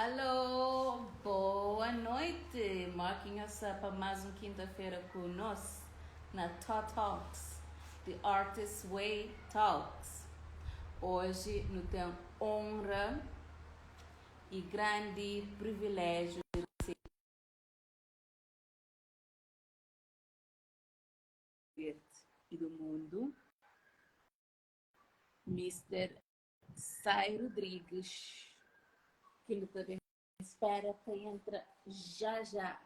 Alô, boa noite. Marquinhos para mais uma quinta-feira conosco na Tot Talks, The Artist Way Talks. Hoje não tenho honra e grande privilégio de receber e do mundo, Mr. Sai Rodrigues, que ele também espera que entre já já.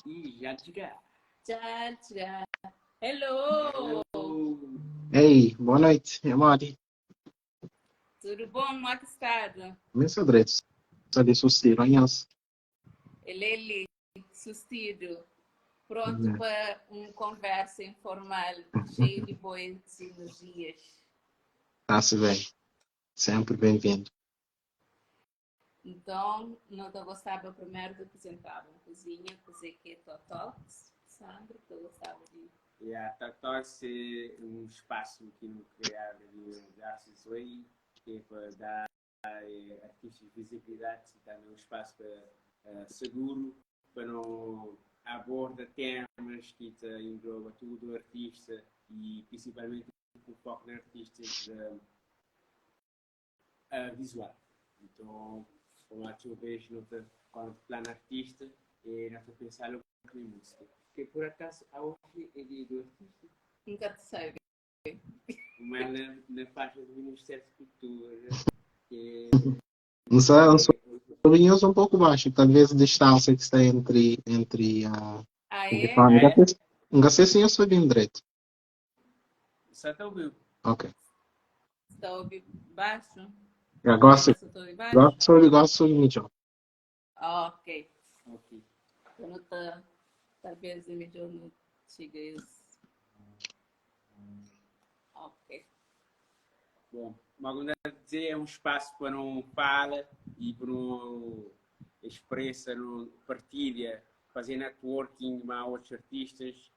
E já diga. Já já. Hello! Ei, boa noite, é Mari. Tudo bom? Como é que está? Meu direito, só de susto, anhas. Ele sustido, pronto para uma conversa informal, cheio de boas energias. Está-se bem, sempre bem-vindo. Então, não te gostava primeiro de apresentar uma cozinha, fazer que Totox, Sandro, que eu gostava de... A Totox é um espaço que não criado de artes aí, que é para dar artistas visibilidade, e também um espaço seguro, para não abordar temas que engloba tudo o artista e principalmente com foco em artistas visual. Então, como eu vejo quando plano artista, não estou pensando em música. Que por acaso, hoje é dia do artista. Nunca te sabe. Mas na faixa do Ministério da Cultura, que Não sei, eu sou um pouco baixo, talvez a distância que está entre a... Ah, é? Não sei se eu sou bem direito. Só está ouvindo. Ok. Está ouvindo baixo? Eu gosto de melhor. Ok. Então, talvez é melhor não chegar isso. Ok. Bom, mas dizer é um espaço para não fala e para não expressa, não partilha, fazer networking com outros artistas,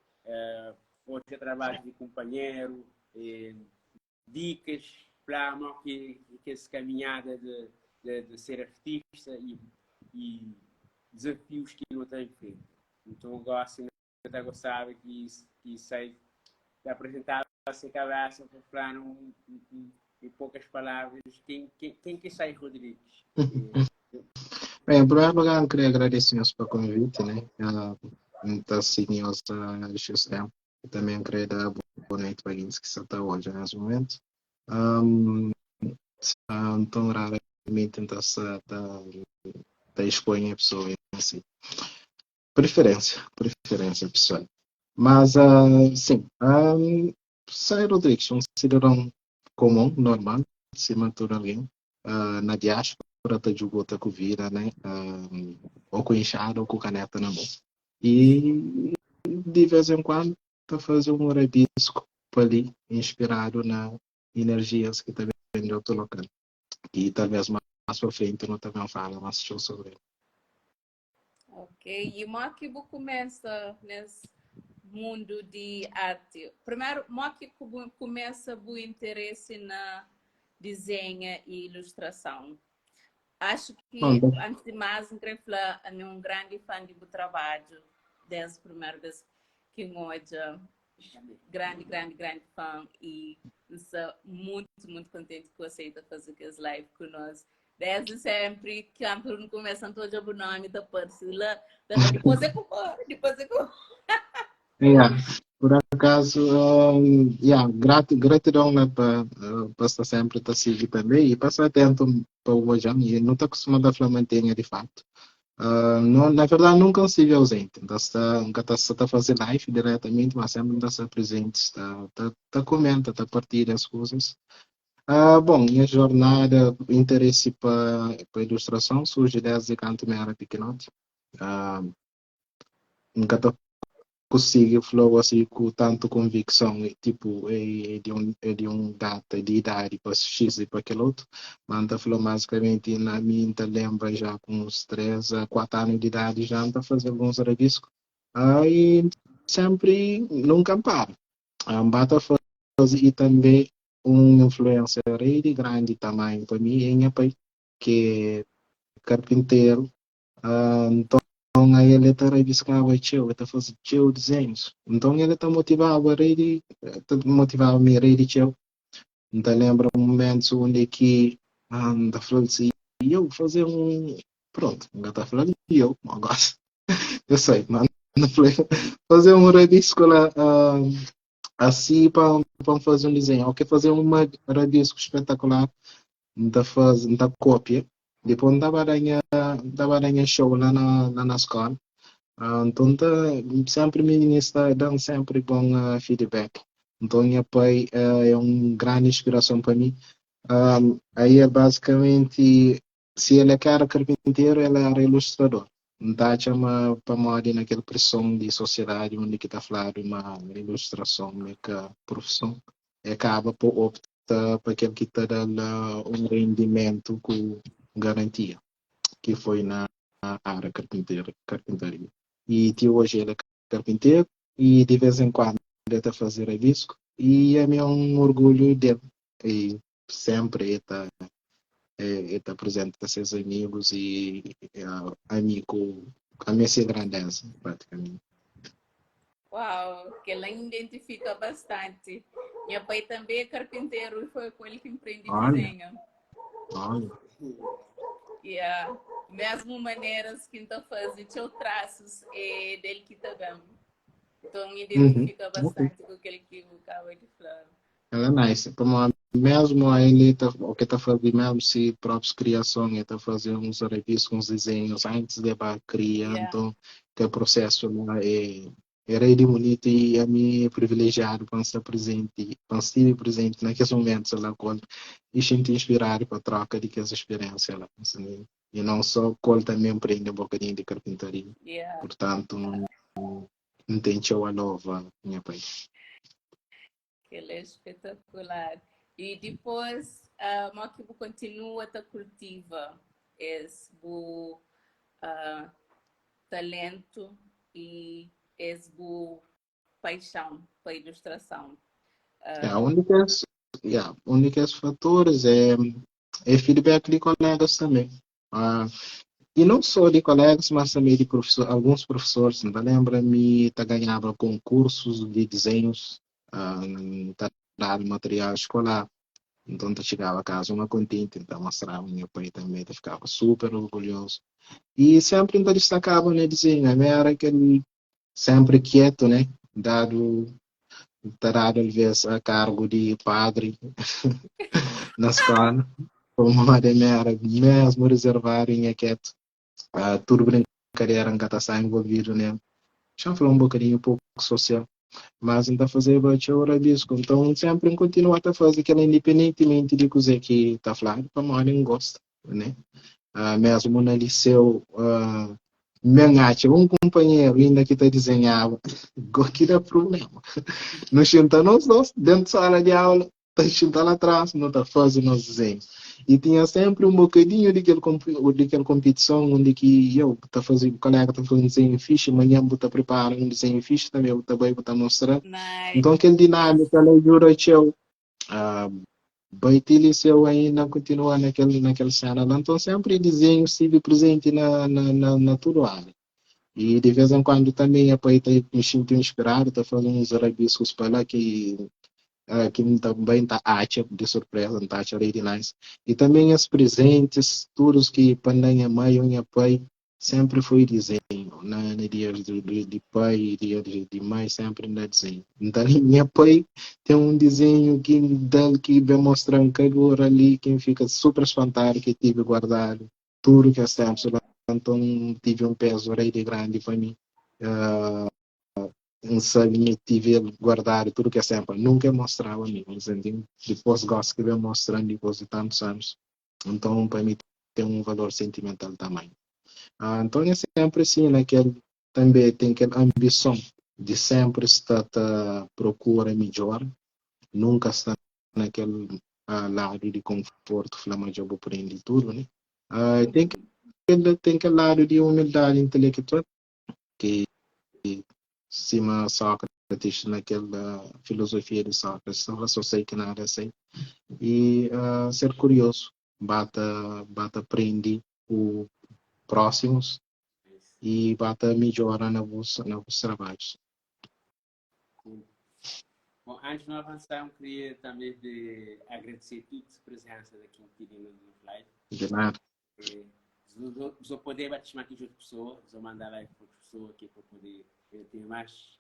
outros trabalhos de companheiro, dicas para que essa caminhada de ser artista e desafios que não tem feito. Então, eu gosto de gostar que sei de apresentar essa cabeça para falar em poucas palavras. Quem que sai, Rodrigues? Bem, em primeiro lugar, eu queria agradecer pelo convite, né? Está seguindo esse tempo. Também queria dar boa noite para eles que estão hoje nesse momento. Então, raramente está expondo a pessoa em si. Preferência pessoal. Mas, sim, Sai Rodrigues, um cidadão comum, normal, acima de tudo alguém, na diáspora, está jogando com vida, né? Ou com enxada ou com caneta na mão. E, de vez em quando, está fazendo um rabisco ali, inspirado na energias que também vem de outro local. E talvez mais para frente não também fala mais sobre ele. Ok, e como que você começa nesse mundo de arte? Primeiro, como que começa o interesse na desenho e ilustração? Acho que, antes de mais, eu queria falar, eu um grande fã do trabalho, desde a primeira vez que eu grande fã e sou muito contente que você está fazendo esse live conosco. Desde sempre, que a turma começa a tocar o nome da parcela, depois é por acaso, gratidão, né, para estar sempre a seguir também e passar atento para o Bojão e não está acostumado a falar mantenha de fato. Não, na verdade, nunca estive ausente. Nunca está fazendo live diretamente, mas sempre está presente, está comenta, está partilha as coisas. Bom, minha jornada, interesse para ilustração surge desde quando eu era pequenote. Nunca consigo falar assim com tanta convicção, tipo, é de um data de idade para X e para aquele outro, mas está falando basicamente na minha lembra já com uns 3 a 4 anos de idade já está fazendo alguns rabiscos. Aí sempre nunca paro. Bata fazer e também uma influência de grande tamanho para mim é minha pai. que é carpinteiro. Então, aí ele está rabiscava teu, está fazendo teu desenhos. Então, ele está motivado a me rir teu. Então, lembra um momento onde que está falando assim, eu fazer um. Pronto, não está falando eu, agora. Eu sei, mas não falei, fazer um rabisco lá, assim para fazer um desenho. Ou quer fazer um rabisco espetacular, não faz, não cópia. Depois não aranha show lá na escola. Então, sempre me está dando sempre bom feedback. Então, minha pai é uma grande inspiração para mim. Aí é basicamente, se ele é cara carpinteiro, ele era ilustrador. Então, chama para moda naquela pressão de sociedade onde que está falando uma ilustração, que a profissão acaba por optar para aquele que está dando um rendimento com garantia, que foi na área carpintaria. E de hoje ele é carpinteiro e de vez em quando ele está fazendo rabisco e é meu um orgulho dele. E sempre está presente com seus amigos e amigo, a minha grandeza, praticamente. Uau, que ela identifica bastante. Meu pai também é carpinteiro e foi com ele que empreende Olha, desenho. olha. Yeah. Mesmo maneiras que então fazem teu traços é dele que tá vendo. Então Uhum. identifica Ok. bastante com aquele que acaba de falar. Ela é nice. Como mesmo ele tá, o que está fazendo, mesmo se próprios criação, ele está fazendo uns revistos, uns desenhos antes de criar, Yeah. então que o processo lá é really bonito e a mim é privilegiado para estar presente, para estar presente naqueles momentos lá quando e sentir inspirado para a troca de que as experiências lá, assim, e não só quando também aprende um bocadinho de carpintaria. Yeah. Portanto, não tem show a nova, minha pai. Ele é espetacular. E depois, a que continua a cultiva esse talento e esse paixão para a ilustração. A única fatores é feedback de colegas também. Ah, e não só de colegas, mas também de alguns professores. Não lembra-me, ganhava concursos de desenhos, tá dado material escolar. Então, chegava a casa uma contente, então mostrava meu pai também, ficava super orgulhoso. E sempre destacava no desenho, era aquele sempre quieto, né? Dado às vezes a cargo de padre na escola, como uma era mesmo reservar em quieto, tudo brincadeira que está envolvido, né? Já falou um bocadinho pouco social, mas ainda fazer bate hora disso, então sempre continuar a fazer aquela independentemente de coisa que está falando, para não gosta, né? Mesmo no liceu, Mengache, um companheiro ainda que está desenhava, que dá problema. Não senta nós dois dentro da sala de aula, está sentado lá atrás, não está fazendo os desenhos. E tinha sempre um bocadinho daquela competição onde que eu tá fazendo, o colega está fazendo desenho fixe, amanhã eu estou preparando um desenho fixe também, eu também vou estar mostrando. Nice. Então aquele dinâmico, ela ajuda eu Baitili seu ainda continua naquela cena. Então sempre desenho estive presente na tudo área. E de vez em quando também apoio me sinto inspirado, está fazendo uns rabiscos para lá que também está arte de surpresa, está arte really nice. E também os presentes, todos que pandem a mãe e a pai, sempre foi desenho. No dia de pai e dia de mãe, sempre na desenho. Então, minha pai tem um desenho que vai mostrar um calor ali, que fica super espantado, que tive guardado, tudo que é sempre. Então, tive um peso really grande para mim. Um sabia tive guardado tudo que é sempre. Nunca mostrava a mim, entendeu? Depois gosto que vai mostrando depois de tantos anos. Então, para mim, tem um valor sentimental também. Então, é sempre assim, né? Que ele também tem aquela ambição de sempre estar à procura melhor, nunca estar naquele lado de conforto, flama de aprender tudo, né? Tem aquele lado de humildade intelectual que cima Sócrates, naquela filosofia de Sócrates, só sei que nada sei. E ser curioso. bata aprende o próximos e bata melhora nos trabalhos. Bom, antes de nós avançarmos, queria também agradecer a toda a presença daqui no live. De nada. Se eu puder bater aqui de outra pessoa, se eu mandar lá para outra pessoa aqui para poder ter mais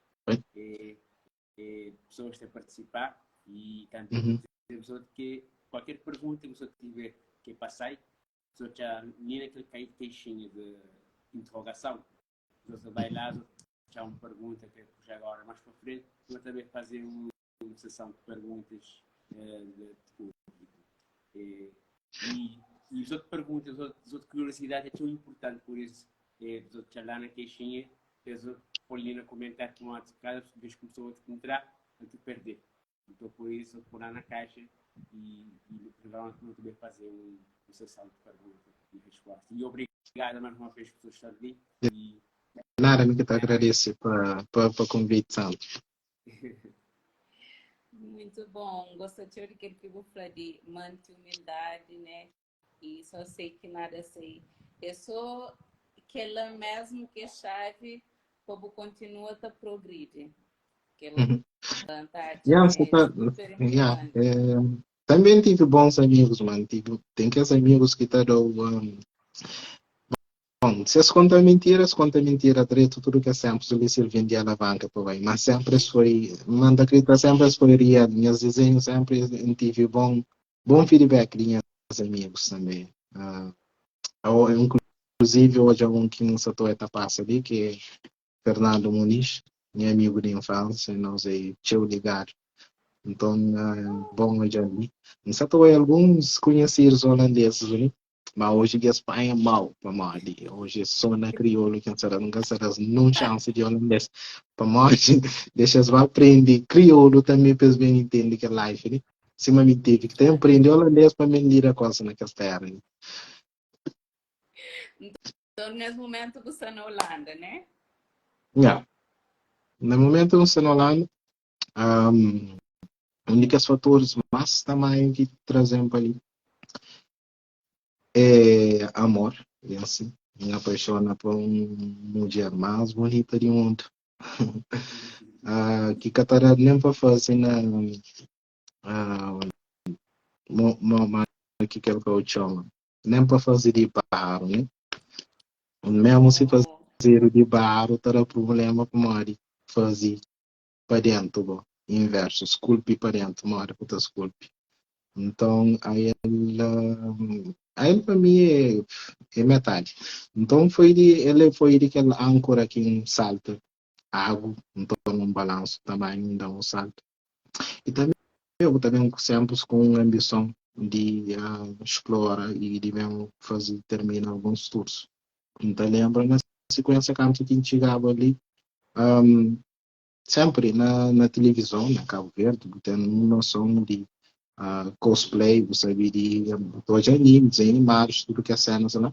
pessoas a participar e também dizer que qualquer pergunta que você tiver que passar, se eu já nem aquele caixinha de interrogação, você vai lá, já uma pergunta que já agora mais para frente, eu vou também fazer uma sessão de perguntas de público. E as outras perguntas, as outras curiosidades é tão importante, por isso, já lá na caixinha, eles podem no comentário que cada vez que a pessoa te encontrar, não te perder. Então, por isso, pôr lá na caixa e vamos também fazer uma sessão de perguntas e respostas. E obrigado mais uma vez por estar ali. Nada, me que te agradeço para o convite, Santos. Muito bom. Gostaria de que eu falasse de manter humildade, né? E só sei que nada sei. É só aquela mesmo que chave para continuar a progredir. Também tive bons amigos, mano. Tem aqueles amigos que te dão. Bom, se conta mentira direito, tudo que é sempre se lhe servir de alavanca para vai. Mas sempre foi, manda acreditar, sempre foi real. Meus desenhos sempre tive bom feedback de meus amigos também. Inclusive, hoje um que não se toeta passa ali, que é Fernando Muniz, meu amigo de infância, não sei, teu ligar. Então, bom hoje ali. Não sei se alguns conhecidos holandeses ali. Mas hoje a Espanha é mal para morrer. Hoje só na crioulo que nunca será não chance de holandês. Para morrer, deixa eu aprender crioulo também para bem entender que é life, né? Se me teve que tem aprender holandês para me a coisa naquela terra. Né? Então, nesse momento você está na Holanda, né? Não. No momento eu estou na Holanda. Um dos fatores mais também que trazem ali é amor, e assim, me apaixona por uma mulher mais bonita do mundo. Que catará nem para fazer na que é o que eu chamo, nem para fazer de barro, né? Mesmo se fazer de barro, terá problema para Mari fazer para dentro, bom. Inverso, esculpe para dentro, Mari, puta esculpe. Então, aí para mim é metade. Então, ele foi de aquela âncora que salta água, então um balanço também, dá um salto. E também eu também sempre com ambição de explorar e de mesmo fazer, terminar alguns tours. Então, lembro na sequência que a gente chegava ali, sempre na televisão, na Cabo Verde, tendo uma noção de cosplay, você sabia de hoje animes, animados, tudo que é cenas, né?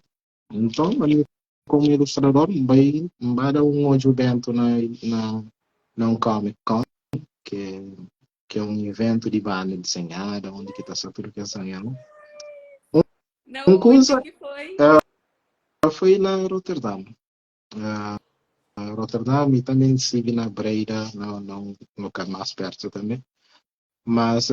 Então, ali, como ilustrador, vai dar um olho dentro na Comic Con, que é um evento de banda desenhada, onde que está tudo que é desenhado. Não, coisa que foi? Foi na Rotterdam. Rotterdam e também estive na Breira, no local mais perto também. Mas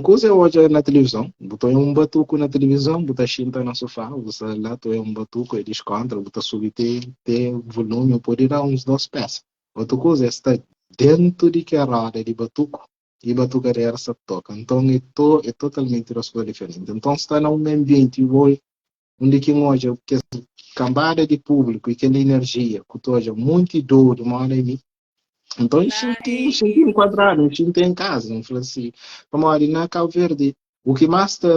coisa é hoje na televisão, botou um batuco na televisão, botou chinta no sofá, você lá tem um batuco e descontra, botou subir ter volume, pode dar uns 2 pés. Outra coisa é estar dentro de que roda de batuco e batuca essa toca. Então é totalmente duas coisas diferentes. Então está num ambiente onde que hoje que cambada de público e aquela energia, que hoje muito duro, uma hora e então, a gente enquadrado, a gente tem em casa, não falei assim, como ali na Cabo Verde, o que mais está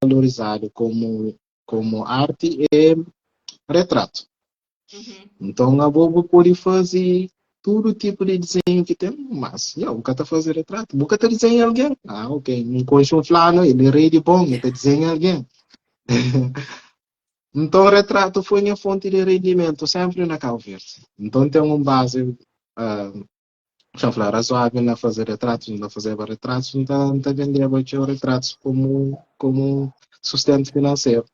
valorizado como arte é retrato. Então, a Bobo pode fazer todo tipo de desenho que tem, mas o cara está fazendo retrato, o cara está desenhando alguém. Ok, um coxo flano, ele é rei de bom, ele está desenhando alguém. Então, o retrato foi a fonte de rendimento sempre na Cabo Verde. Então, tem uma base já falei, razoável na fazer retratos, não fazer retratos, então vendemos retratos como sustento financeiro.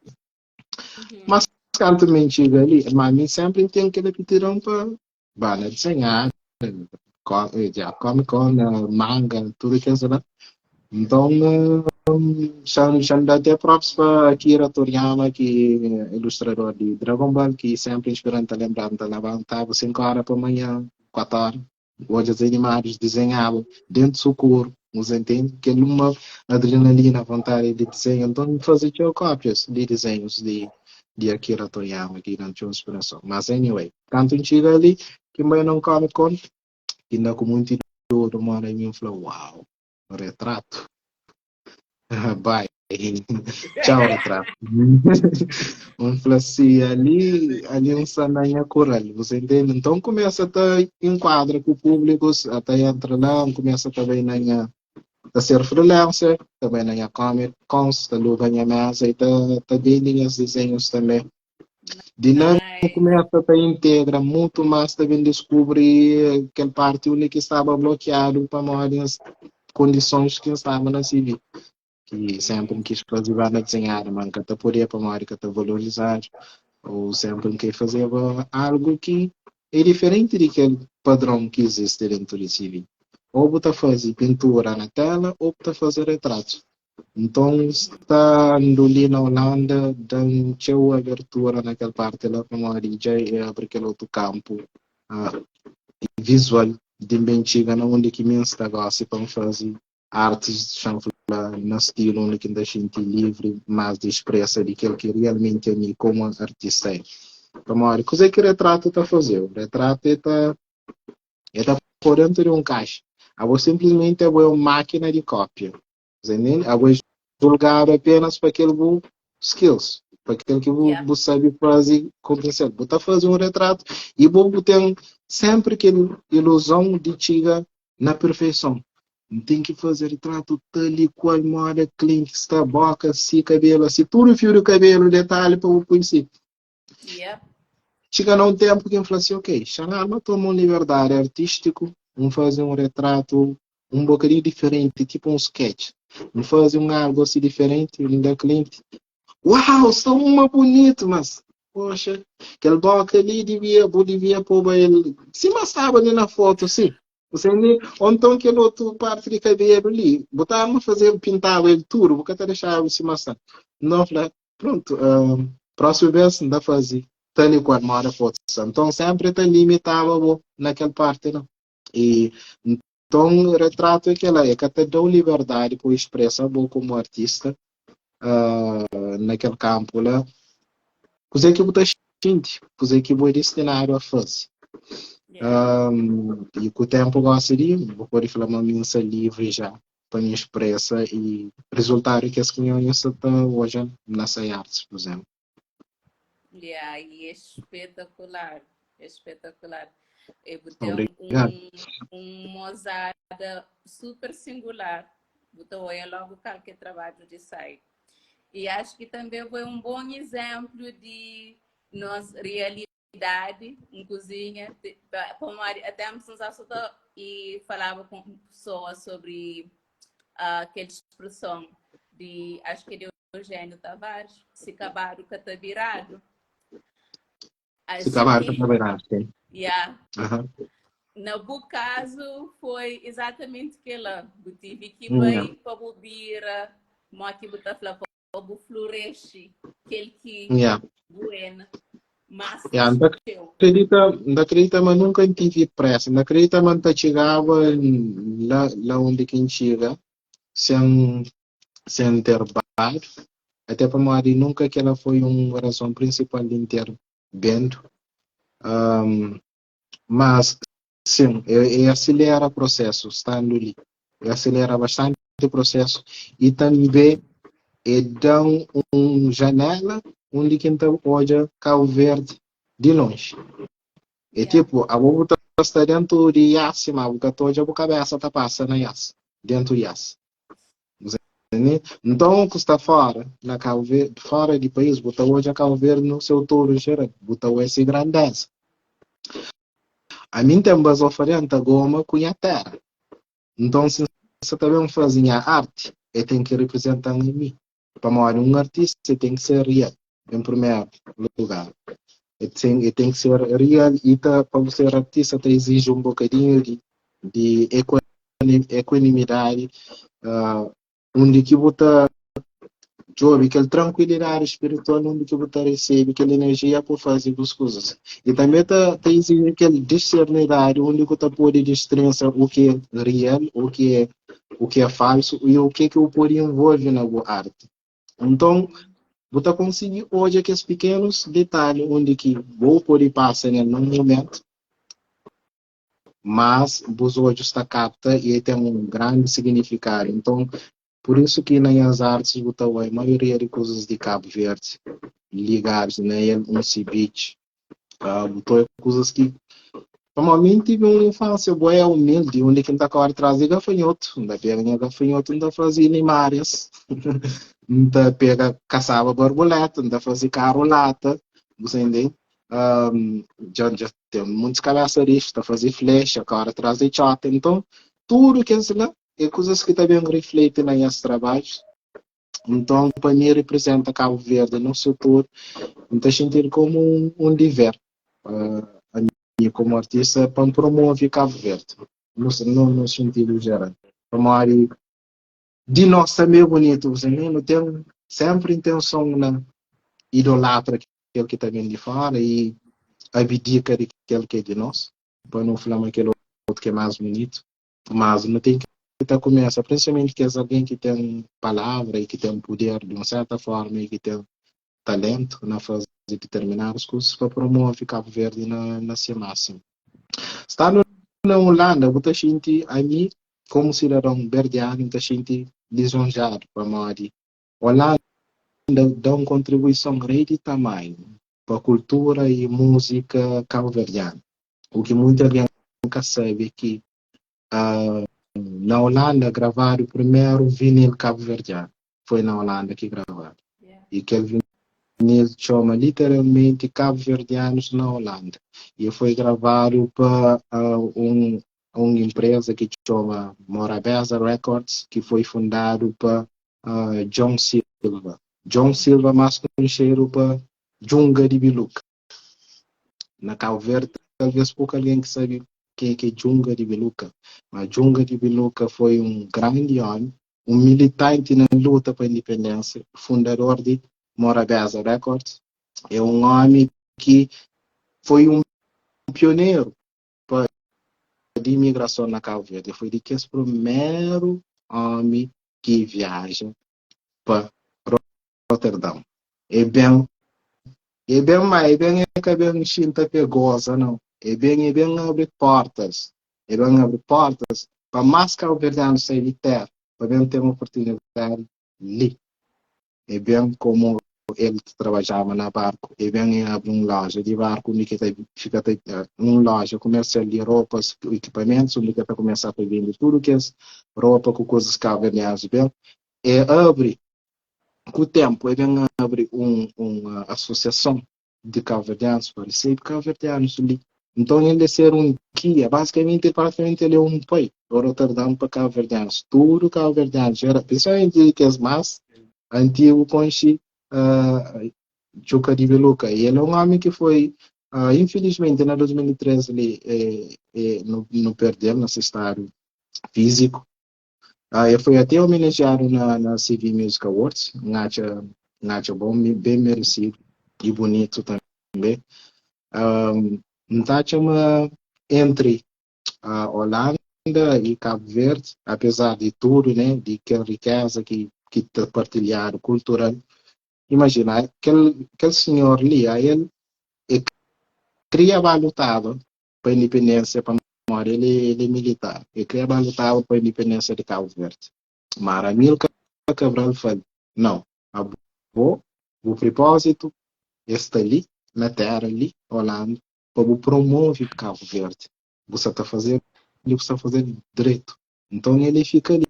Uhum. Mas quando também chega ali, mas mim sempre tem que repetir para desenhar, já Comic Con, manga, tudo aquilo lá. Então, já dá até props para Akira Toriyama, que é ilustrador de Dragon Ball, que sempre inspirante a lembrar, então levantava 5 horas para amanhã, 4 horas, olhos animados, desenhava dentro do socorro, você entende? Que é uma adrenalina, vontade de desenho, então fazia cópias de desenhos de Akira Toriyama, que não tinha inspiração. Mas, anyway, tanto chega ali, que eu não come com, ainda com muito dor, uma hora em mim, falou, uau, retrato. Bye. Tchau, retrato. Falou assim, ali um sananha coral, você entende? Então começa a enquadra com o público, até entra lá, começa também a ser freelancer, também na Comic Cons, tá ganha mesa e tá vendendo os desenhos também. De lá Nice. começa a integra muito mais, também descobre aquela parte única que estava bloqueado para as condições que estava na civil. Que sempre quis fazer a desenhar, mas que até podia para uma que valorizar, ou sempre que fazia algo que é diferente daquele padrão que existe dentro do civil. Ou você fazer pintura na tela, ou você fazer retratos. Então, está ali na Holanda, dando uma abertura naquela parte lá, para uma já abre aquele outro campo visual de bem chega onde que me está para fazer artes no estilo onde que a gente livre, mas de expressa de aquilo que realmente é mim como artista. Como olha, coisa que o retrato está fazendo? O retrato está por dentro de um caixa. Agora simplesmente é uma máquina de cópia. Entende? Agora julgar apenas para aquele skills, para aquele que Yeah. você sabe fazer com pincel. Você fazer um retrato e você tem sempre aquela ilusão de chegar na perfeição. Tem que fazer retrato tal e qual moda, clean, está boca, assim, cabelo, assim, tudo fio do cabelo, detalhe para o conhecer. Yep. Chega num tempo que eu falei assim, ok, Xanarma toma uma liberdade artístico, vamos fazer um retrato um bocadinho diferente, tipo um sketch. Vamos fazer algo assim diferente, da cliente. Uau, está uma bonito, mas, poxa, aquele boca ali devia pôr ele. Se mostrava ali na foto, sim. Você nem, ou então aquele outro parte de cabelo ali, botava a fazer, pintava ele tudo, porque até deixava se mostrar. Não, falei, pronto, próxima vez não dá fazer tal e qual mora foto. Então sempre está limitado naquela parte, não? E então o retrato é aquela, é que até dá liberdade para expressar como artista naquele campo lá. Coisa que você sente, coisa que você destinar a fazer. Yeah. E com o tempo gosto de, vou poder falar uma minha livre já, para me expressar e resultar que as crianças estão hoje nessa arte, por exemplo. Yeah, e é espetacular. É espetacular. Eu botei Obrigado. um mosaico super singular. Botou olha logo qualquer trabalho de sai. E acho que também foi um bom exemplo de nossa realidade em cozinha. Até me sensacional e falava com pessoas sobre aquela expressão de, acho que é de Eugênio Tavares, se acabar o catavirado. Se acabar com a verdade, sim. Yeah. Uhum. No meu caso, foi exatamente aquela. Eu tive que ir para o Bira, mas que eu falando para o Floresce, aquele que bueno, mas não acredita, mas nunca tive pressa. Não acredita, mas tá chegava lá onde quem chega, sem ter bar. Até para Mari, nunca que ela foi uma razão principal de ter vendo. Mas, sim, acelera o processo, estando ali. Acelera bastante o processo e também dá janela onde quem pode Cabo Verde de longe. É tipo, a boca está dentro de Yassi, mas a boca cabeça está passando Yassi, dentro de Yassi. Então, que está fora, na Cabo Verde, fora do país, botar hoje a Cabo Verde no seu todo geral, botar essa grandeza. A mim tem uma oferenda goma com a terra. Então, se você também fazia arte, ele tem que representar em mim. para um artista tem que ser real, em primeiro lugar. Tem que ser real e para você ser artista exige um bocadinho de equanimidade, onde que você joga aquela tranquilidade espiritual, onde que você recebe aquela energia para fazer as coisas. E também exige aquela discernidade, onde você pode distinguir o que é real, o que é falso e o que o pode envolver na arte. Então, você conseguir hoje aqueles pequenos detalhes onde que vou poder passar no momento, mas os olhos está capta e tem um grande significado. Então, por isso que nas artes você vai a maioria de coisas de Cabo Verde ligadas né um cebiche, coisas que normalmente tive uma infância boa humilde, onde quem está agora trazer gafanhoto, ainda pega gafanhoto, ainda fazia limárias, ainda pega caçava borboleta, ainda fazia carolata, você entende? Já tem muitos cabeçaristas, fazer flecha, agora trazer chata, então tudo que é coisas que também refletem nos trabalhos. Então, para mim, representa Cabo Verde no seu todo, então sentir como um dever. Como artista para promover Cabo Verde, no sentido geral. Promover de nós também é bonito, você não tem sempre intenção na idolatra aquele que está vindo de fora e abdica daquele que é de nós, para não falar aquele outro que é mais bonito, mas não tem que começa, principalmente que é alguém que tem palavra e que tem poder de uma certa forma e que tem talento na fazer determinadas coisas para promover Cabo Verde na sua máxima. Estando na Holanda, eu sinto a mim, como cidadão verdiano, eu sinto lisonjeado para a Holanda dá uma contribuição grande também para a cultura e música cabo-verdiana. O que muita gente nunca sabe é que na Holanda gravaram o primeiro vinil cabo-verdiano. Foi na Holanda que gravaram. Yeah. E aquele vinil chama literalmente Cabo-Verdianos na Holanda. E foi gravado para uma empresa que chama Morabeza Records, que foi fundado por John Silva. John Silva, mais conhecido por Junga de Biluca. Na Cabo Verde, talvez pouca alguém que sabe quem é Junga de Biluca. Mas Junga de Biluca foi um grande homem, um militante na luta para a independência, fundador de Morabeza Records. É um homem que foi um pioneiro de imigração na Cabo Verde. Foi de que o primeiro homem que viaja para Roterdão. É bem que bem chinta pegosa, não. É bem abrir portas. É bem abrir portas para mais cabo-verdianos sair de terra, para bem ter uma oportunidade ali. É bem como ele trabalhava na barco, e bem abrir uma loja de barco, onde fica uma loja comercial de roupas, equipamentos, onde está começar a vender tudo que é roupa com coisas cabo-verdianas, bem. É abrir com o tempo, ele abre uma associação de cabo-verdianos, para receber cabo-verdianos ali. Então, ele ser um guia, basicamente, praticamente, ele é um pai, para Rotterdam para cabo-verdianos. Tudo cabo-verdianos, principalmente que é mais antigo, conheci Chuca de Beluca. E ele é um homem que foi, infelizmente, em 2013, ele não perdeu nesse estado físico. Eu fui até homenageado na CV Music Awards, Nacha bom, bem merecido e bonito também. Então, entre a Holanda e Cabo Verde, apesar de tudo, né, de que a riqueza que está partilhado cultural, imagina, aquele senhor ali, ele criava lutava para a independência, para ele é militar, ele criava lutava para a independência de Cabo Verde. Mas Amílcar Cabral falou, não, o propósito está ali, na terra ali, Holanda, para promover Cabo Verde. Você está fazendo direito. Então ele fica ali.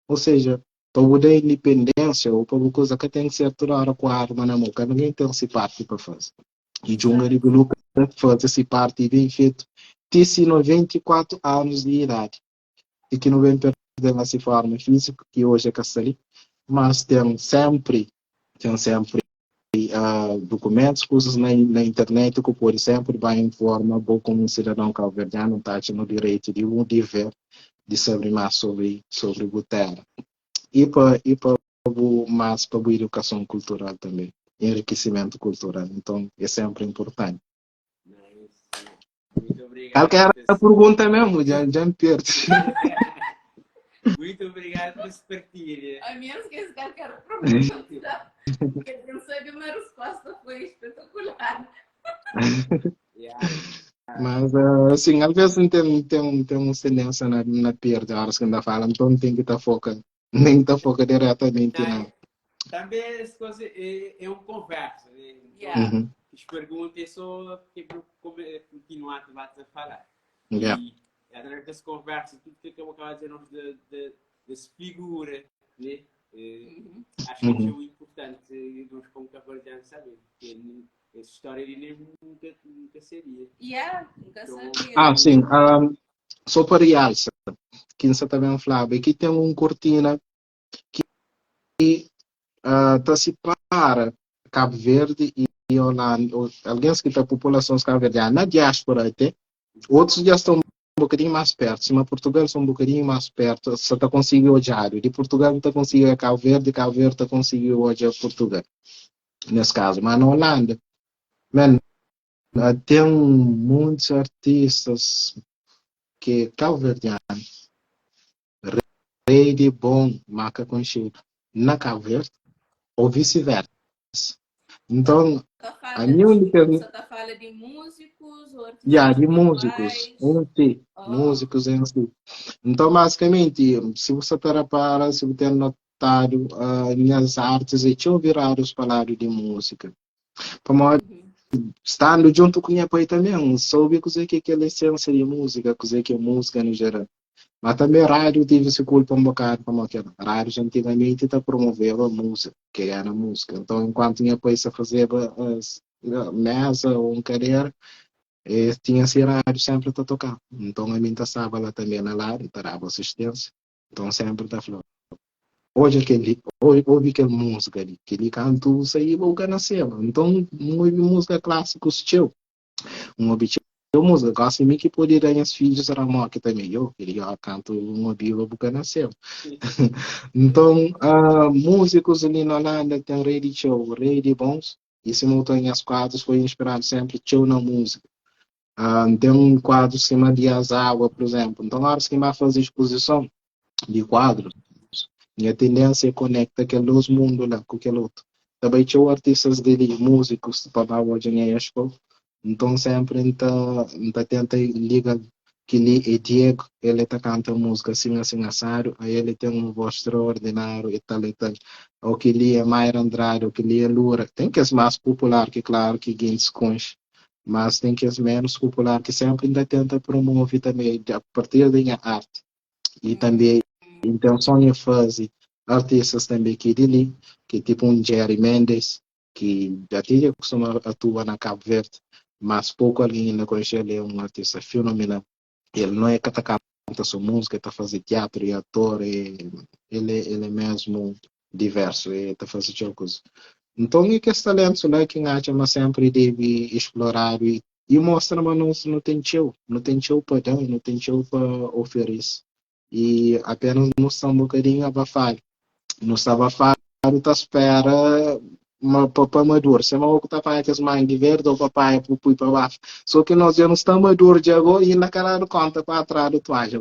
Ou seja, para poder independência ou para coisa que tem que ser toda hora com a arma na mão, que ninguém tem esse parte para fazer. E Junga de Biluca faz esse parte bem feito. Tem 94 anos de idade. E que não vem perder essa forma física, que hoje é Castali. mas tem sempre documentos, coisas na internet que, por exemplo, vai informar bom como um cidadão cabo-verdiano está no direito de um dever de saber mais sobre o terra. E para mais para a educação cultural também, enriquecimento cultural. Então, é sempre importante. Muito obrigado Qualquer por esse... pergunta mesmo, já me perdi. Muito obrigado por essa partilha. A menos que esse cara quer pergunta, porque eu sei que uma resposta foi espetacular. Yeah. Mas, assim, às vezes tem uma tendência na perda, horas que ainda fala, então tem que estar focando, nem estar focando diretamente na. Também essa coisa é um conversa. Né? Então, Yeah. Uhum. as perguntas só que continuar a falar. Yeah. E através dessa conversa, tudo que eu acabo de dizer dessa figura, né? Acho que Uhum. é o importante nós como cabo-verdianos saber. Essa história ele nunca seria. Yeah, nunca sabia. Ah, sim. Só para realçar, que você também falava, aqui tem uma cortina que se para Cabo Verde e Holanda, alguém que está a população cabo-verdiana, na diáspora até, outros já estão um bocadinho mais perto, mas Portugal são um bocadinho mais perto, você está conseguindo o diário, de Portugal está conseguindo Cabo Verde está conseguindo hoje Portugal, nesse caso, mas na Holanda, man, tem muitos artistas que cabo-verdianos, rei de bom, marca conhecido, na Cabo Verde, ou vice-versa. Então, a minha única. Você tá falando de músicos ou Yeah, artistas de músicos visuais? em si. Oh. Músicos em si. Então, basicamente, se você para, se você tem notado, minhas artes, e tinha ouvido vários falar de música. Como Uhum. estando junto com minha pai também, soube que é a essência de música, que é música no geral. Mas também rádio tive esse culpa um bocado, como aquela. Rádio antigamente está promovendo a música, que era a música. Então, enquanto minha pai se fazia as mesa ou um cadeira, tinha esse rádio sempre a tocar. Então, a mim estava lá também na rádio, dava assistência. Então, sempre está falando. Hoje ouvi aquela música ali, que ele cantou, isso aí, vou nascer. Então, ouvi música clássica, assistiu. Um objetivo música, gosto de mim que poderia as filhos era moque também. Eu queria canto uma bíblia porque nasceu. Então, músicos ali na Holanda tem rede show, rede bons. E se montam as quadros foi inspirado sempre show na música. Tem um quadro em cima de Azawa, por exemplo. Então, na hora que vai fazer exposição de quadros, minha tendência é conectar aqueles mundos lá com aquele outro. Também tinha artistas dele, músicos, para hoje em escola. Então, sempre a tenta ligar que ele é Diego, ele está cantando música assim, assim, assado, aí ele tem uma voz extraordinária e tal, e tal. Ou que ele é Mayra Andrade, ou que ele é Lura. Tem que ser mais popular, que claro, que Guinness conche, mas tem que ser menos popular, que sempre ainda tenta promover também, a partir da arte. E também intenção é fazer artistas também que dele, que tipo um Jerry Mendes, que já tinha costuma atuar na Cabo Verde, mas pouco alguém ainda conhece ele, é um artista fenomenal. Ele não é que tá canta sua música, está fazendo teatro e ator, ele é mesmo diverso, está fazendo coisas. Então, é que esse talento lá que acha, mas sempre deve explorar e mostra, mas não tem show para dar, não tem show para oferecer. E apenas não está um bocadinho abafado. Não está abafado, está espera uma papai maduro. Se não está para que as mães de verde ou papai para baixo. Só que nós já não estamos maduros de agora e na cara conta para trás do toalha.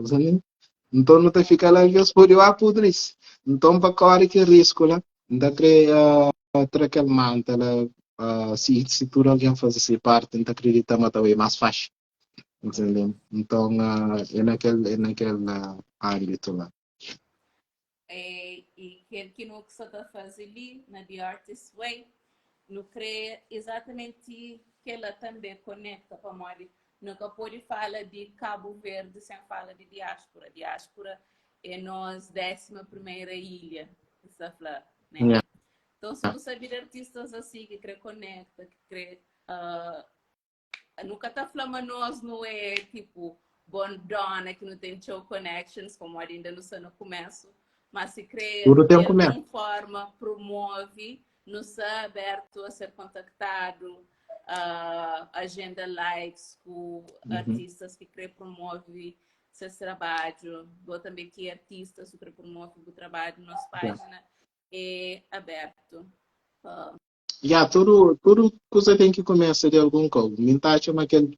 Então não te fica lá e vezes por eu apodrecer. Então para correr que risco lá. Ainda cria aquele manta lá. Se tu alguém faz essa parte, então acredita mas é mais fácil. Entendeu? Então é naquele âmbito lá. E que no que você está fazendo ali, na The Artist Way, não crê exatamente que ela também conecta para nós. Nunca pode falar de Cabo Verde sem falar de diáspora. Diáspora é nossa 11ª ilha, está falando, né? Yeah. Então, se você sabe de artistas assim que crê conecta, que crê nunca tá falando nós não é tipo Bondona que não tem show connections como ainda não sei no começo, mas se crê Tudo de tem um começo. alguma forma promove, não se é aberto a ser contactado, agenda lives com artistas que crê promove seu trabalho, ou também que artistas que promove o trabalho, nossa página é aberto. Tudo que você tem que começar de algum coisa. Mentalidade é aquele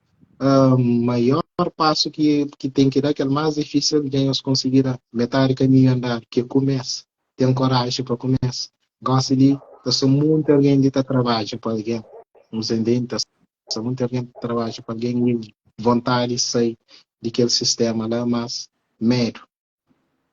maior passo que tem que dar, aquele mais difícil de eles conseguir metade do caminho andar, que começa. Tem coragem para começar. Gosta de, sou muito alguém que está trabalhando para alguém. Não se entende? Sou muito alguém que trabalha para alguém e vontade de sair daquele sistema lá, mas medo.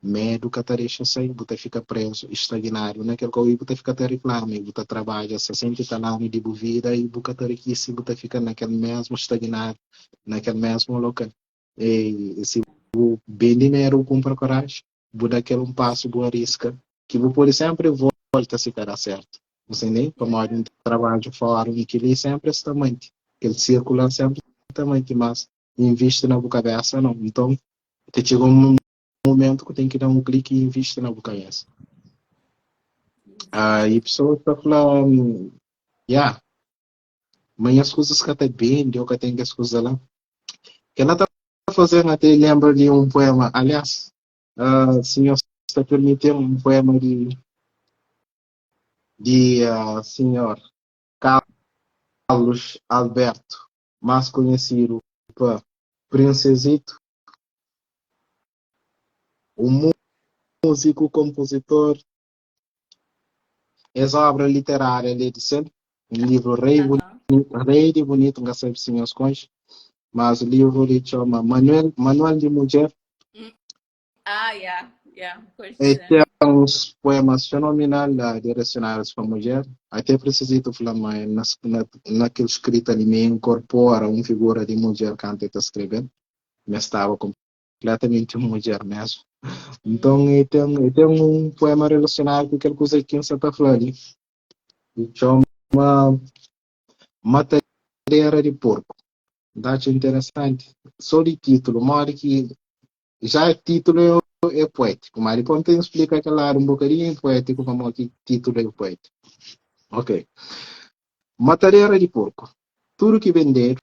Medo que deixa sair, você fica preso, estagnado, naquele que você fica até reclama, você trabalha 60 anos de vida e você está aqui, se você fica naquele mesmo estagnado, naquele mesmo local. E se o bem dinheiro compra coragem, você dá aquele um passo, boa risca, que você pode sempre volta se dar certo. Você nem, como um trabalho fora, e que ele sempre está muito, ele circula sempre muito, mas investe na sua cabeça, não. Então, te chega um momento que tem que dar um clique e investir na cabeça. E a pessoa está falando, mas as coisas que até bem, eu que tenho as coisas lá. Que ela está fazendo até lembra de um poema, aliás, senhor está permitindo um poema de senhor Carlos Alberto, mais conhecido por Princesito, o músico, compositor, essa obra literária ali de sempre, um livro rei de bonito, não sei se os conhece, mas o livro ele chama Manual de Mulher. E tem uns poemas fenomenais direcionados para a mulher. Até preciso falar mais naquele escrito ali, me incorpora uma figura de mulher que antes está escrevendo, mas estava completamente mulher mesmo. Então, tem um poema relacionado com aquela coisa que você está falando ali. Chama Matadeira de Porco. Dados interessante. Só de título, mora que já título é poético, mas depois tem que explicar que lá um bocadinho poético, como que título é poético. Ok. Matadeira de porco. Tudo que vender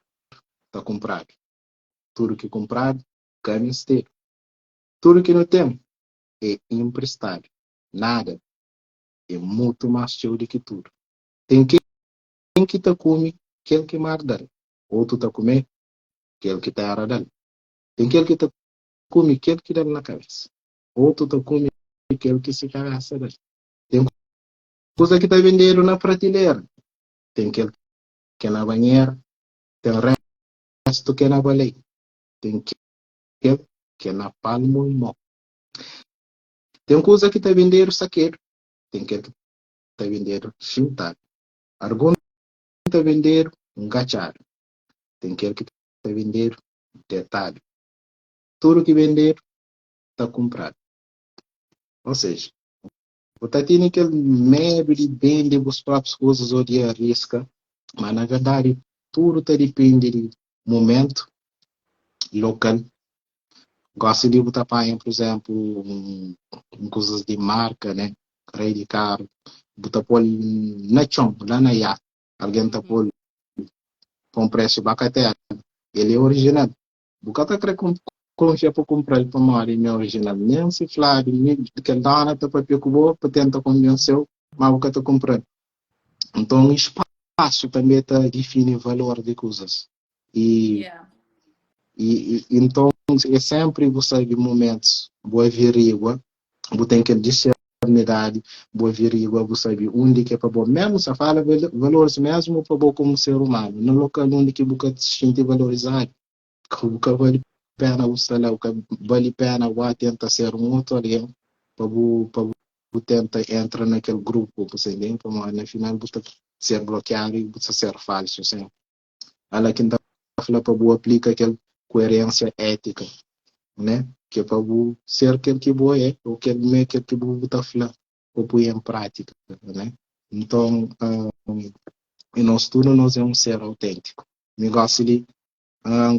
está comprado. Tudo que comprado, ganha esteiro. Tudo que não tem é emprestado. Nada é muito mais cheio do que tudo. Tem quem que está come, aquele que mardar. Outro está comer, aquele que está aradando. Tem aquele que está come, aquele que dá na cabeça. Outro está come, aquele que se cabeça. Tem coisa que está vendendo na prateleira. Tem aquele que é na banheira. Tem o resto que é na baleia. Tem aquele que é na palma e mão. Tem coisa que está vendendo saqueiro. Tem aquele que está vendendo chintado. Alguns está vendendo gachado. Tem aquele que está vendendo detalhe. Tudo que vender está comprado. Ou seja, você tem aquele medo de vender as próprias coisas ou de arriscar, mas na verdade tudo depende do momento local. Gosto de botar, por exemplo, coisas de marca, né? Rei de carro, botar por na chão, lá na IA. Alguém está por com preço bacana. Ele é original. Bukata quer confiar para comprar ele para uma área original. Nem se falar que dá na para pecubo, para tentar convencer, mas o que está comprando. Então, espaço também está define o valor de coisas. Então, é sempre você de momentos, boa averigua, você tem que discernidade, boa averigua, você sabe onde que é para bom. Mesmo se fala valores mesmo para bom como ser humano, no local onde que você se sente valorizado, que vale a pena você lá, que vale a pena você tentar ser um outro alguém, para você tentar entrar naquele grupo, você entende? Mas no final você ser bloqueado e você ser falso, assim. Ela que está falando para você aplicar aquela coerência ética, né? Que é para você ser aquele que você é, ou aquele que você está falando, ou pôr em prática, né? Então, em nosso turno, nós é um ser autêntico. Negócio de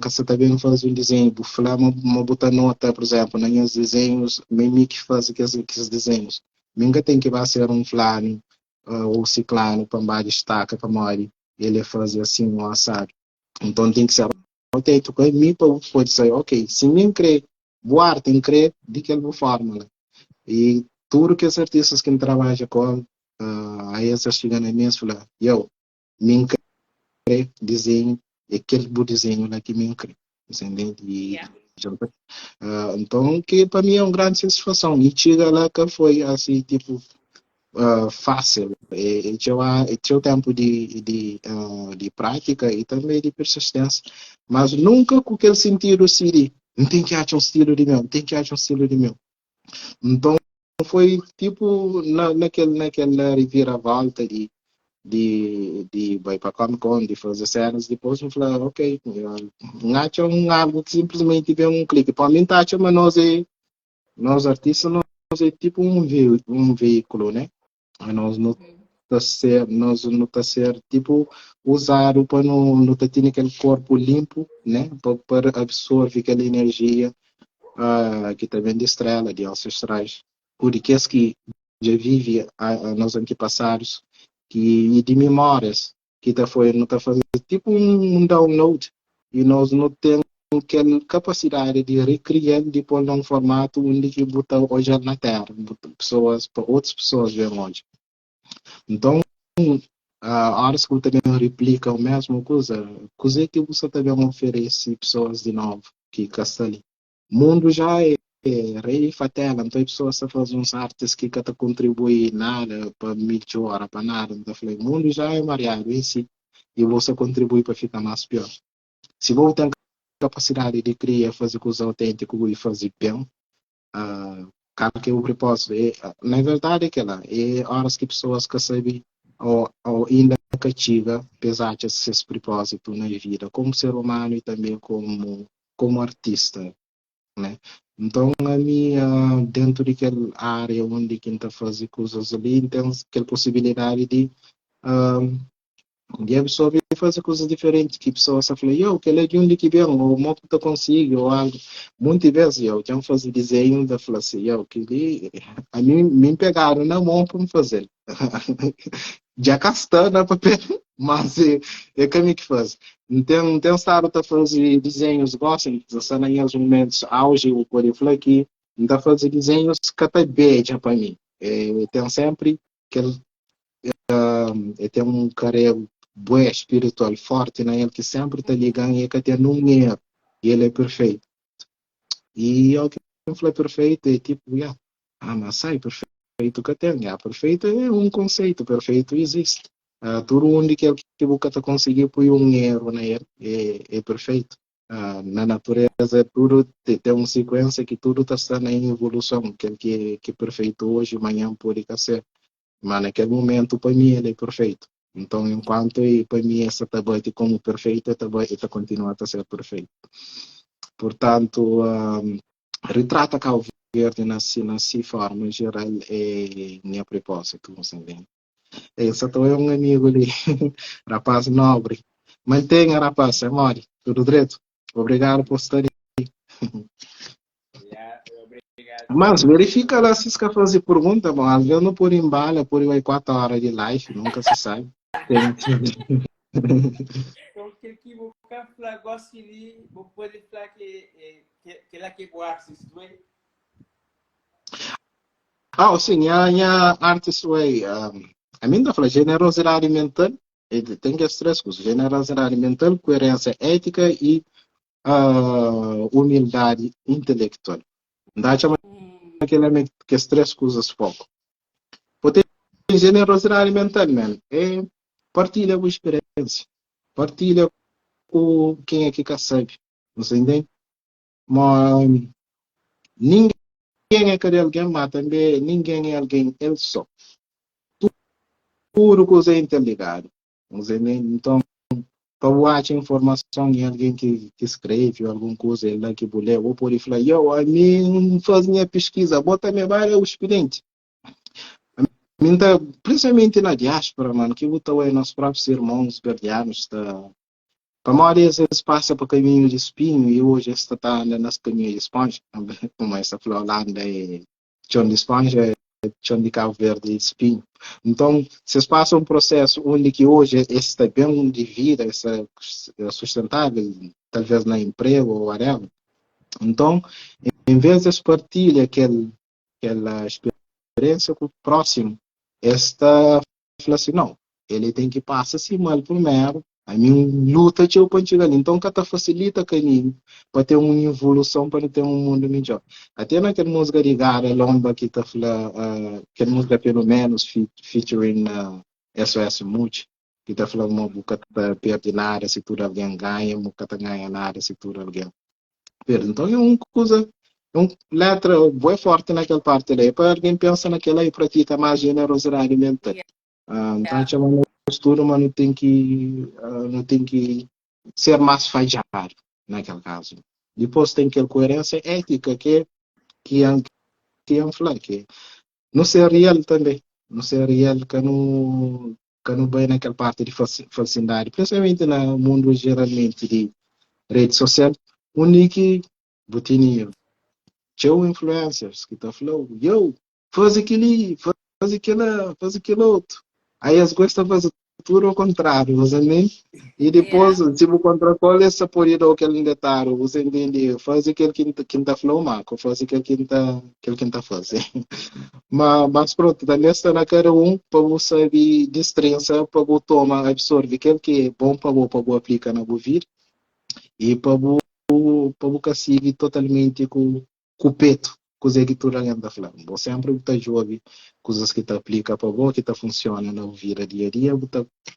que você também faz um desenho, vou falar uma botar nota, por exemplo, nos desenhos, mesmo que faz aqueles desenhos. Minha tem que vai ser um fulano ou ciclano para mais destaca para mori, ele faz assim um assado. Então tem que ser autêntico. Mim pode dizer, ok, se mim crer, boa tem que crer de que ele forma, né? E tudo que os artistas que trabalham com, aí essas chegam a mim e falam, eu, mim desenho, aquele bom desenho lá que me incrível, entende? Yeah. Então, que para mim é uma grande satisfação. E chega lá que foi assim, tipo, fácil. E tinha o tempo de prática e também de persistência. Mas nunca com aquele sentido assim, de, não tem que achar um estilo de meu, tem que achar um estilo de meu. Então, foi tipo naquela reviravolta de vai para Comic Con, de fazer cenas, depois eu falei, ok, não acha algo que simplesmente vem um clique. Para mim, tá, mas nós artistas, nós é tipo um veículo, né? Nós não tá ser tipo usar para não ter aquele corpo limpo, né? Para absorver aquela energia que também de estrela, de ancestrais. Por isso que já vive nos antepassados que, e de memórias que não tá fazendo tipo um download e nós não temos aquela capacidade de recriar de pôr num formato onde que botar hoje na Terra, pessoas para outras pessoas ver onde. Então a horas que também replica a mesma coisa que você também oferece pessoas de novo que está ali. O mundo já é rei fatela, então as pessoas fazem uns artes que não contribuem nada para melhorar, para nada. Então, eu falei, o mundo já é variado em si e você contribui para ficar mais pior. Se você tem capacidade de criar, fazer coisa autêntica e fazer bem, claro que o propósito na verdade é que lá, é horas que pessoas que sabem ou ainda cativa, apesar de esses propósitos na vida, como ser humano e também como artista, né? Então, a minha, dentro daquela área onde quem está fazendo coisas ali, tem aquela possibilidade de absorver e fazer coisas diferentes, que pessoas falam, eu, que é de onde que vem, ou o modo que consigo, ou algo. Muitas vezes, eu tinha fazer desenho, da falar assim, eu, que a mim me pegaram na mão para me fazer. Já castando na papel, mas é que que faz. Então estado a fazer desenhos, gostam, são em alguns momentos auge, o por exemplo aqui, então fazer desenhos que até beija para mim. Tem sempre que tem um carego bué espiritual forte na ele que sempre está ligando e que tem um erro e ele é perfeito. E alguém falou perfeito é tipo, mas sai perfeito que tem, perfeito é um conceito, perfeito existe. Tudo onde que ele que você conseguir pôr um erro na ele é perfeito. Na natureza tudo tem uma sequência que tudo está em evolução, que é perfeito hoje, amanhã pode ser. Mas naquele momento, para mim, ele é perfeito. Então, enquanto para mim essa trabalha como perfeita, ela continua a ser perfeita. Portanto, retrata Cabo Verde nessa forma geral é minha propósito, você entende? Esse é um amigo ali, rapaz nobre. Mantenha, rapaz, amor, tudo direito. Obrigado por estar aí. Obrigado. Mas verifica lá se você fazer pergunta, bom, às vezes não por embala, por 4 horas de live, nunca se sabe. Então, que vou falar, gosto de, vou poder falar que lá que boa isto é. Sim, a artist way, a mim da fala generosidade mental, tem que as três coisas, generosidade mental, coerência ética e humildade intelectual. Dá chama que as três coisas pouco. Porque generosidade mental, man, partilha com a experiência, partilha com quem é que sabe, você entende? Mas ninguém é que alguém, mas também ninguém é alguém, ele só. Tudo coisa é interligado. Você entende? Então, para watch informação de alguém que escreve ou alguma coisa lá que leu, ou por falar, a mim faz minha pesquisa, bota minha barra o expediente. Principalmente na diáspora, mano, que botou aí nossos próprios irmãos verdianos, Para a maioria às vezes passa para caminho de espinho e hoje está andando nas caminhos de esponja. Como essa flor Holanda é chão de esponja, é chão de Cabo Verde e espinho. Então, vocês passam um processo onde que hoje esse bem de vida, essa sustentável, talvez na emprego ou whatever. Então, em vez de partilhar aquela experiência com o próximo, esta fala assim, não, ele tem que passar assim mal primeiro, a minha luta tinha para chegar ali. Então, que facilita o caminho para ter uma evolução, para ter um mundo melhor. Até naquela música de Gara Lomba que está falando, aquela música pelo menos featuring SOS Multi, que está falando uma boca perde nada se tudo alguém ganha, uma boca ganha nada se tudo alguém perde. Então, é uma coisa, é uma letra bem forte naquela parte ali, para alguém pensa naquela e pratica mais generosidade mental. Então, é uma postura, mas não tem que ser mais falhado naquele caso. Depois tem aquela coerência ética que é que não ser real também. Não ser real que não bem naquela parte de falsidade, principalmente no mundo geralmente de rede social, onde botinho, teu influencers que tá falando, yo, faz aquele, faz aquele outro. Aí as coisas estão fazendo tudo ao contrário, você entende? E depois, se você contrapor essa porida ou aquele detalhe, você entende? Faz aquele que está falando, Marco, faz aquele que está fazendo. Mas pronto, também está na cara para você saber destrinçar, para você tomar, absorver aquele que é bom para você aplicar na sua vida e para você seguir totalmente com o peito, com os editores que estão falando. Você sempre está jovem, coisas que está aplica para você, que está funcionando na vida dia a dia,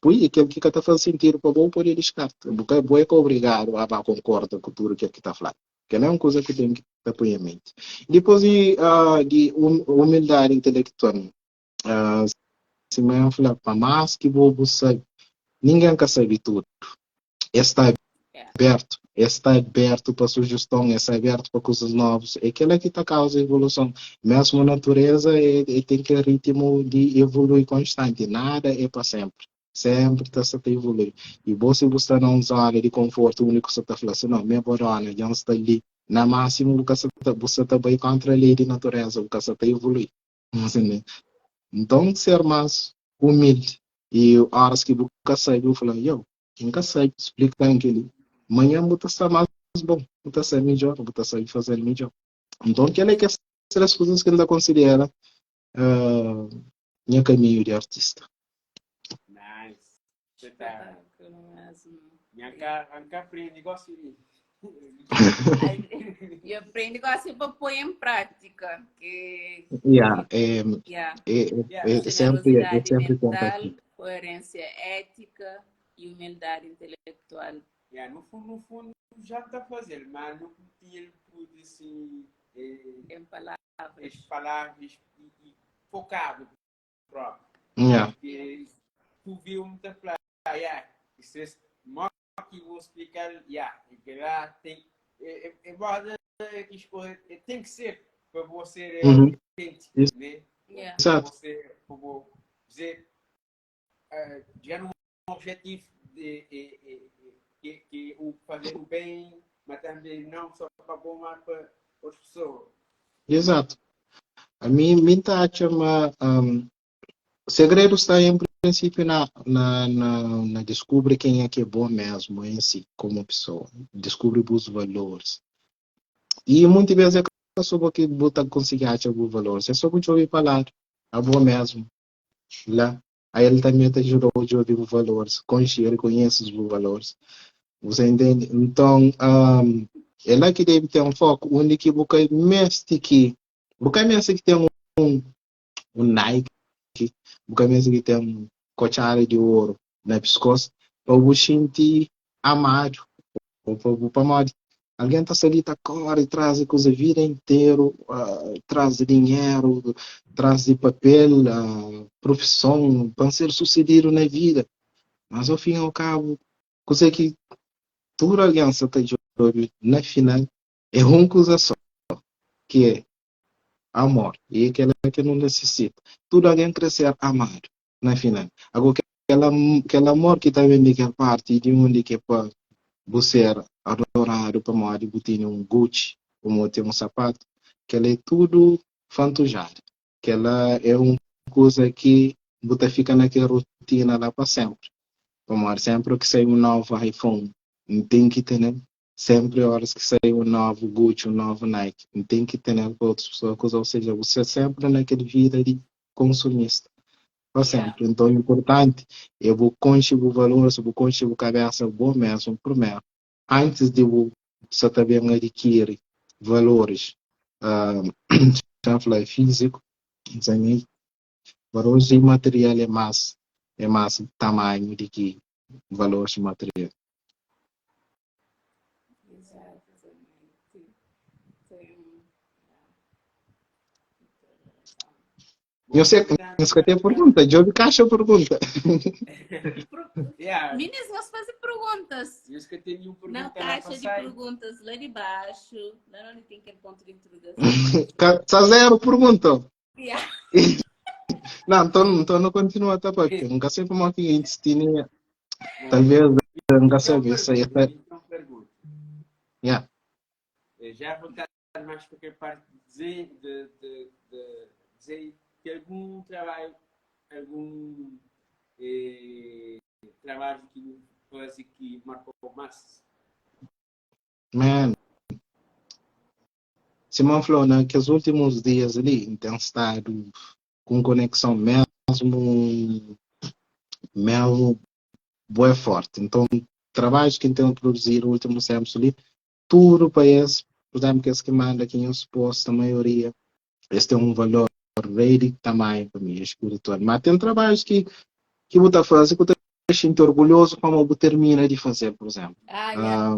põe aquilo que está fazendo sentido para você, pode descartar. Você é obrigado a concordar com tudo que está falando. Que não é uma coisa que tem que pôr em mente. Depois de humildade intelectual, se eu falar para mais que você ninguém quer saber tudo. Está aberto para sugestão, está aberto para coisas novas. É aquilo que está causa evolução. Mesmo a natureza tem que ritmo de evoluir constante. Nada é para sempre. Sempre está a evoluir. E você não usar área de conforto, o único que você está falando assim, não, minha borona, já está ali. Na máxima, você está bem contra a lei de natureza, você está evoluir. Então, ser mais humilde. E horas que você sai, eu falo, eu nunca sei, explica aquele. Amanhã vou estar mais bom, vou estar melhor, vou estar fazer melhor. Então, que é que essas as coisas que ainda considera meu caminho de artista. Nice. Você tá... Anca aprende negócio e aprende negócio para pôr em prática. Sempre mental, coerência ética e humildade intelectual. No fundo, já está fazendo, mas não tinha tudo assim, em palavras e focado próprio. Porque tu viu muita praia, isso é que vou explicar, que lá tem, embora tem que ser para você autêntico, né? Exato. Você, para dizer, já um objetivo que o fazer o bem, mas também não só para bom, mas para as pessoas. Exato. A mim está o segredo está em princípio na descobrir quem é que é bom mesmo em si, como pessoa. Descobrir os valores. E muitas vezes é a pessoa que você conseguir achar os valores. É só que ouvir falar, é bom mesmo. Lá. Aí ele também te ajudou a ouvir os valores, conhece os valores. Você entende? Então, é lá que deve ter um foco, onde que você mestre que tem um Nike, você mestre que tem um cochara de ouro na pescoço, para você sentir amado, ou para amar. Alguém está ali, está corre, traz coisa a vida inteira, traz dinheiro, traz de papel, profissão, para ser sucedido na vida. Mas ao fim e ao cabo, coisa que toda aliança está na final é uma coisa só, que é amor. E aquela que não necessita. Tudo alguém crescer amado na final. Agora, aquele amor que está vendo daquela parte de onde que é para você horário para moda, você tem um Gucci, como tem um sapato, que ela é tudo fantujado. Que ela é uma coisa que você fica naquela rotina lá para sempre. Como sempre que sai um novo iPhone, não tem que ter, né? Sempre horas que sai um novo Gucci, um novo Nike, não tem que ter, né? Para outras pessoas, ou seja, você sempre naquele vida de consumista. Para Yeah. sempre. Então, o importante é eu conseguir o valor, se eu conseguir a cabeça bom mesmo, primeiro. Antes de você também adquirir valores, já falei, físico, valores imaterial é mais tamanho do que valores materiais. Exatamente. Eu sei que você tem pergunta, Job Caixa pergunta. Yeah. Meninas, vão fazer perguntas. Eu que tenho pergunta Na caixa de perguntas lá de baixo, lá onde tem aquele ponto de interrogação. Só zero pergunta. Yeah. Não, então não continua até porque nunca sei como é que a gente tinha. Talvez nunca sei isso aí. Então pergunta. Yeah. Já vou estar mais para que parte de dizer que algum trabalho trabalho que quase que marcou mais. Man, Simão falou, né, que os últimos dias ali tem estado com conexão mesmo boa forte. Então, trabalhos que tentam produzir o último tempo ali, tudo para esse, por exemplo, que esse que manda aqui em suposto, a maioria, esse tem um valor rei também para mim, espiritual. Mas tem trabalhos que eu estou fazendo, que eu estou muito orgulhoso como eu termino de fazer, por exemplo. Yeah.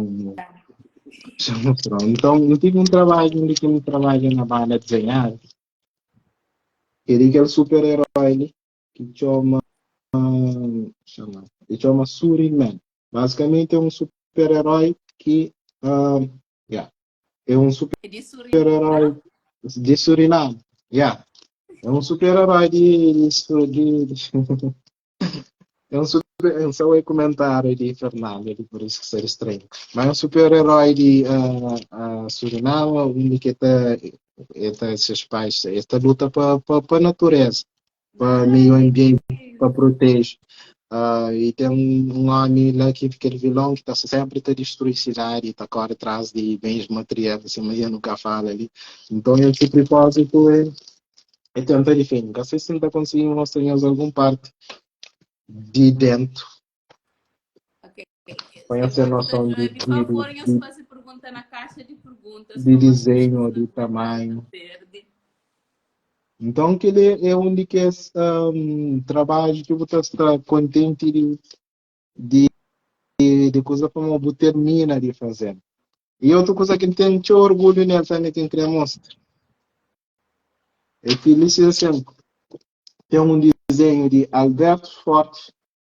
Então, eu tive um trabalho onde eu trabalho na banda de desenhar. Ele é o super-herói que chama Suriman. Basicamente é um super-herói que é um super-herói de Suriname. Yeah. É um super-herói é um super, só o comentário de Fernando, por isso que ser estranho. Mas é um super-herói de Suriname, onde que está esses pais, esta luta para a natureza, para o meio ambiente, para proteger. E tem um homem lá que aquele vilão que está sempre a destruir a cidade, está corre atrás de bens materiais, assim, mas eu nunca falo ali. Então, esse propósito é tentar diferente. Não sei se não está conseguindo mostrar em alguma parte de dentro. Ok. Conhece a noção Por favor, fazer pergunta na caixa de perguntas. de desenho, de tamanho. Então, que ele é onde que é trabalho que você está contente de coisa como você termina de fazer. E outra coisa que tem muito orgulho nessa que eu queria mostrar é que ele tem um desenho de Alberto Forte,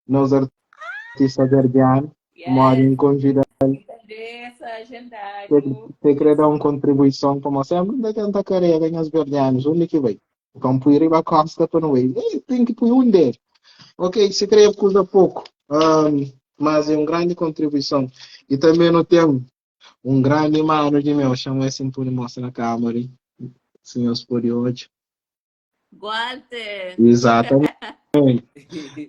nos artistas verdianos, mora em convidar. Você quer dar uma contribuição para você, não tenta querer ganhar os verdianos, onde que vai? Então, por ir a costa para não ir. Tem que pôr um dele. Ok, se quer coisa pouco, mas é uma grande contribuição. E também não tem um grande mano de meu, chama assim por mostrar na câmera, senhores por hoje. Walter! Exatamente.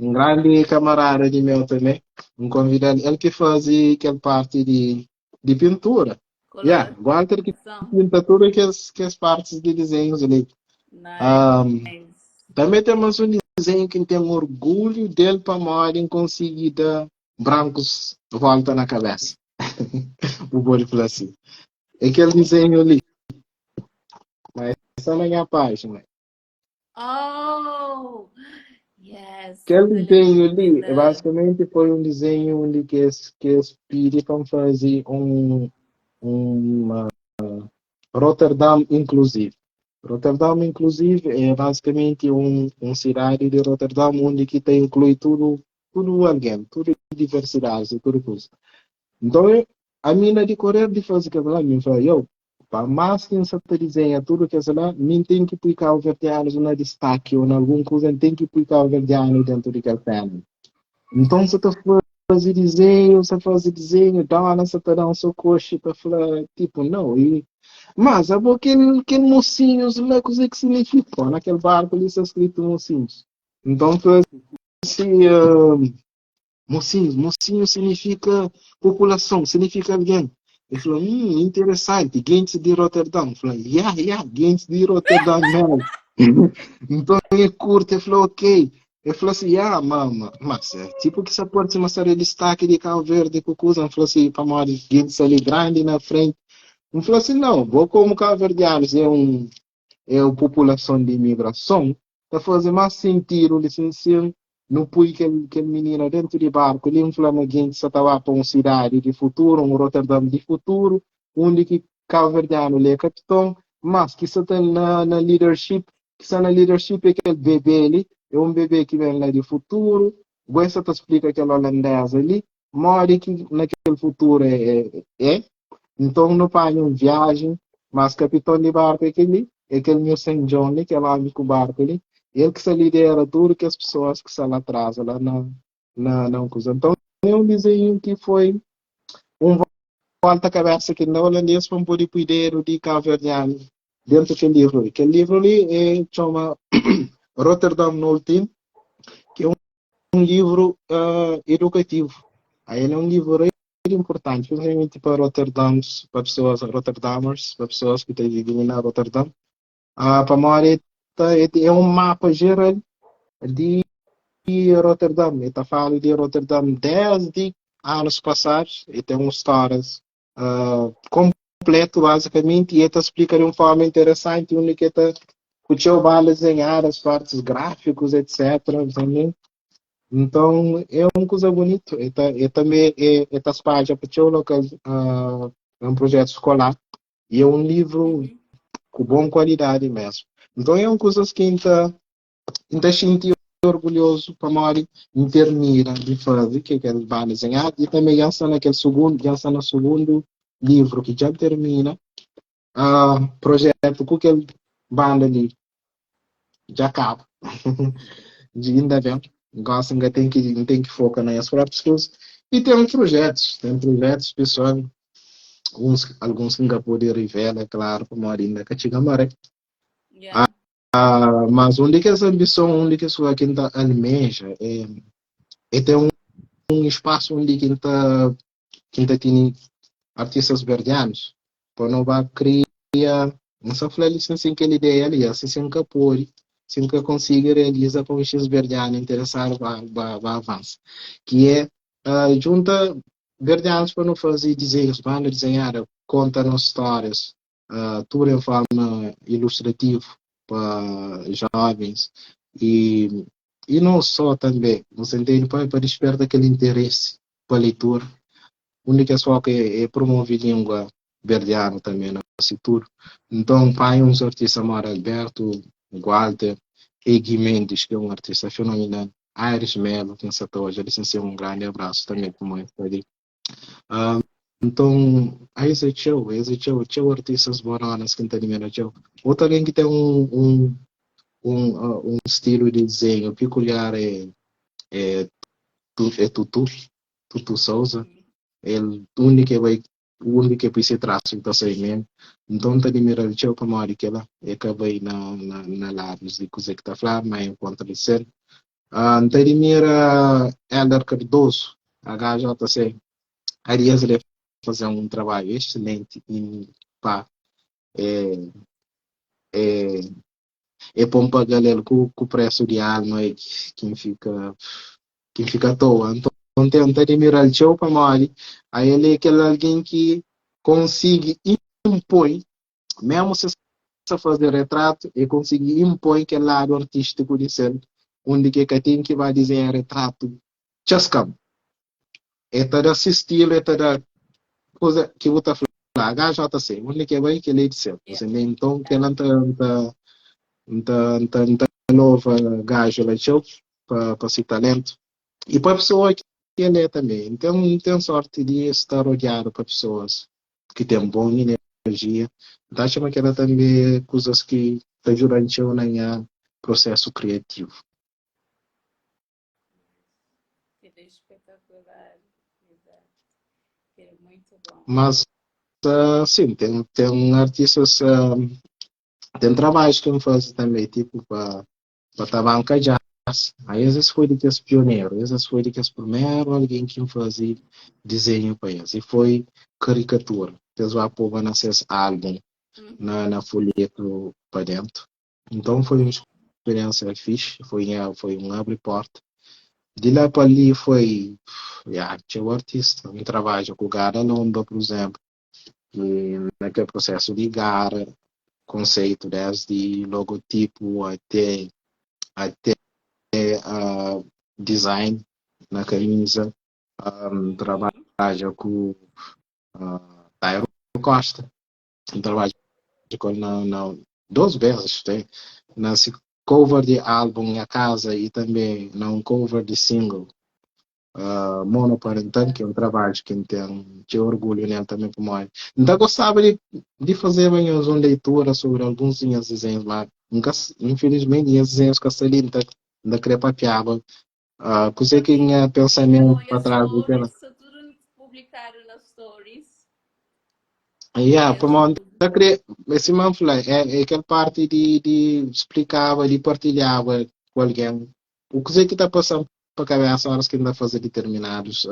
Um grande camarada de meu também, um convidado, ele que faz aquela parte de pintura. Walter que pinta tudo que as partes de desenhos ali. Nice. Também temos um desenho que tem orgulho dele para morar em conseguir dar brancos volta na cabeça. O bolo falou assim. Aquele desenho ali. Mas essa não é a página. Oh! Yes. Aquele desenho ali, basicamente, foi um desenho onde que eles pediram para fazer uma Rotterdam Inclusive. Rotterdam Inclusive é basicamente um cidade de Rotterdam onde que tem inclui tudo alguém, tudo diversidade, tudo coisa. Então, a mina de correr de fazer aquilo lá, me falou, eu, para mais que você desenha tudo que é lá, nem tem que picar o vertiano na destaque ou em alguma coisa, tem que picar o vertiano dentro de aquele pano. Então, você está você faz desenho, dá você tá dando seu coxa para falar, tipo, não, mas aquele mocinhos, lá, coisa que significa, naquele barco ali está escrito mocinhos. Então, tu assim, mocinho significa população, significa alguém. Ele falou, interessante, gente de Rotterdam. Eu falei, gente de Rotterdam mesmo. Então ele curte, ele falou, ok. Ele falou assim, mama, mas tipo que essa pode ser uma série de destaque de Cabo Verde, que coisa. Ele falou assim, para mais gente ali grande na frente. Ele falou assim, não, vou como Cabo Verdeanos é uma população de imigração, está fazendo mais sentido, licenciado, no pui que menino dentro de barco, ele inflama gente que estava para uma cidade de futuro, um Rotterdam de futuro, onde que Cabo Verdeano é capitão, mas que está na leadership, que está na leadership é aquele bebê ali, é um bebê que vem lá de futuro, você te explica aquele holandês ali, mora que naquele futuro então não faz uma viagem, mas capitão de barco é aquele meu Saint John, que é lá no barco ali, ele que se lidera tudo que as pessoas que estão lá atrás, lá na coisa. Então, é um desenho que foi um volta-cabeça que na holandês foi um pouco cuidado de cabo-verdiano dentro daquele livro ali. Aquele livro ali chama Rotterdam no Team, que é um livro educativo. Aí ele é um livro importante, principalmente para Rotterdams, para pessoas Rotterdamers, para pessoas que têm vivido na Rotterdam. Para a maioria é um mapa geral de Rotterdam. Está falando de Rotterdam desde anos passados e tem uns histórias completo basicamente e ele explica de uma forma interessante onde que está o teu vale desenhar as partes gráficos, etc. Também. Então, é uma coisa bonita. E também é páginas para o local, é um projeto escolar e é um livro com boa qualidade mesmo. Então, é uma coisa que ainda senti orgulhoso para Mari terminar de fazer, que ele vai desenhar, e também já está já está no segundo livro que já termina, projeto com aquele banda ali, já acaba. De ainda bem, gosta, ainda tem que focar nas próprias coisas. E tem projetos, pessoal, alguns que ainda podem revelar, claro, como ainda que chega a Yeah. mas onde que essa ambição, onde que a sua quinta almeja, é ter um espaço onde quinta tem artistas verdianos, para não vai criar, não só falar licença que ele ideia ali, assim sem que pode, sem que consiga realizar com os verdianos interessar vai avançar, que é junta verdianos para não fazer desenhos, para não desenhar, conta histórias, tudo em forma ilustrativa para jovens e não só também, você entende, para despertar aquele interesse para a leitura única só que é promover língua verdiana também no futuro. Então, pai, uns artistas como Alberto, Walter, e Gui Mendes, que é um artista fenomenal, Iris Melo, que está hoje, eles têm um grande abraço também para mãe ali. Então, aí tchau, artistas boronas que tem na tchau. Outro alguém que tem um estilo de desenho peculiar é, é Tutu Souza. Ele o único que precisa traço então mesmo então tá de mirar o para mari que ela e acabei na lábios de coisa que tá falando mas enquanto ele ser tá de mira Elder Cardoso HJC aliás ele fazer um trabalho excelente e pá é é é bom para galera com o preço de alma é quem fica à toa então tenta admirar o show para mari aí ele é aquele alguém que consegue impor, mesmo se você fazer retrato, e conseguir impor aquele lado artístico de ser, onde que tem que vai dizer retrato, chascam. É toda esse estilo, é toda coisa que eu estou falando, HJC, onde que vai que ele dizer. Então, que ela está nova gajo lá, para esse talento. E para a pessoa que ele é também. Então, tem sorte de estar rodeado para pessoas que têm boa energia. Então, acho que ela também coisas que ajudam no processo criativo. Que espetacular. É muito bom. Mas, sim, tem artistas, tem trabalhos que eu faço também, tipo, para a banca jazz. Aí, às vezes, foi de que os pioneiros, às vezes, foi de que os primeiros, alguém que fazia desenho para eles. E foi caricatura. Eles vão pôr nesse álbum, na folheto para dentro. Então, foi uma experiência fixe, foi um abre-porta. De lá para ali foi, tinha o artista, um trabalho com o Gara Lomba, por exemplo, e naquele processo de Gara, conceito desde logotipo até design na camisa, trabalho com Tairo Costa, um trabalho com duas vezes, tem, nesse cover de álbum A Casa e também num cover de single. Monoparental, que é um trabalho que tem orgulho nele também como mãe. Então, gostava de fazer uma leitura sobre alguns desenhos lá. Nunca, infelizmente, os desenhos que eu li da crepa piaba. Coisa que tinha pensamento para trás daquela. Stories, tudo publicado nas stories. Para montar, esse manfla é aquela parte de explicava, de partilhava com alguém. O que que está passando para a cabeça horas que ainda fazer determinados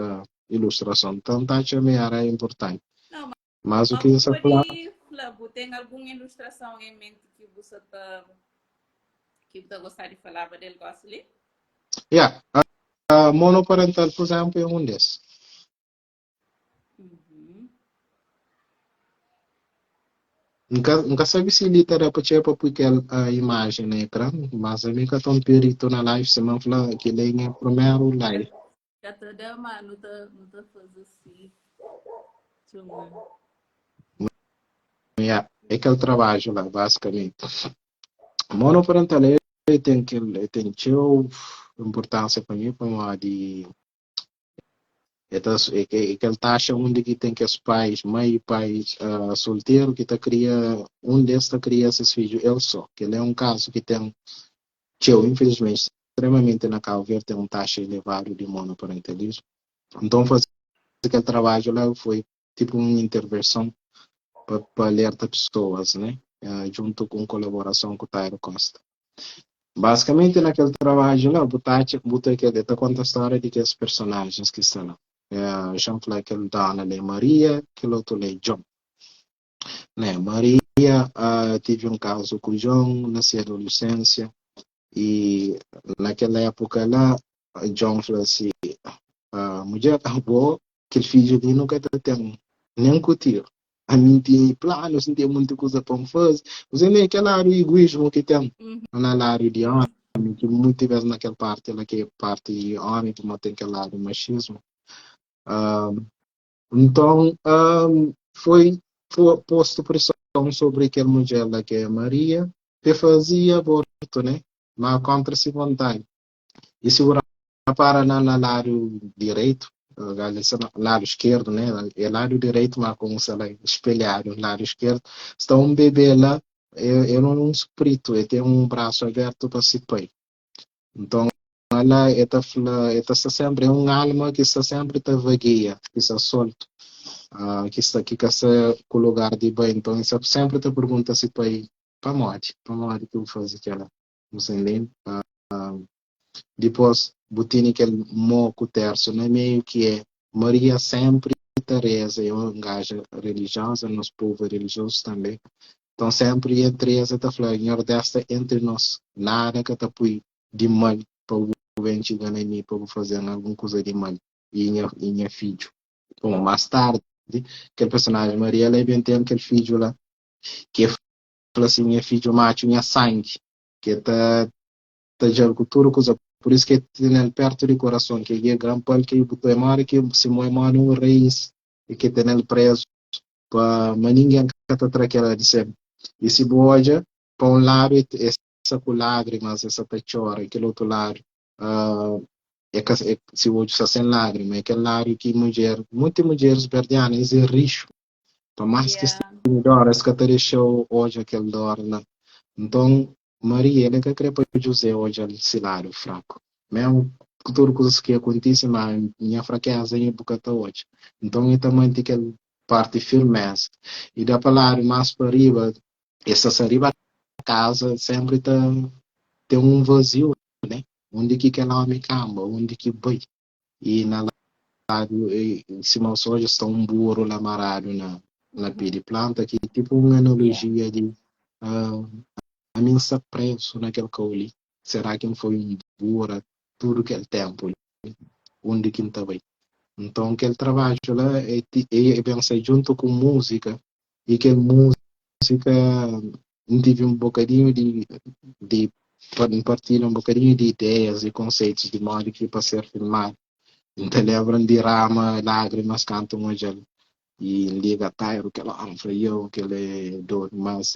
ilustração. Então, tá também era importante. Não, Mas o que mas você falar, tem alguma ilustração em mente que você gostaria de falar dele, gosta ali? monoparental, por exemplo, é um desses. Nunca sabe se ele terá para porque a imagem na ecrã, mas a mim que estou perito na live, se não falar que ele é o primeiro live. Já está dando, não está fazendo assim. É aquele trabalho lá, basicamente. Monoparental, ele tem importância para mim, para uma de que ele taxa onde que tem que os pais, mãe e pais solteiro que tá cria um desses tá cria esses filhos ele só, que ele é um caso que tem infelizmente extremamente na Cabo Verde tem uma taxa elevada de monoparentalismo. Então fazer aquele trabalho lá foi tipo uma intervenção para alertar pessoas, né? Junto com colaboração com o Tairo Costa. Basicamente naquele trabalho lá, botar que ele conta a história de que os personagens que estão lá. Jean aquele Dona de Maria, aquele outro é John. Né? Maria teve um caso com o John na sua adolescência e naquela época lá, John falou assim, a mulher acabou que o filho dele nunca tem nem curtir. A mim tem planos, não tem muita coisa para fazer. Você nem aquele lado egoísmo que tem na lado de homem, que muitas vezes naquela parte, ela que é parte de homem, como tem aquele lado machismo. Então, foi posto pressão sobre aquela mulher lá que é Maria, que fazia aborto, né? Mas contra-se vontade. E se o para no lado direito, lado esquerdo, né? É lado direito, mas como se ela espelhar o lado esquerdo, está um bebê lá, é um espírito, ele tem um braço aberto para se pai. Então, ela está sempre, é uma alma que está sempre está vagueia, que está solto, que está aqui com o lugar de bem. Então, isso sempre te pergunta se para morte que eu faço aquela, não sei nem. Depois, botini aquele moco terço, né? Meio que é Maria sempre Teresa é uma engaja religiosa, nos povos religiosos também. Então, sempre a Teresa está falando, Nordeste entre nós, nada que está de mal para o governo chegar em mim para fazer alguma coisa de mal e minha filho. Bom, mais tarde, aquele personagem Maria ela bem tem aquele filho lá que fala assim, minha filho mate minha sangue, que está já cultura coisa por isso que tem perto do coração que é grande pal que botou a mãe que se moe mano reis e que tem ele preso para mas ninguém cata traquela de sempre e se boja para um lado essa com lágrimas essa pechora aquele outro lado se hoje está sem lágrimas aquele lado que muitas mulheres perdianas é risco para mais que esteja horas que te deixou hoje aquele dor lá então Maria, ele que queria para José hoje ali cenário fraco. Mesmo tudo coisas que acontecem, mas minha fraqueza em época tá hoje. Então, eu também tenho aquela parte filmes. E da palavra mais para arriba, essa arriba casa sempre tem um vazio, né? Onde que ela me camba, onde que vai. E na lado, em cima dos olhos está um burro lá amarrado na pia de planta, que é tipo uma Yeah. analogia de a mim está preso naquele caule. Será que não foi um burro todo aquele tempo? Onde que está bem? Então, aquele trabalho lá é pensar junto com música, e que música tive um bocadinho de partilhar um bocadinho de ideias e conceitos de modo que para ser filmado. Então, lembram de Rama, lágrimas, cantam hoje e liga Tairo, que ela eu, que ele é dor, mas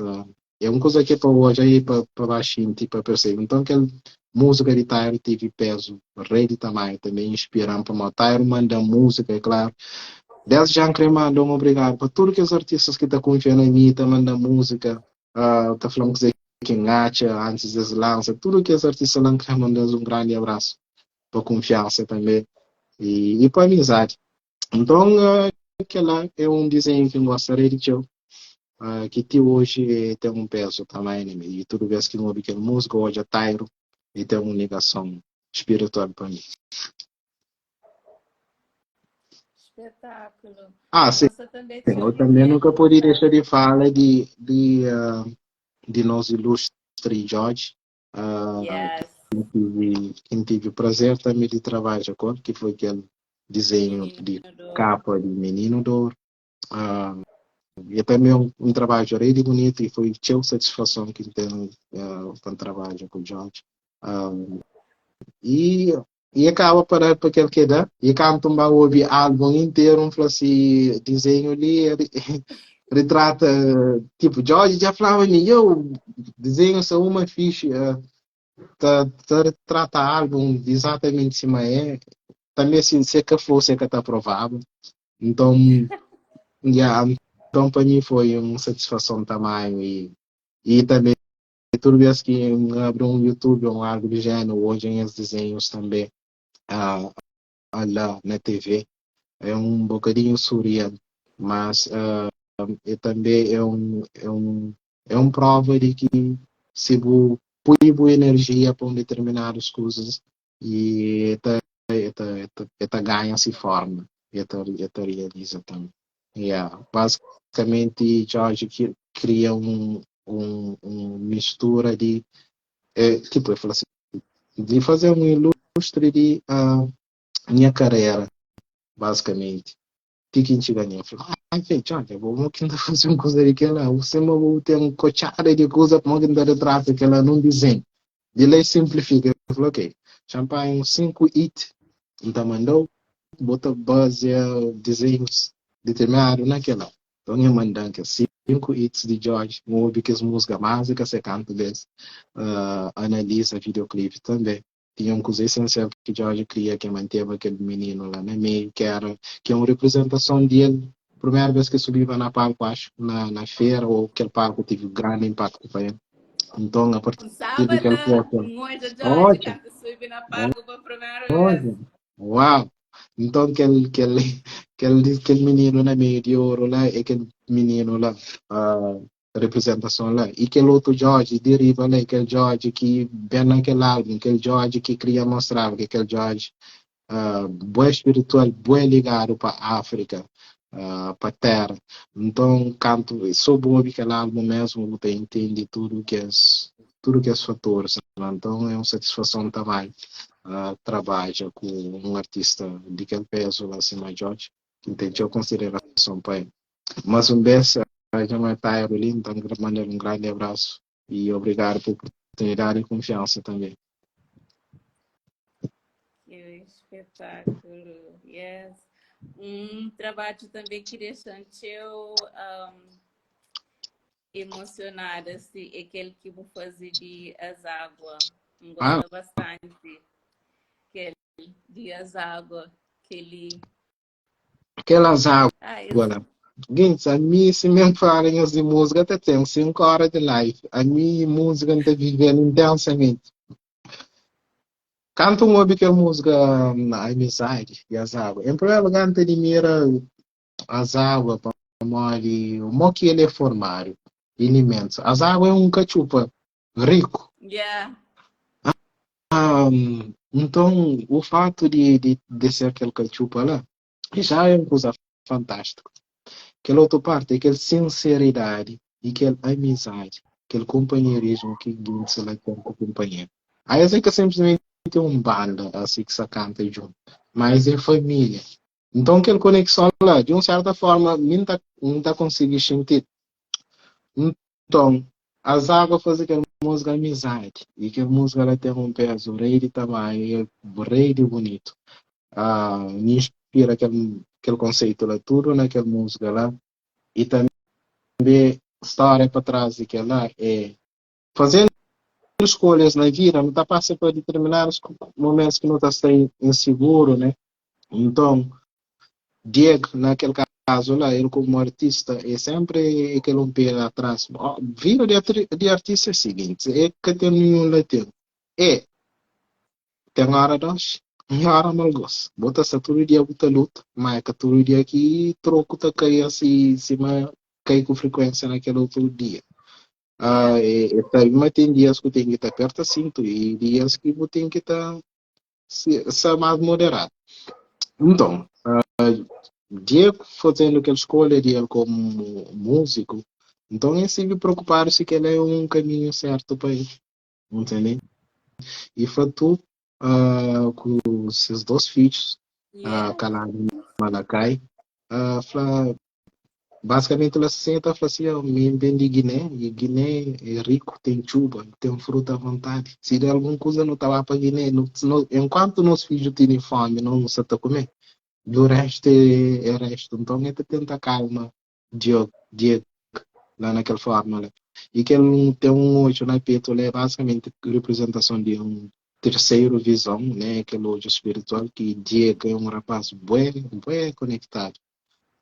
é uma coisa que para hoje aí para baixinho, tipo, para perceber. Então, aquela música de Tairo teve peso, rei de tamanho, também inspirando para o Tairo manda música, é claro. Desde já queria mandar um obrigado para todos os artistas que estão confiando em mim, estão mandando música, tá falando que engacha antes das lanças, tudo que os artistas não querem mandar um grande abraço para confiança também e para amizade. Então, aquela é um desenho que eu gostaria de ter, que até hoje tem um peso também, né? E toda vez que eu ouvi aquela música, hoje é Tairo, e tem uma ligação espiritual para mim. Espetáculo. Ah, sim. Você também tinha Eu um também nunca pequeno. poderia deixar de falar de nosso ilustre Jorge, Yes. quem tive o prazer também de trabalhar com, que foi aquele desenho de Menino do. capa de Menino Dor. E também um trabalho really bonito e foi cheio de satisfação que tenho com o trabalho com o Jorge. E, e acaba para aquele que dá, e quando tu vai ouvir o álbum inteiro, fala assim, desenho ali, retrata, tipo, Jorge já falava em eu desenho só uma ficha, trata álbum exatamente cima também se que fosse que está provável. Então, yeah, então para mim foi uma satisfação também e também toda vez que abro um YouTube ou algo do gênero, hoje em os desenhos também lá na TV, é um bocadinho surreal, mas também é um prova de que se você põe boa energia para determinadas coisas e ganha-se forma, e realiza também. Yeah. Basicamente, Jorge cria mistura de, tipo, eu falo assim, de fazer um ilustre de minha carreira, basicamente. Fiquem chegando e falam, ai, gente, olha, vou que ainda fazer uma coisa daquela, você não tem um cochado de coisa para que ainda retrata que ela não desenha. De lei simplifica. Eu falei, ok, champanhe 5 it, então mandou, bota base, desenhos determinados naquela. Então eu mandando que 5 hits de George, ouve que as músicas básicas, você canta desse, analisa videoclipe também. Tinha um coisa essencial que George queria que manteve aquele menino lá no meio, que é uma representação dele. Primeira vez que subiu na palco, acho, na feira, ou aquele palco teve grande impacto para ele. Então, a partir Um daquele sábado, ponto, Moja Jorge, ótimo, canta subir na palco pela primeira vez. ótimo, uau! Então, aquele menino lá meio de ouro lá, é aquele menino lá, a representação lá. E aquele outro George, deriva lá, aquele George que vem naquele álbum, aquele George que queria mostrar, que aquele George bem espiritual, bem ligado para a África, para a terra. Então, canto, sou bom aquele álbum mesmo, eu entendo tudo que é fatores. Então, é uma satisfação também trabalha com um artista de aquele peso lá acima de George, que tem consideração para ele. Mas um beijo, já não está aí, então mandar um grande abraço e obrigado por oportunidade e confiança também. Que espetáculo, yes. Um trabalho também que deixa eu emocionada, assim, aquele que vou fazer de as águas. Gosto bastante. Aquele de as águas, Aquelas águas esse... lá. Gente, a mim, se me falarem de música, até tem 5 horas de live. A minha música está vivendo intensamente. Canto um ouve que a música na amizade e as águas. Em primeiro lugar, te mira as águas para mole, o mo que ele é formário, imenso. As águas é um cachupa rico. Yeah. Então, o fato de ser aquele cachupa lá já é uma coisa fantástica. Aquela outra parte, aquela sinceridade e aquela amizade, aquele companheirismo que se lá com o companheiro. Aí eu sei que simplesmente tem um banda assim que se canta junto, mas é família. Então, aquela conexão lá, de uma certa forma, não tá conseguindo sentir. Então, as águas fazem aquela música amizade, e aquela música ela tem um peso, rei de tamanho, rei de bonito. Me inspira aquele conceito lá, tudo naquela música lá, e também história para trás daquela é fazendo escolhas na vida, não está passando por determinados momentos que não está sendo inseguro, né? Então, Diego, naquele caso lá, ele como artista, é sempre aquele um pé atrás. Vida de artista é o seguinte, é que tem nenhum latino. É, tem hora nós, hora mal gosto. Bota essa todo dia, bota luta, mas é que todo dia aqui troco tá cair assim, cima, cai com frequência naquele outro dia. Yeah. Mas tem dias que eu tenho que estar perto assim, e dias que eu tenho que estar ser mais moderado. Então, Diego fazendo aquela escolha de ele como músico, então é sempre preocupar se que ele é um caminho certo para ele, entendeu? E foi tu com os seus dois filhos, Yeah. Calado e Malacai, basicamente ela senta e fala assim, me vem de Guiné, e Guiné é rico, tem chuva, tem fruta à vontade. Se der alguma coisa não estava para Guiné, enquanto nossos filhos têm fome, não se está comer. Do resto é resto. Então, é tenta calma, Diego, lá naquela forma. Né? E que ele tem um olho na peito, é basicamente representação de um terceiro visão, né? Aquele olho espiritual, que Diego é um rapaz bem conectado.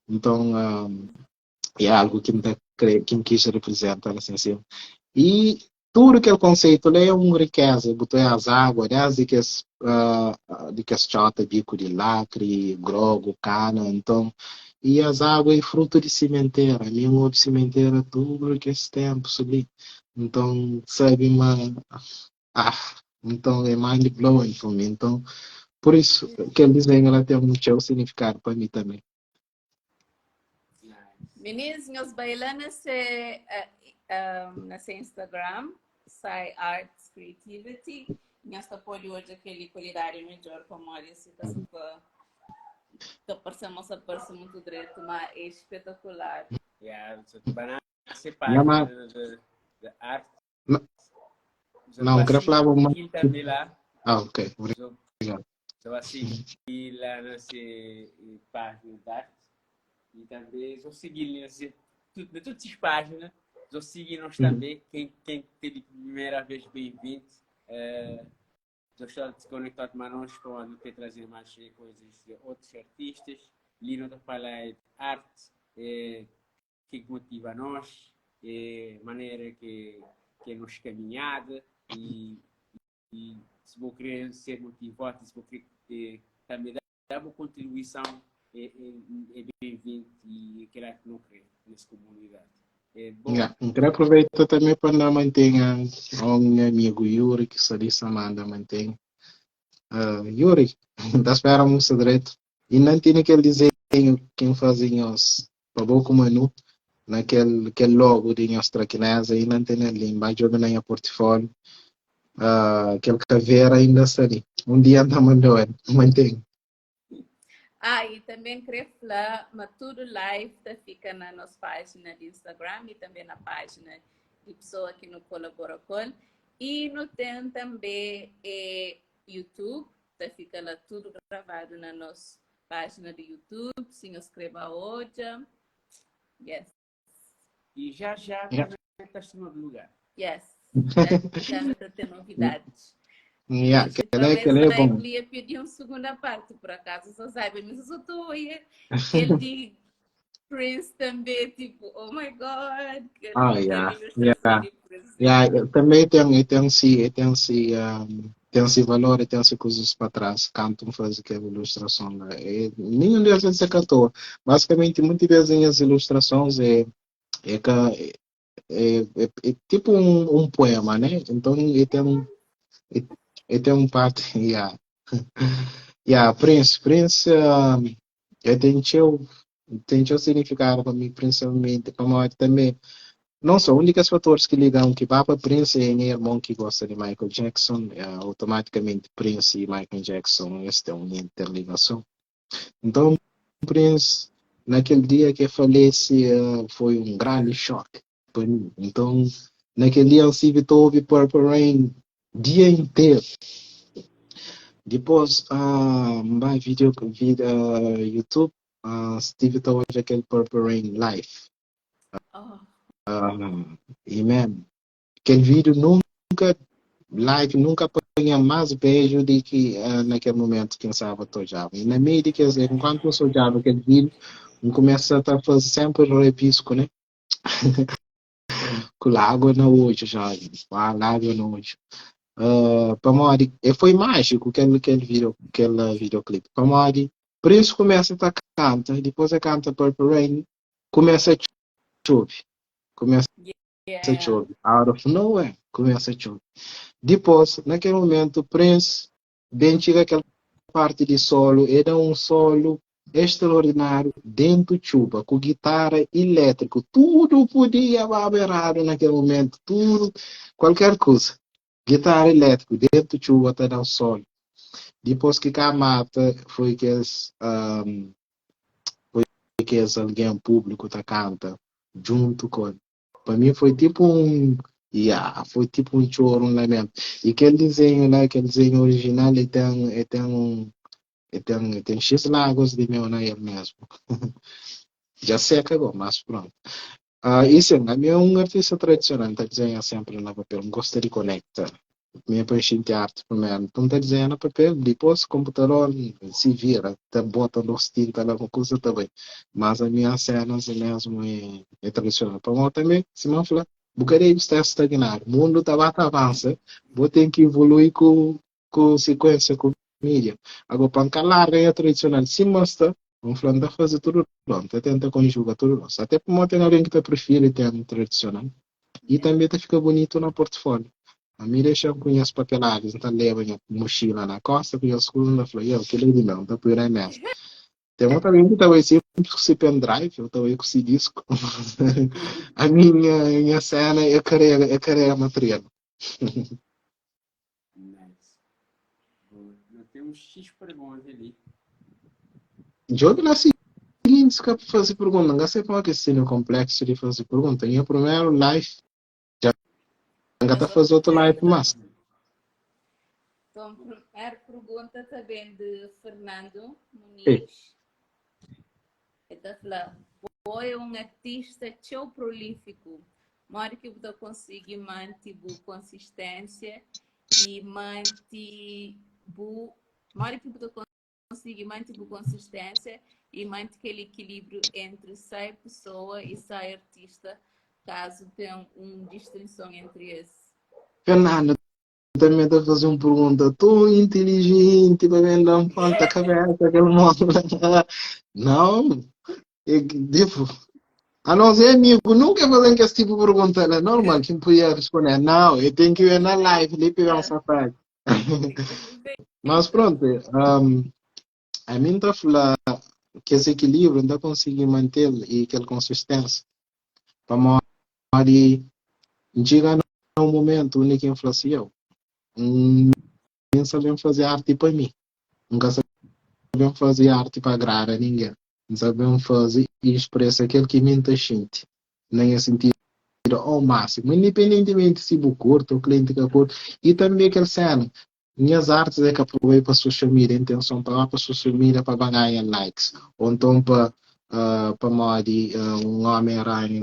Então, é algo que me quis representar, assim. E tudo aquele conceito é uma riqueza, botou as águas, de que as chota, bico de lacre, grogo, cana, então, e as águas é fruto de cimenteira, nenhuma de cimenteira, tudo que esse tempo ali. Então, sabe, ah, então é mind blowing para mim. Então, por isso, aquele desenho ela tem muito significado para mim também. Meninos, bailando nesse Instagram, sai Arts Creativity. Nós pode hoje aquele qualidade melhor como olha se que passamos a passar muito direito, mas é espetacular. Yeah, so banana se Yeah, página de arte. Não, quero falar uma. Também lá. Ok, obrigado. So assim, lá nessa página de arte. E também eu segui todas as páginas. Eu segui nós também. Quem teve a primeira vez bem-vindo. Eu estou desconectado, mas nós podemos trazer mais coisas de outros artistas. Ali não falar de arte, que motiva nós, maneira que nos caminhada e se vou querer ser motivado, se vou querer também dar uma contribuição, é bem-vindo e que não crê nessa comunidade. Quero aproveitar também para manter o meu amigo Yuri, que se disse Amanda mantém. Yuri, da espera um segredo. E não tem aquele desenho que fazia os Baboco Manu, naquele logo de nós traquinesa, e não tem ali embaixo do meu portfólio. Aquele caveira ainda está ali. Um dia anda mandando, mantém. E também queria falar, mas tudo live fica na nossa página de Instagram e também na página de pessoa que nos colabora com. E não tem também YouTube, fica lá tudo gravado na nossa página de YouTube, se inscreva hoje. Yes. E já está no lugar. Yes, já está tendo novidades. Aquele é bom. Eu ia pedir uma segunda parte, por acaso, só sabe, mas eu só estou aí. Aquele de Prince também, tipo, oh my God. Yeah. Eu também tenho tem-se valor e tem-se coisas para trás, cantam, fazem aquela ilustração lá. Nenhum deles é cantor. Basicamente, muitas vezes as ilustrações é, é tipo um poema, né? Então, ele tem um parte, yeah. Yeah, Prince, tem seu significado para mim, principalmente, para nós também. Não são únicos fatores que ligam que Papa Prince é irmão que gosta de Michael Jackson, automaticamente Prince e Michael Jackson têm uma interligação. Então, Prince, naquele dia que falece, foi um grande choque para mim. Então, naquele dia eu estive a ouvir Purple Rain dia inteiro. Depois, vai YouTube, estive a ouvir aquele Purple Rain live. Oh, E mesmo, aquele vídeo nunca apanha mais beijo do que naquele momento que eu estava tojava. E na mídia, quer dizer, enquanto eu sojava aquele vídeo, eu começo a fazer sempre repisco, né? Com água no olho já, com água no olho. Pamori, e foi mágico aquele videoclipe. Pamori, por isso começa a cantar, depois a canta Purple Rain, começa a chover, começa a yeah. chover, out of nowhere, começa a chover. Depois, naquele momento, Prince, bem chega aquela parte de solo, era um solo extraordinário dentro de chuva, com guitarra elétrica, tudo podia haver naquele momento, tudo, qualquer coisa. Guitarra elétrica dentro de chuva até dar o solo. Depois que a mata foi que alguém público tá canta junto com. Para mim foi tipo foi tipo um choro, um lamento. E aquele desenho lá, aquele desenho original, ele tem X lagos de meu na ele mesmo. Já seca agora, mas pronto. Isso a mim é um artista tradicional, tá desenhando sempre no papel, gosta de conectar. Minha paixão de arte primeiro, então tá desenhando no papel, depois o computador se vira, tá botando os tintas lá, uma coisa também. Mas a minha cena mesmo é tradicional. Para mim também, se não falar, Bucarei está estagnado, o mundo tá avança, vou ter que evoluir com sequência, com mídia. Agora, para calar é tradicional, se mostra, vamos falar, tá fazer tudo pronto, tenta conjugar tudo pronto. Até para tem alguém que te prefere ter um tradicional. E também tá fica bonito no portfólio. A mim deixa com as papeladas, então leva minha mochila na costa, com as coisas, falei, eu que lindo não, tá por aí mesmo. Tem outra vez que estava sempre com esse pendrive, eu estava com esse disco. A minha cena é carrega material. Nice. Eu tenho um X perguntas ali. Jogo na seguinte, se quer fazer pergunta, não sei como é que é complexo de fazer pergunta. Em primeiro live, já está fazer outro live, mas. Então, primeira pergunta também de Fernando Ei. Muniz. Ele está falando, é um artista tão prolífico, mora que você consegue manter consistência e manter mora que você consegue manter consistência e manter aquele equilíbrio entre sai pessoa e sai artista, caso tenha uma distinção entre esses. Fernando, também está fazendo uma pergunta tão inteligente para me dar um ponto da cabeça, aquele modo. Não, devo. A não ser amigo, nunca fazem esse tipo de pergunta. É normal que podia responder. Não, eu tenho que ir na live ali pegar um safari. Mas pronto, a mim está falando que esse equilíbrio ainda consegui manter e aquela consistência. Para morrer, chegar num momento único que inflação. Não sabemos fazer arte para mim. Nunca sabemos fazer arte para agradar a ninguém. Não sabemos fazer e expressar aquilo que me sente. Nem a sentir ao máximo, independentemente se o curto ou cliente que curto. E também aquele cena. Minhas artes é que aproveito para social media, intenção para social media para ganhar likes. Ou então para um Homem-Aranha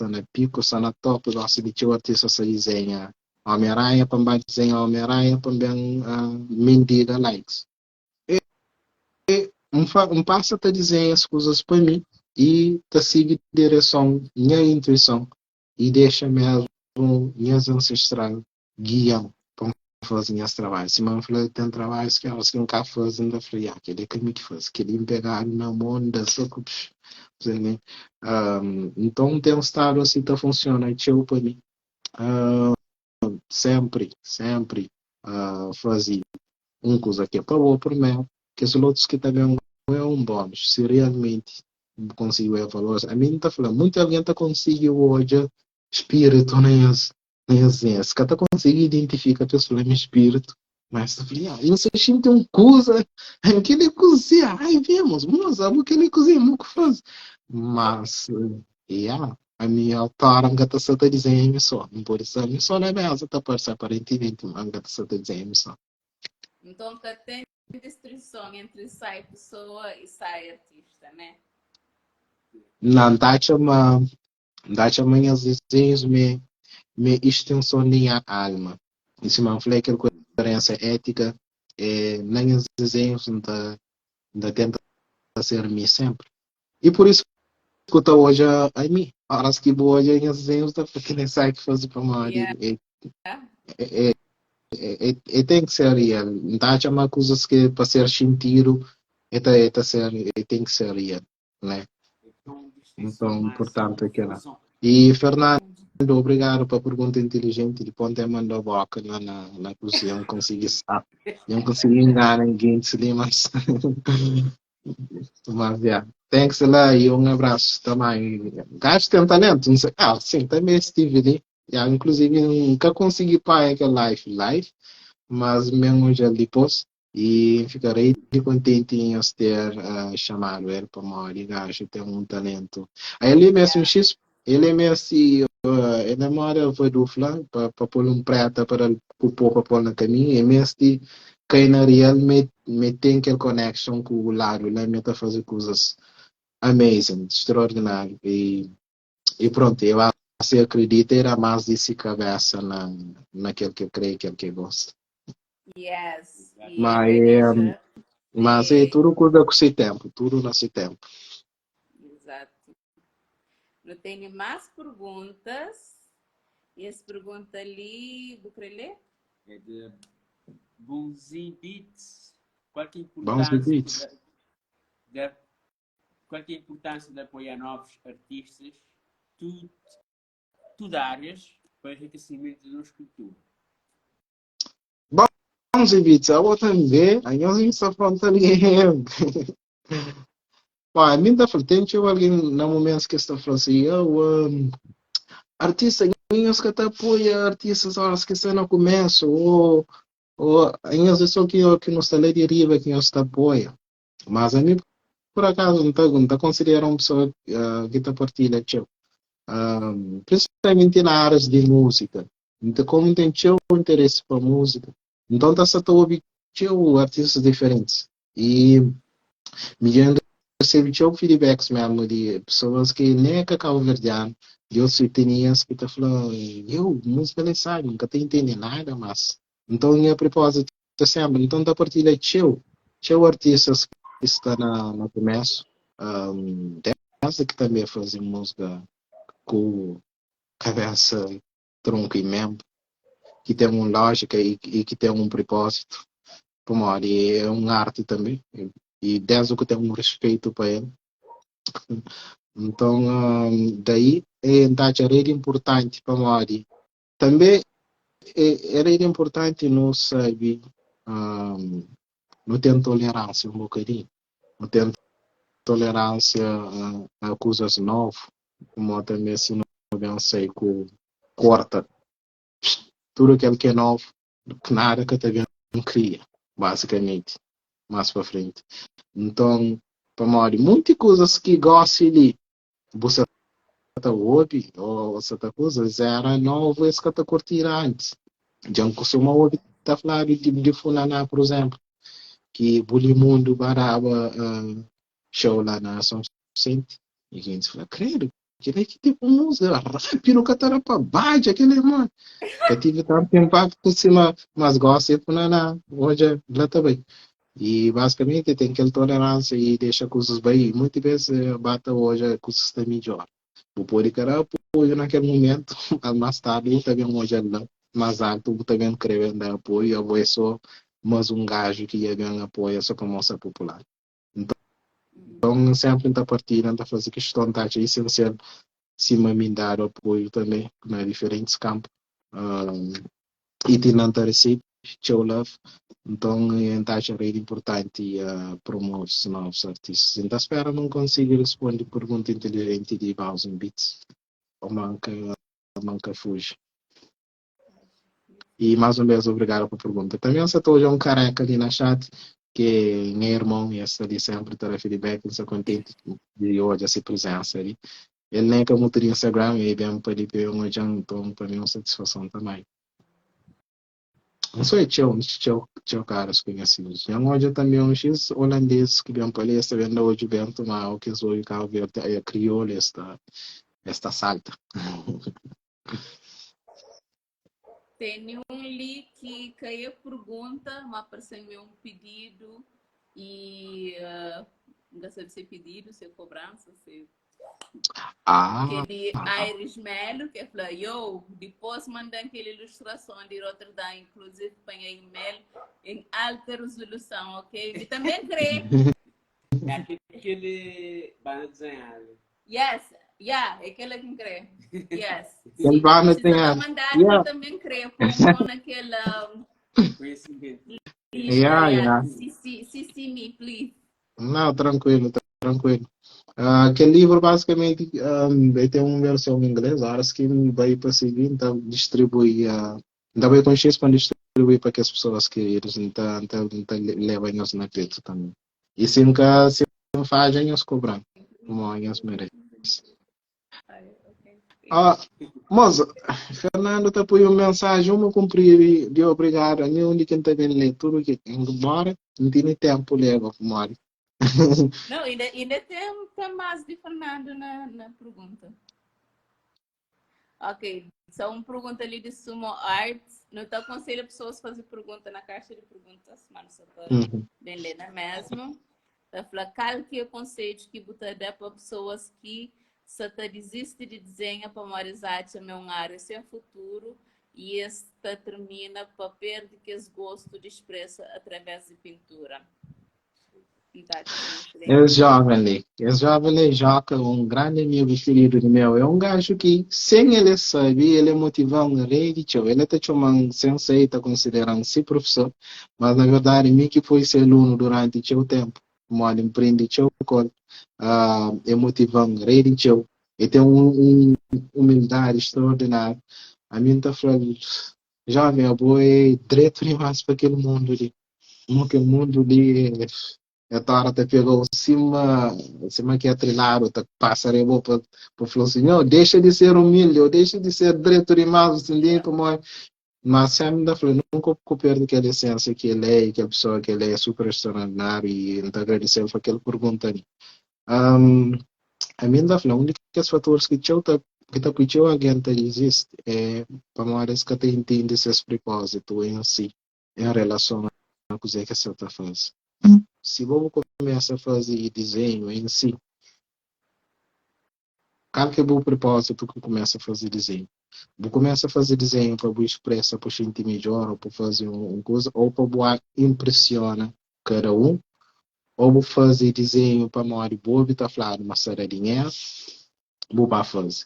na pico, na top, gosto de o artista se desenha Homem-Aranha, para desenhar Homem-Aranha, também mentira likes. Um passo a desenhar as coisas para mim e te seguir direção, minha intuição e deixa mesmo minhas ancestrais guiam fazem esse trabalho. Se não falei, tem trabalhos que elas não cá fazem da freia, que ele é que faz, que ele pegar na mão da soco, né? Então tem um estado assim que funciona, e eu para mim, sempre fazia coisa que é para o primeiro, que os outros que também é um bônus, se realmente consigo ver valores. A mim está falando, muita gente está conseguindo hoje espírito nem as que está conseguindo identificar a pessoa no espírito, mas está falando, não sei se tem um coisa, aquele cozinha, ai vemos, moça, aquele cozinha, nunca faz. Mas, a minha altar, a gata está dizendo só, não pode ser, só não é mesmo, está aparentemente, a gata está dizendo só. Então, tem distinção entre sai pessoa e sai artista, né? Não, dá-te minhas desenhos, me extensão minha alma. Isso me falei que a coerência ética, nem os desenhos da tenta ser mim sempre. E por isso que eu estou hoje a mim. Horas que vou hoje em desenhos da porque nem sai que fazer para Mari. E tem que ser real. Não está a chamar coisas que para ser sentido, tem que ser real, né? Então, portanto, aquela. E Fernando, obrigado pela pergunta inteligente. De ponto é mandar boca na cozinha. Eu não consegui saber. Eu não consegui enganar ninguém de mas. Mas, yeah. Thanks lá e um abraço também. Gajo tem talento, não sei. Sim, também estive ali. Yeah, inclusive, nunca consegui para aquela live, mas mesmo já depois. E ficarei contente em ter chamado ele para uma hora. Gajo tem um talento. Ele mesmo, ele é mesmo, ele mora foi do Flan para pôr um prata para o povo pôr na caminho. E mesmo quem na real me tem aquela conexão com o lado, ele me está fazendo coisas amazing, extraordinário. E pronto, eu acredito era mais desse cabeça naquele que eu creio que ele que gosta. Yes. Mas é tudo coisa com seu tempo, tudo no seu tempo. Exato. Eu tenho mais perguntas. E essa pergunta ali, do Crelê? É de Bonzi Beats. Qual que é a importância de apoiar novos artistas, tudo áreas, para o enriquecimento da escultura? Bonzi Beats, a outra vez, a gente está falando ali. A mim está falando, tem alguém no momento que está falando assim, artista, ninguém que te apoia, artistas, horas que estão no começo, ou às vezes só que nos está ali de riba, que nos apoia. Mas a mim, por acaso, não está considerando uma pessoa que está partilha, principalmente na área de música. Então, como tem interesse para música, então está só ouvir artistas diferentes. E me recebi feedbacks mesmo de pessoas que nem é cacau verdeano, de outros etnias que estão falando, música ele sabe, nunca te entende nada, mas. Então, a propósito, sempre, então, da partilha, artistas que estão no começo, desde que também fazem música com cabeça, tronco e membro, que tem uma lógica e que tem um propósito. Como é uma arte também, e desde que tem um respeito para ele. Então, daí é rede importante para nós. Também é rede importante não sabe, não tem tolerância um bocadinho, não tem tolerância a coisas novas, como também se não sei com corta tudo aquilo que é novo, que nada que também não cria, basicamente, mais para frente. Então, para nós, muitas coisas que gosto de você ouve, ou essa coisa, era novo, esse que está curtindo antes. Já não costuma ouvir, está falando de fulana, por exemplo, que o mundo baraba show lá na São Vicente, e a gente fala, credo, que tipo de música, rápido, que está para baixo, aquele mano. Que tive tanto impacto por cima, mas gosto de fulana, hoje, lá também. E basicamente tem aquela tolerância e deixa coisas bem. Muitas vezes bata hoje coisas está melhor. O pode cara apoio naquele momento, mas mais tarde também hoje não. mais alto, eu também querer dar apoio, eu vou só mais um gajo que ia ganhar apoio só para mostrar popular. Então, sempre está partindo, está fazer questão de taxa essencial, se me dar apoio também, na diferentes campos. E tem não receber, show love. Então, é taxa rede importante promover os novos artistas. Então, espero não conseguir responder pergunta inteligente de 1000 bits. Ou manca fuge. E mais uma vez, obrigado pela pergunta. Também você hoje um careca ali na chat, que é meu irmão, e está ali sempre dar feedback, estou contente de hoje essa presença ali. Ele nem que eu mostrei Instagram, e bem para ele ver um então para mim é uma satisfação também. Não sou eu, caras conhecidos. Já hoje também um X holandês que bem para ele, está vendo hoje bem tomar o que sou o carro verde, a crioula esta salta. Tem um link que caiu pergunta, mas apareceu um pedido e não sei se é pedido, se é cobrança, se aquele Iris Melo que falou, eu depois mandei aquela ilustração de Rotterdam, inclusive põe e-mail em alta resolução, ok? E também creio. É aquele banda desenhado. Yes, é aquele que crê. Yes. Ele vai me desenhar. Mandar, eu também creio, com naquela conhecimento. CC me, please. Não, tranquilo. Aquele livro basicamente tem uma versão em inglês, horas que vai para seguir, então distribuir, ainda vai conhecer para distribuir para que as pessoas que eles então levem os na crédito também. E se nunca se fazem, eles cobram, como eles merecem. Mas, Fernando, te põe uma mensagem, uma cumprir de obrigado, a minha única que tem leitura que embora não tem tempo leva para Não, ainda tem mais de Fernando na pergunta. Ok, só uma pergunta ali de Sumo Arts. Não te aconselho a pessoas a fazer pergunta na caixa de perguntas, mas só para bem ler na mesma. Tá falando, qual que é o conceito que você dá para pessoas que só desiste de desenho para morizar a uma área sem futuro e esta termina para perder que os gosto de expressa através de pintura. Esse jovem joga um grande amigo querido meu. É um gajo que, sem ele saber, ele é motivado a rede. Ele está chamando sensei, está considerando-se professor, mas na verdade, mim que foi ser aluno durante o seu tempo, modo empreende é motivado a rede. Ele tem uma humildade extraordinária. A mim está falando, jovem, eu vou direto demais para aquele mundo ali. Aquele mundo ali. A Tora te pegou cima que é trilhado, te passaremos para falar assim, não, deixa de ser humilde, deixa de ser diretor demais, assim, mas sempre ainda falei, nunca perdo aquela essência que ele é, que a pessoa que ele é super extraordinário e então agradecer por aquela pergunta ali. A mim ainda falei, um dos fatores que está pedindo alguém existe é para morar que te entende esses propósitos em si, em relação a coisa que você está fazendo. Se vamos começar a fazer desenho em si, qual que é o propósito que começa a fazer desenho? Vou começar a fazer desenho para expressar para sentir melhor, ou para fazer uma coisa, ou para impressionar cada um, ou vou fazer desenho para maior boa, está falando uma série de dinheiro, vou para fazer.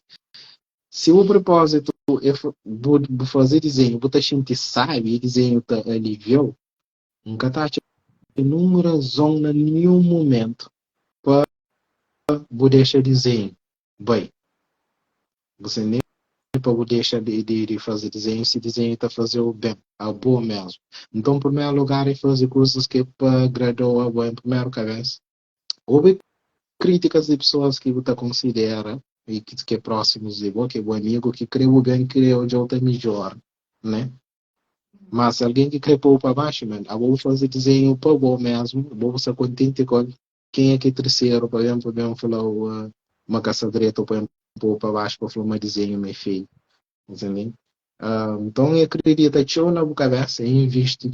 Se o propósito é vou fazer desenho, vou sentir sabe, e desenho está aliviou, nunca está nenhuma razão, em nenhum momento, para vou deixar desenho. Bem, você nem para deixar de fazer desenho, se desenho está fazendo bem, a boa mesmo. Então, em primeiro lugar, é fazer coisas que para agradar a boa em primeiro cabeça. Houve críticas de pessoas que você considera e que é próximos de você, que é bom amigo, que creu bem, creu de outra melhor, né? Mas alguém que crê para baixo, mano, eu vou fazer desenho para bom mesmo, vou estar contente com quem é que é terceiro, por exemplo, vamos falar uma caçadreta, por exemplo, para baixo, para falar um desenho meio feio, entendeu? Então, eu acredito que eu na cabeça, invisto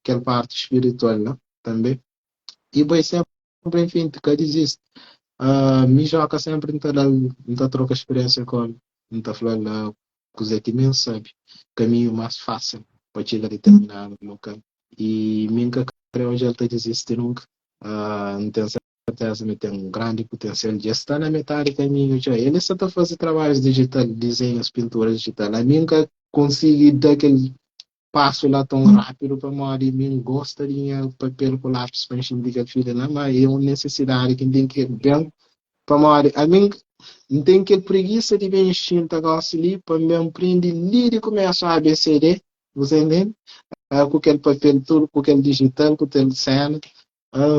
aquela parte espiritual, né? Também. E vai sempre, enfim, que existe. Me joga sempre, não troca experiência com, não está falando coisa que nem sabe, caminho mais fácil para chegar a determinado local. E nunca creio que ele está desistir nunca. Não tenho certeza, mas tem um grande potencial. Já está na metade do caminho já. Ele só está fazendo trabalhos digitais, desenhos, pinturas digitais. A nunca consegui dar aquele passo lá tão rápido para morrer. Mim gosta de papel com lápis para enxergar filho, não, mas é uma necessidade que tem que bem para morrer. A mim não tem que preguiça de bem enxergar negócio ali para me aprender ali de começar a ABCD, você entende? Com aquele papel tudo, com aquele digital, com aquele cena.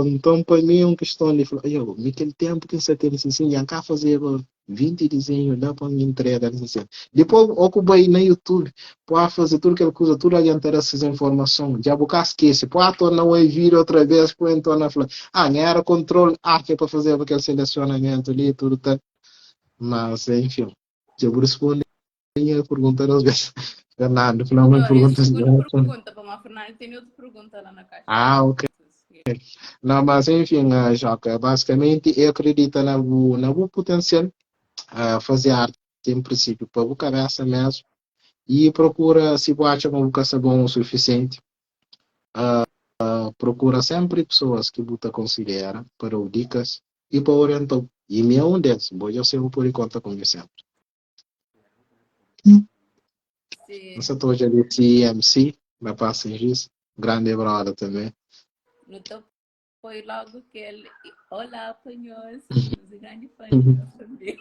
Então, para mim, é uma questão de falar, eu, naquele tempo que você tem assim, já cá fazer 20 desenhos, dá para me entregar assim. Depois, ocupa aí na YouTube, pode fazer tudo aquela coisa, tudo adiantar essas informações. Já vou esquecer, pode tornar o vídeo outra vez, pode tornar falar, não era controle A que é para fazer aquele selecionamento ali, tudo tá. Mas, enfim, já vou responder a pergunta às vezes. Fernando, final uma Não, é a pergunta. segunda pergunta, para uma Fernanda, tem outra pergunta lá na caixa. Ok. Não, mas enfim, Joca, basicamente eu acredito na boa potencial fazer arte em princípio para a cabeça mesmo e procura se você acha uma vocação bom o suficiente, procura sempre pessoas que você considera para o dicas e para orientar. E me é um deles, vou eu sempre por conta com você sempre. Sim. Essa toja de CMC, na Passengers, grande brother também. No topo foi logo que ele. Olá, apanhou-se. Mas grande fã também.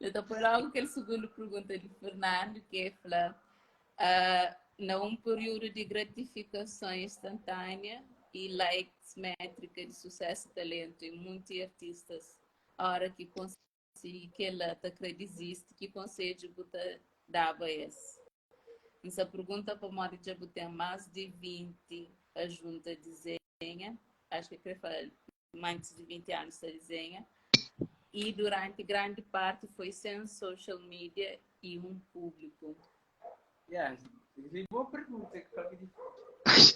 Então foi logo aquele segundo pergunta de Fernando, que é falar num período de gratificação instantânea e likes métrica de sucesso e talento e muitos artistas, a hora que consegui que ela te acredite, que conselho você dava esse? Essa pergunta para Mari já tem mais de 20 a junta desenha, acho que eu falar mais de 20 anos de desenha, e durante grande parte foi sem social media e um público. Yeah, boa pergunta.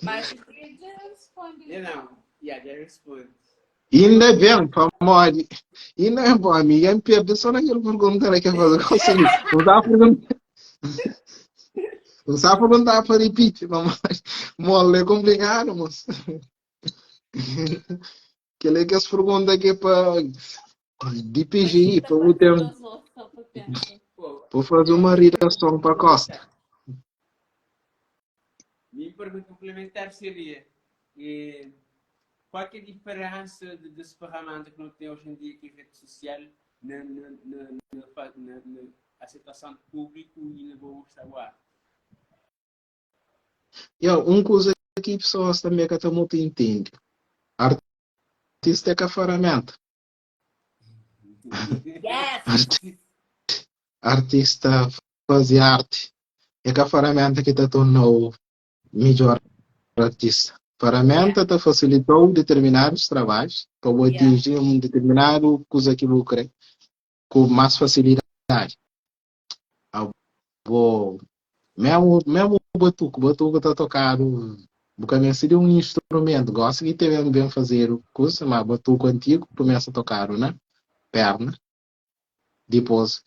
Mas já responde. Eu não, já respondo. Ainda bem, para morrer. Ainda é bom, amiga. Me perde só naquele pergunta que eu faço. Consegui. Usar perguntar para repetir, mas mole é complicado, mas. Aquele que as perguntas que é para de PGI, para o tempo. Para fazer uma redação para a Costa. Minha pergunta complementar seria qual é a diferença desse ferramenta que não tem hoje em dia aqui em rede social na aceitação do público e na boa saber? Uma coisa que pessoas também que estão muito entendendo. Artista é que a ferramenta. Yes! Artista fazer arte é que a ferramenta que te tornou melhor artista. A ferramenta te facilitou determinados trabalhos para atingir um determinado coisa que você quer com mais facilidade. Mesmo o batuque está tocado, porque seria um instrumento, gosto de ter bem fazer coisa, mas batuque antigo começa a tocar, né? Perna. Depois,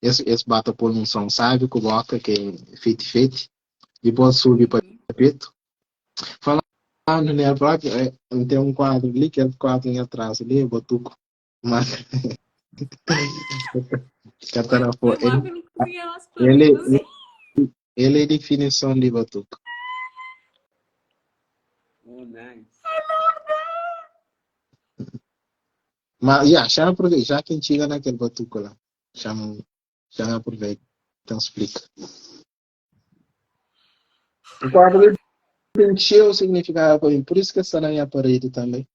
esse bata por um som, sabe? Coloca que é feito. Depois sube para o tapete. Falando, né? Tem um quadro ali, que é o quadro em atrás ali, batuque. Mas. Ele é definição de batuque. Oh, nice. Mas, já que a gente chega naquele batuque lá, já aproveita, então explica. O quadro encheu o significado para mim, por isso que está na minha parede também.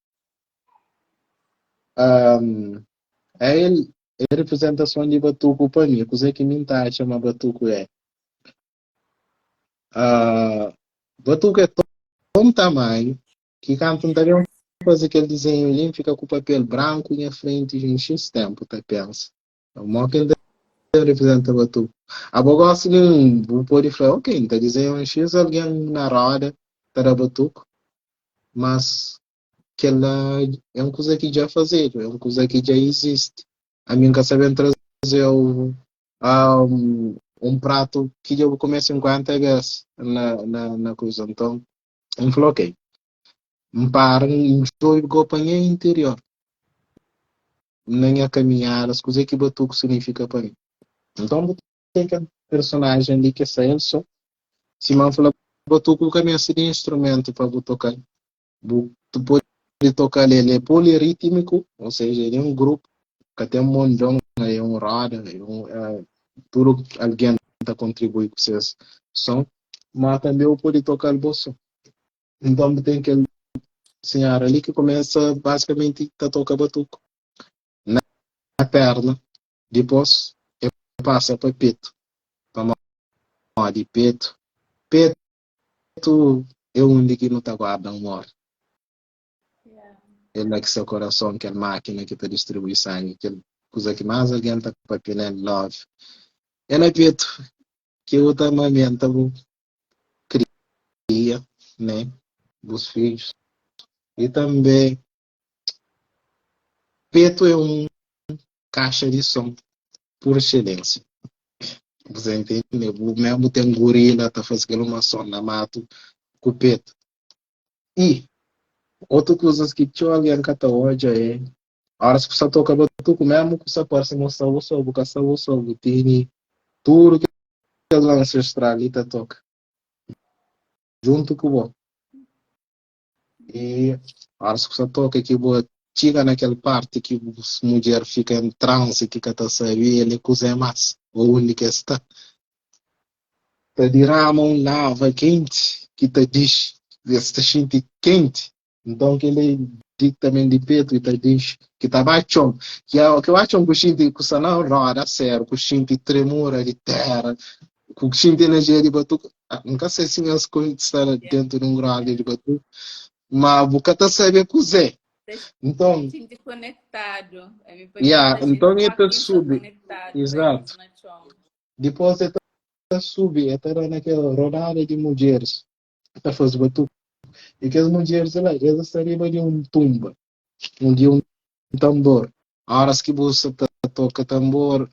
É ele, a representação de batuque para mim, coisa que me chama batuque é. Batuque é tão tamanho que quando não fazer aquele desenho ali, fica com o papel branco em frente em X tempo, tá pensa. O mal que representa o batuque. A boa se não pode falar, ok, então desenho em X, alguém na roda, tá batuque, mas que ela é uma coisa que já fazer, é uma coisa que já existe. A mim nunca sabem trazer um prato que eu comer 50 vezes na coisa. Então, um floquei. Um par, um jogo que eu apanhei interior. Nem a caminhar, as coisas que batuco significa para mim. Então, tem que personagem ali que é só. Se man fala batuco, caminha de instrumento para tocar. Tu pode tocar ele é polirrítmico, ou seja, ele é um grupo que tem um mondão, é um roda, tudo alguém está contribui com esses som, mas também eu pode tocar o bolso. Então tem que senhora ali que começa basicamente a tocar batuco na perna, depois passa para peito, para mão de peito. Peito é onde que não está guardando mora. Yeah. Ele é que seu coração, que é a máquina que te distribui sangue, que coisa que mais alguém está para pedir love. Ele é peito que o tamamento cria, né, dos filhos. E também peito é um caixa de som por excelência. Você entende? O mesmo tem um gorila, tá fazendo uma som na mato com o peito. E outra coisa que eu alguém que hoje é a hora que você toca batuco mesmo, que você pode mostrar o som, porque o som tem tudo que os ancestrais tá toca junto com o e a hora que você toca que o chega naquela parte que a mulher fica em transe, que está sabe ele cozinha mais, ou onde que está. Te derrama lava quente que te diz, está sente quente. Então que ele diz também de peito e te diz que está baixo, que é o que eu acho um coxinho de não rara, sério, coxinho de tremura de terra, coxinho de energia de batuque. Nunca sei se as coisas estão dentro de um grau de batuque, mas o que está sabendo cozer. Então, Gente conectado. yeah, então ele sube, Conectado. exato. Depois ele sube, até naquela rodada de mulheres, está fazendo batuque. E que as mulheres lá, elas estariam de um tumba, de um tambor. A hora que você toca tambor,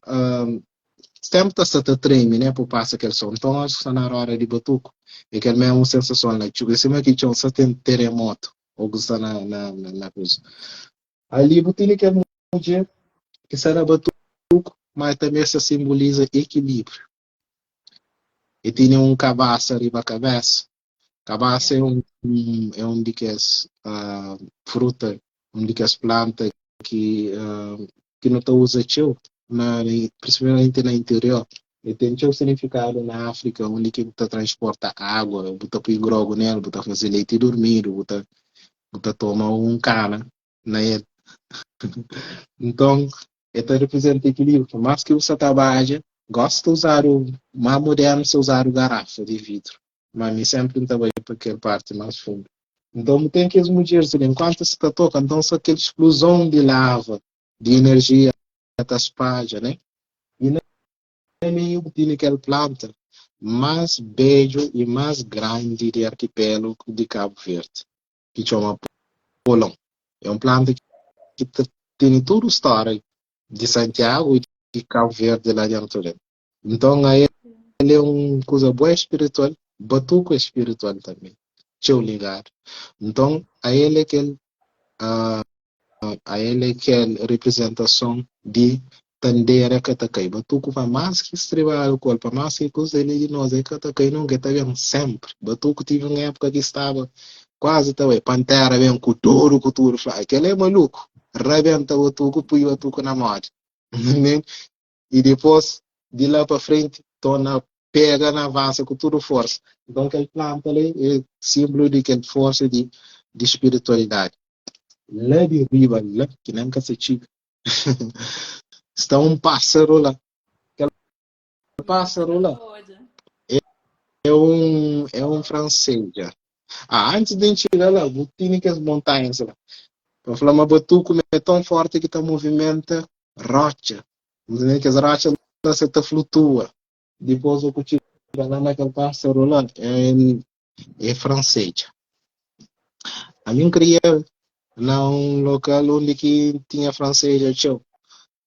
sempre está treme, né, por passar aquele som. Então, acho que está na hora de batuco. E que é a mesma sensação, né? Tipo, esse aqui tinha um tem terremoto, ou que está na coisa. Ali, você tem que a mulher que será batuco, mas também se simboliza equilíbrio. E tem um cabaço ali na cabeça. Cabaça é um de que as fruta, um de que as plantas que não está usa teu, principalmente no interior. E tem teu significado na África, onde que está transporta água, bota põe grogo nela, bota fazer leite e dormir, bota tomar um cana, né? Então, ele representa equilíbrio. Por mais que você trabalhe, gosta de usar o mais moderno, se usar o garrafa de vidro. Mas me sempre trabalhei para aquela parte mais fundo. Então, tem que as mulheres, enquanto se está tocando, então, só aquela explosão de lava, de energia da espalha, né? E não é meio que aquela planta mais belo e mais grande de arquipélago de Cabo Verde, que chama polão. É uma planta que tem toda a história de Santiago e de Cabo Verde lá dentro dele. Então, aí ele é uma coisa boa espiritual, batuco espiritual também. Deixa eu ligar. Então, a ele que é a representação de tandera que tá cai. Batuco vai mais que estribar o corpo, mais que coisa ele de nós é que tá cai não que tá vendo sempre. Batuco tive uma época que estava quase tá pantera vem com tudo, aquele é maluco. Rebenta o tuco na morte. E depois, de lá para frente, torna, pega na avança com toda força. Então, aquele planta ali é símbolo de aquela força de espiritualidade. Lá de riba, lá, que nem se chica, está um pássaro lá. Aquele pássaro lá é um francês já. Antes de chegar lá, tinha que as montanhas lá. Para falar, mas Batuco é tão forte que está movimenta rocha. Que as rochas lá se flutua. Depois o que lá naquele pássaro lá é francês. A mim queria num local onde que tinha francês.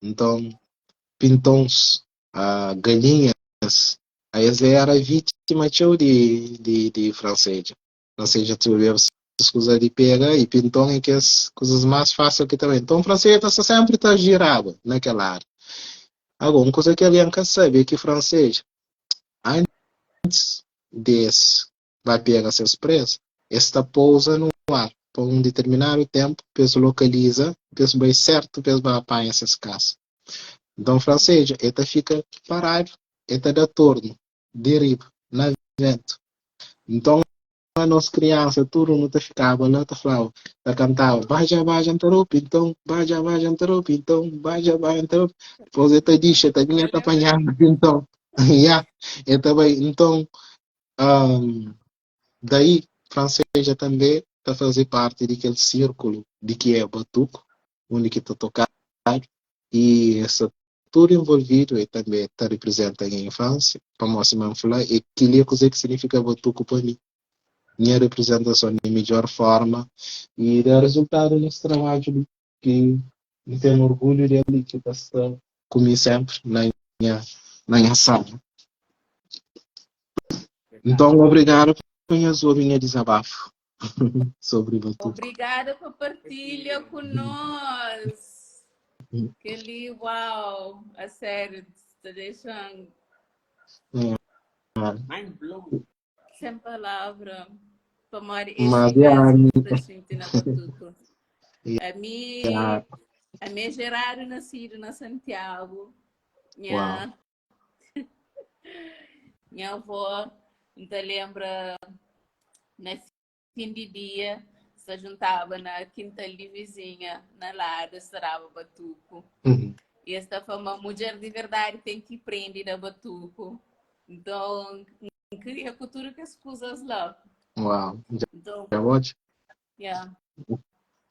Então, pintons galinhas, aí era vítima tio de francês. Francês tu vê as coisas de pega e pintou em que as coisas mais fáceis que também. Então, francês sempre está girado naquela área. Agora, uma coisa que a Bianca sabe é que francês, antes desse vai pegar seus preços, esta pousa no ar por um determinado tempo, depois localiza, depois vai certo, depois vai apanhar essas caças. Então, francês, ele fica parado, ele dá torno, deriva, na vento. Então, a nossa criança, tudo não te ficava, não te falava, te cantava, baja, antarup, então, baja, antarup, então, baja, antarup. Depois ele te diz, ele vinha te apanhando, então, yeah, ele também, então, daí, francês também está fazer parte daquele círculo de que é batuco, onde que está tocado, e essa tudo envolvido e também está representando a infância, para mostrar falar, e que é coisa que significa batuco para mim. Minha representação de melhor forma e dá resultado nesse trabalho que eu tenho orgulho dele que está comigo sempre na minha sala. Então, obrigado por minha desabafo sobre o batuco. Obrigada por partilha com nós. Aquele uau, a sério, te deixando Mind blown. sem palavra. Para Mas, este na batuco. A mim Gerardo nascido na Santiago. Minha avó, ainda lembra, na fim de dia, se juntava na quinta de vizinha, na lara, sarava batuco. E esta foi uma mulher de verdade, tem que aprender a batuco. Então, queria cultura que as coisas lá. Uau, então, já ótimo. Yeah.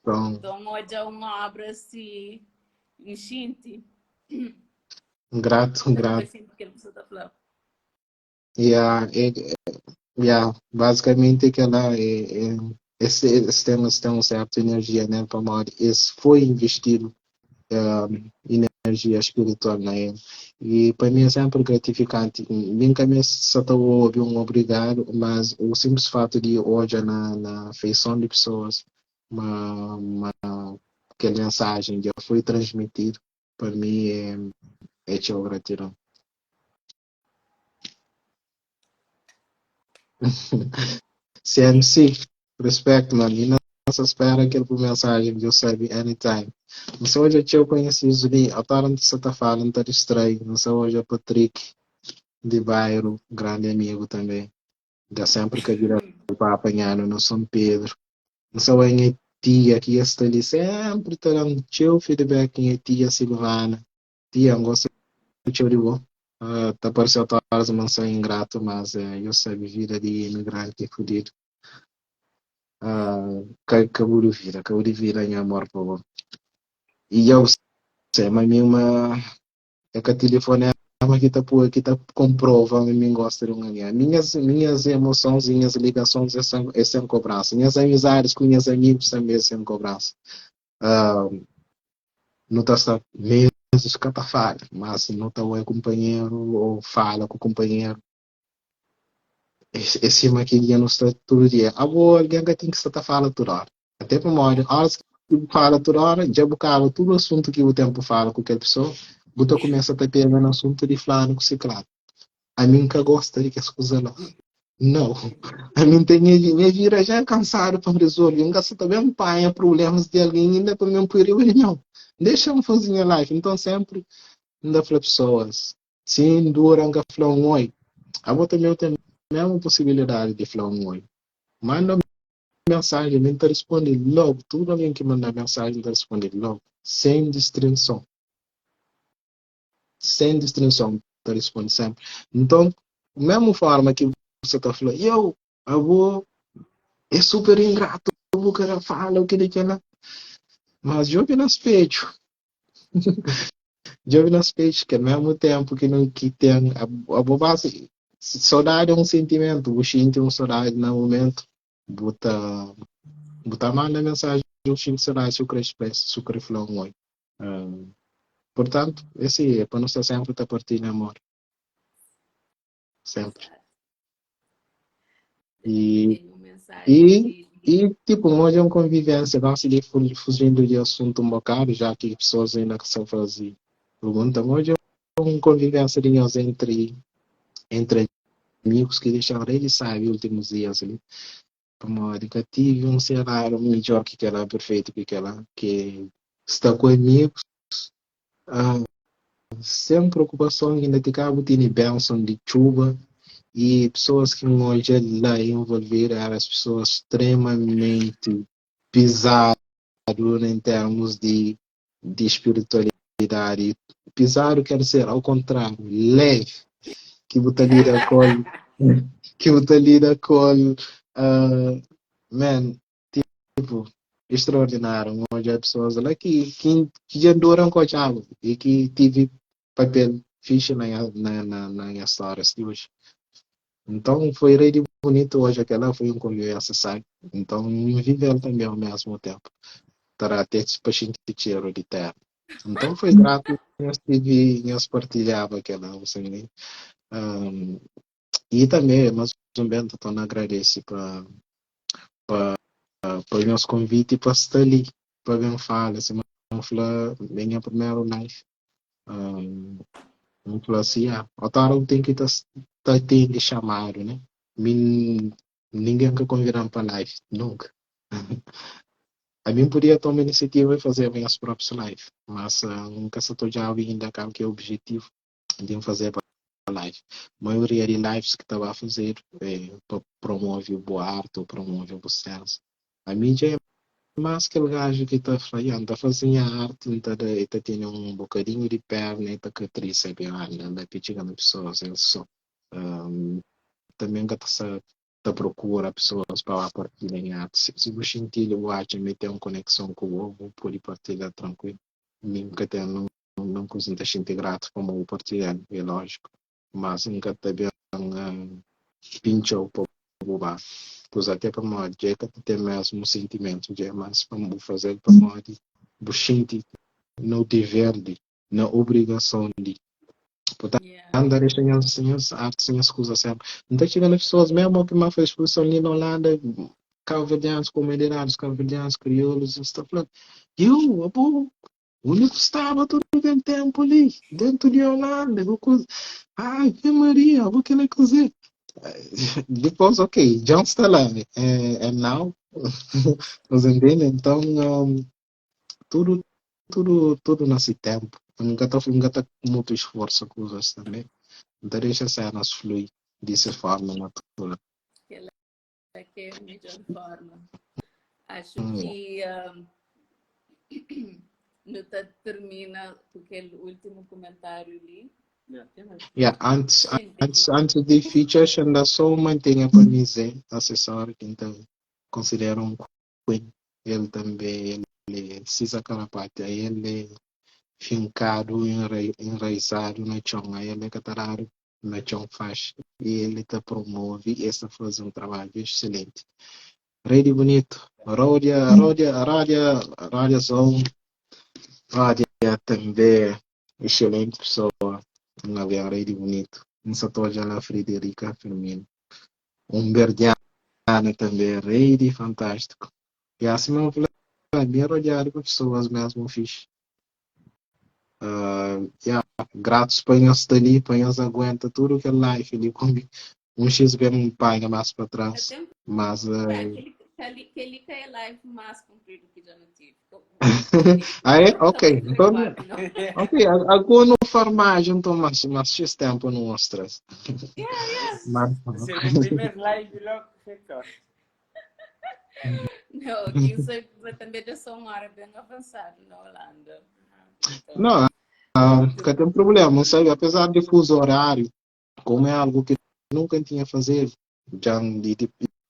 Então, hoje é uma obra assim, enchente. Grato. Basicamente aquela esse temas tem uma certa energia, né, para morrer. Esse foi investido energia espiritual na ele. E para mim é sempre gratificante. Bem que a minha só estou ouvir um obrigado, mas o simples fato de hoje na feição de pessoas, aquela mensagem já foi transmitida, para mim é de gratidão. CMC, respeito, mano. E nossa espera aquele por mensagem que eu sabe anytime. Não sei hoje eu conheci o Zuli, a tarde você está falando, está estranho. Não sei hoje é Patrick de Bairro, grande amigo também. Dá sempre que vira para apanhar no São Pedro. Não sei a minha tia que está ali sempre está dando teu feedback em tia Silvana. Tia, gosto de teu de bom. Tá parecendo a mansão ingrato, mas eu sei vida de imigrante fudido. Acabou de vir em amor por você. E eu sei, mas uma é que a telefone que tá comprova, me gosta de uma minhas emoções, minhas ligações é sem cobrança. Minhas amizades com meus amigos também é sem cobrança. Não está mesmo escapa falha, mas não está o companheiro ou fala com o companheiro. Esse maquininha não está todo dia. Agora, alguém tem que estar falando toda hora. Até para morrer. Horas que fala toda hora, já buscava todo o assunto que o tempo fala com aquela pessoa, você começa a pegar no assunto de falar com esse claro. A mim que gosta de que as coisas não. Não. A mim tem minha vida já é cansado para resolver. Eu gasto também apanha problemas de alguém ainda para mim por não. Deixa eu fazer a live. Então sempre ainda para pessoas. Sim, dura que falar um oi. A outra também tem a mesma possibilidade de falar um oi. Manda mensagem, ele está respondendo logo. Tudo alguém que manda mensagem está respondendo logo. Sem distração. Sem distração. Está respondendo sempre. Então, da mesma forma que você está falando, eu vou, é super ingrato, o cara fala o que ele quer, mas jogue nas peitos. Jogue nas peitos, que ao mesmo tempo que não que tem a bobagem, saudade é um sentimento, o xinte é um saudade no momento, botar manda mensagem, o xinte saudade, se o cara expressa, se o cara falar um oi. Portanto, esse é para nós sempre estar partindo amor. Sempre. E, Tenho mensagem e, de... e tipo, hoje é uma convivência, vamos ir fugindo de assunto um bocado, já que pessoas ainda que só fazem perguntam. Hoje é uma convivência entre amigos que deixaram ele sabe últimos dias ali. Como eu tive um cenário melhor que aquela, perfeito que aquela, que está com amigos, ah, sem preocupação, ainda te cabo, tem bênção de chuva. E pessoas que hoje lá envolveram eram as pessoas extremamente pesadas em termos de espiritualidade. Pesado quer dizer, ao contrário, leve, que você lida com, que você lida com, man, tipo, extraordinário. Hoje há pessoas lá que já duram com a chave e que tive papel fixe na história de hoje. Então foi rede bonito hoje, aquela foi um convivência, sabe? Então viveu também ao mesmo tempo. Para até para cheiro de terra. Então foi grato, nós tive, nós partilhava aquela, assim, né? Um, e também, mas também estou a agradecer para o nosso convite para estar ali, para ver fala, assim, falar, minha primeira live. Um, Vamos falar assim, o Tarão tem que estar tendo chamado, né? Ninguém que convidar para live, nunca. A mim podia tomar iniciativa e fazer minhas próprias lives, mas nunca se estou já ainda cá que é o objetivo de fazer para live. A maioria de lives que estava a fazer para promover o boa arte ou promover o bom senso. A mídia é mais aquele gajo que está fazendo a arte, está tendo um bocadinho de perna, está que atriz, sabe? Anda pedindo pessoas, ele só. Um, também que está procura pessoas para partilhar. Se você sentir o acha meter uma conexão com o ovo, pode partilhar tranquilo. Mesmo que até não consiga se integrar como o partilhar, é lógico. Mas nunca também pincha o povo. Pois até para uma dica tem mesmo sentimento de mas para fazer para uma de buchinti no dever de na obrigação de portanto Yeah. andar sem as artes sem as coisas sempre não está chegando pessoas mesmo que mais fez exposição ali na Holanda cabo-verdianos, comediantes, cabo-verdianos, crioulos, está falando eu, o único estava todo o tempo ali dentro de Holanda ai, Maria, vou querer cozer depois, ok, John está lá, and now, nos entende? Então, tudo, tudo nesse tempo. Nunca está com muito esforço com coisas também. Então, deixa ser nas fluir dessa forma natural. Aquela que é a melhor forma. Acho Yeah. que Nuta termina com aquele último comentário ali. Não, tem mais. Yeah, Sim, tem. antes de features, ainda só mantenha para mim, assessor, que então considera um queen. Ele também, ele precisa aquela parte, aí ele fincado, enraizado na chão, aí ele é catararo na chão faz, e ele te promove essa fazer um trabalho excelente. Rede bonito, Ródia Zon, Ródia também, excelente pessoa, uma rede bonito. Um setor já na Frederica Firmino, um Berdiana também, rede fantástico. E assim eu falei, bem rodeado com pessoas mesmo fixe. Yeah, gratos para nós dali, para nós aguenta tudo que é life ali comigo. Um X bem um pai mais para trás, Até mas aquele que é live mais comprido que já não tive. ah é? Está Ok, muito então frequente, não? ok, agora no farmagem então mas X tempo não mostras. Yeah, yeah. Mas, Ser o primeiro live logo recorde. Não, aqui você também já são uma área bem avançada na Holanda. Então, não, nunca tem problema, sabe? Apesar de fuso horário, como é algo que nunca tinha fazer, já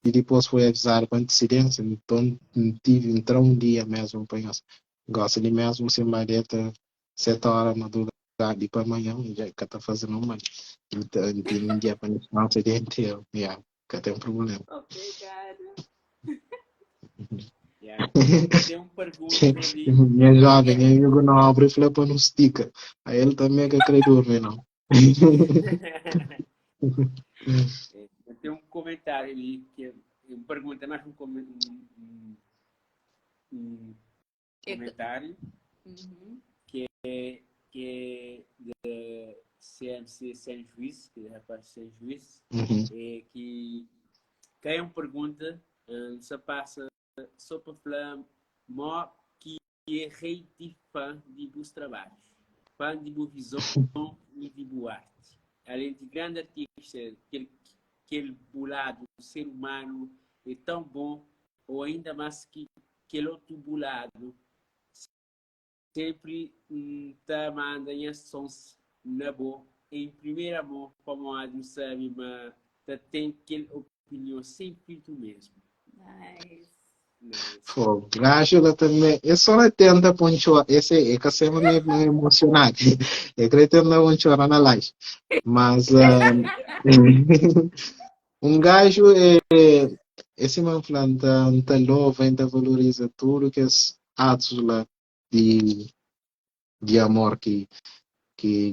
e depois foi avisado com antecedência, então tive entrar um dia mesmo para nós. Gosto de mesmo sem maleta, 7 horas madrugada e para amanhã, já que está fazendo uma. Então, tem um dia para não acidente, yeah, que tem um problema. obrigada. Yeah. Tem uma pergunta ali. Minha jovem, eu não abro e flapa no sticker. Aí ele também quer querer dormir, não. Tem um comentário ali que é uma pergunta, mais um comentário Uhum. que é de CMC Sem Juízo, que é rapaz sem juízo, Uhum. é que quem uma pergunta se passa só para falar mó que é rei de fã de bons trabalhos, fã de boa visão e de boa arte. Além de grande artista, aquele bulado, o ser humano é tão bom, ou ainda mais que aquele outro bulado, sempre está mandando as sons na boa, em primeira mão, como a gente sabe, mas tem aquela opinião sem filtro mesmo. Nice. Fogo. Gajo também. Eu só não tenta poncho. Esse é que sempre me emocionado. Eu creio que não poncho na live. Mas um gajo é esse man planta, tá louva, ainda valoriza tudo que as atos lá de de amor que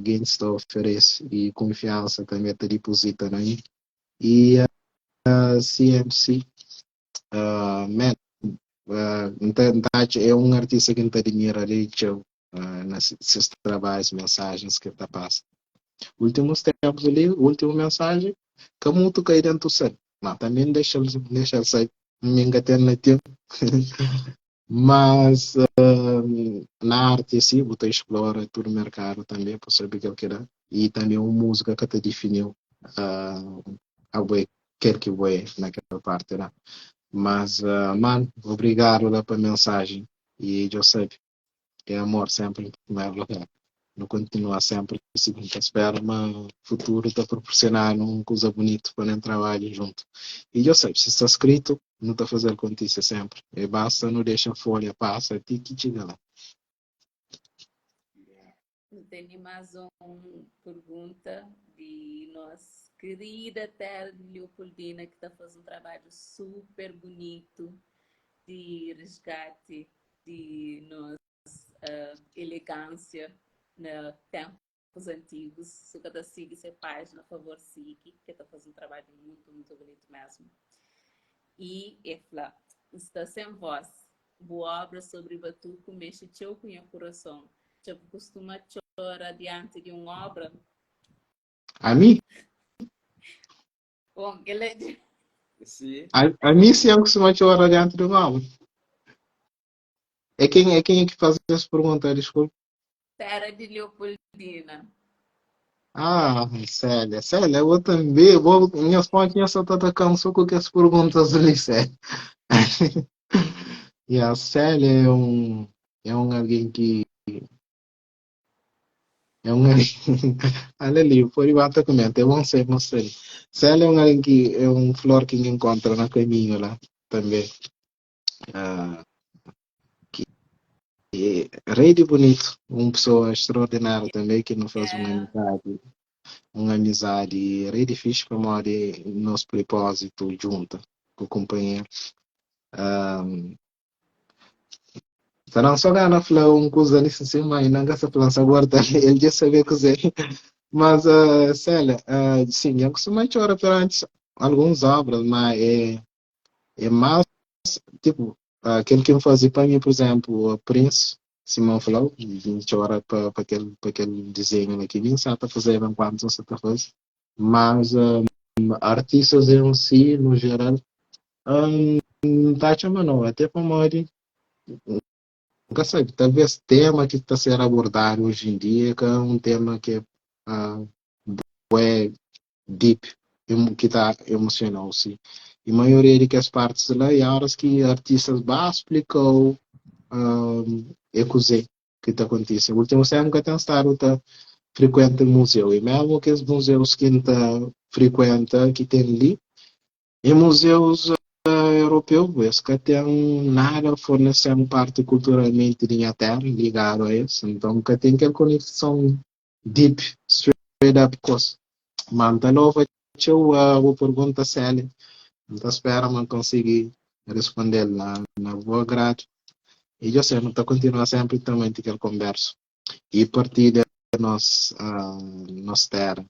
Gangsta oferece e confiança também te deposita, né? E a CMC, man, então, é um artista que não tem dinheiro ali, nos seus trabalhos, mensagens que está passando. Últimos tempos ali, última mensagem, que muito cai dentro do céu. Mas também deixa ele sair, me engatando no tempo. Mas na arte, sim, você explora todo o mercado também, para saber o que ele quer. E também uma música que te definiu a way, quer que way naquela parte, né? Mas, mano, obrigado lá pela mensagem. E eu sei que é amor sempre em primeiro lugar. Não continua sempre assim, que espera, mas o futuro está proporcionando uma coisa bonita para nem trabalho junto. E eu sei, se está escrito, não está fazendo notícia sempre. E basta, não deixa a folha, passa, até que chega lá. Tenho mais uma pergunta de nossa querida terra de Leopoldina, que está fazendo um trabalho super bonito de resgate de nossa elegância nos tempos antigos. Se cada siga essa página, por favor, siga, que está fazendo um trabalho muito, muito bonito mesmo. E ela está sem voz. Boa obra sobre Batuco mexe teu com o coração. Você costuma chorar diante de uma obra? A mim? Bom, ele... Sim. A mim, se eu costumo chorar diante do mal. É quem é que faz essa pergunta, desculpa. Terra de Leopoldina. Ah, Célia, eu também, minhas fontes só estão cansou com as perguntas ali, Célia. E a Célia é um alguém que, é um, olha ali, por enquanto comenta, eu não sei, mostrar. Célia é um alguém que, é um flor que encontra no caminho lá, também. Ah, rei de bonito, uma pessoa extraordinária também, que não faz É, uma amizade, rei difícil para morar nosso propósito junto com o companheiro. Sarang só ganha falar coisa nisso assim, mas não gasta falar agora ele já sabia cozer. Mas, Célia, sim, eu costumo chorar perante algumas obras, mas é mais, tipo, aquele que eu fazia para mim, por exemplo, o Prince, Simão falou, e chora para aquele desenho aqui, nem sabe fazer enquanto você está fazendo. Mas, artistas em si, no geral, tá chamando, até para morrer. Nunca sabe, talvez tema que está sendo abordado hoje em dia, que é um tema que é deep, que está emocional, sim. E a maioria das partes lá, e horas que artistas explicam é coisa que está acontecendo. O último tempo que tem estado, tá frequenta o museu, e mesmo que os museus que está frequenta, que tem ali, e museus europeu, pois que tem nada fornecendo parte culturalmente de minha terra ligado a isso. Então, que tem aquela conexão deep, straight up, coisa. Manta nova, eu vou perguntar se ele, então espera, mas conseguir responder na boa grade. E eu sempre estou continuar sempre também aquele converso. E partilha nos terra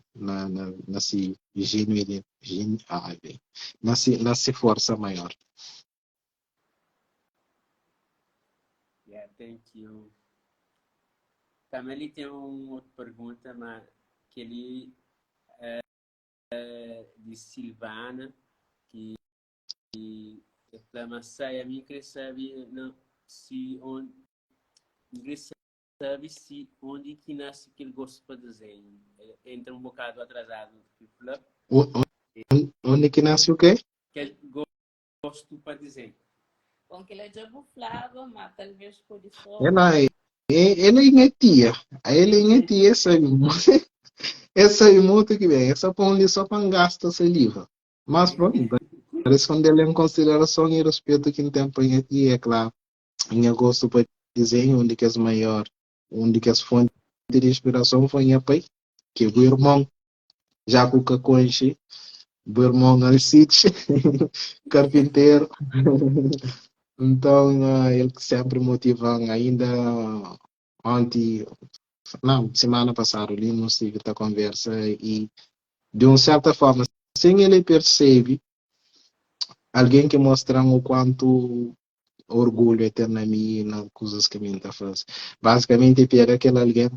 nessa genuína, nessa força maior. Yeah, thank you. Também ele tem uma outra pergunta, mas que ele de Silvana, que reclama se a mim queria saber se onde sabe se onde que nasce aquele gosto para desenho. Entra um bocado atrasado no flip. Onde que nasce o quê? Aquele gosto para desenho. Com que ele já buflava, mas talvez por isso. Ele é tia. Ele é tia, essa é muito que bem. Essa põe ali só para gastar saliva. Mas pronto, responder em consideração e respeito que tem para aqui, é claro. Em gosto para desenho, onde que é maior, onde que as fontes de inspiração foi em pai, que o irmão já com o conche, o irmão no sítio, carpinteiro. Então, ele sempre motiva ainda ontem, não, semana passada, ali não tive esta conversa e de uma certa forma, sem ele percebe, alguém que mostra o quanto orgulho eterno a mim nas coisas que a mim está fazendo. Basicamente, para aquele alguém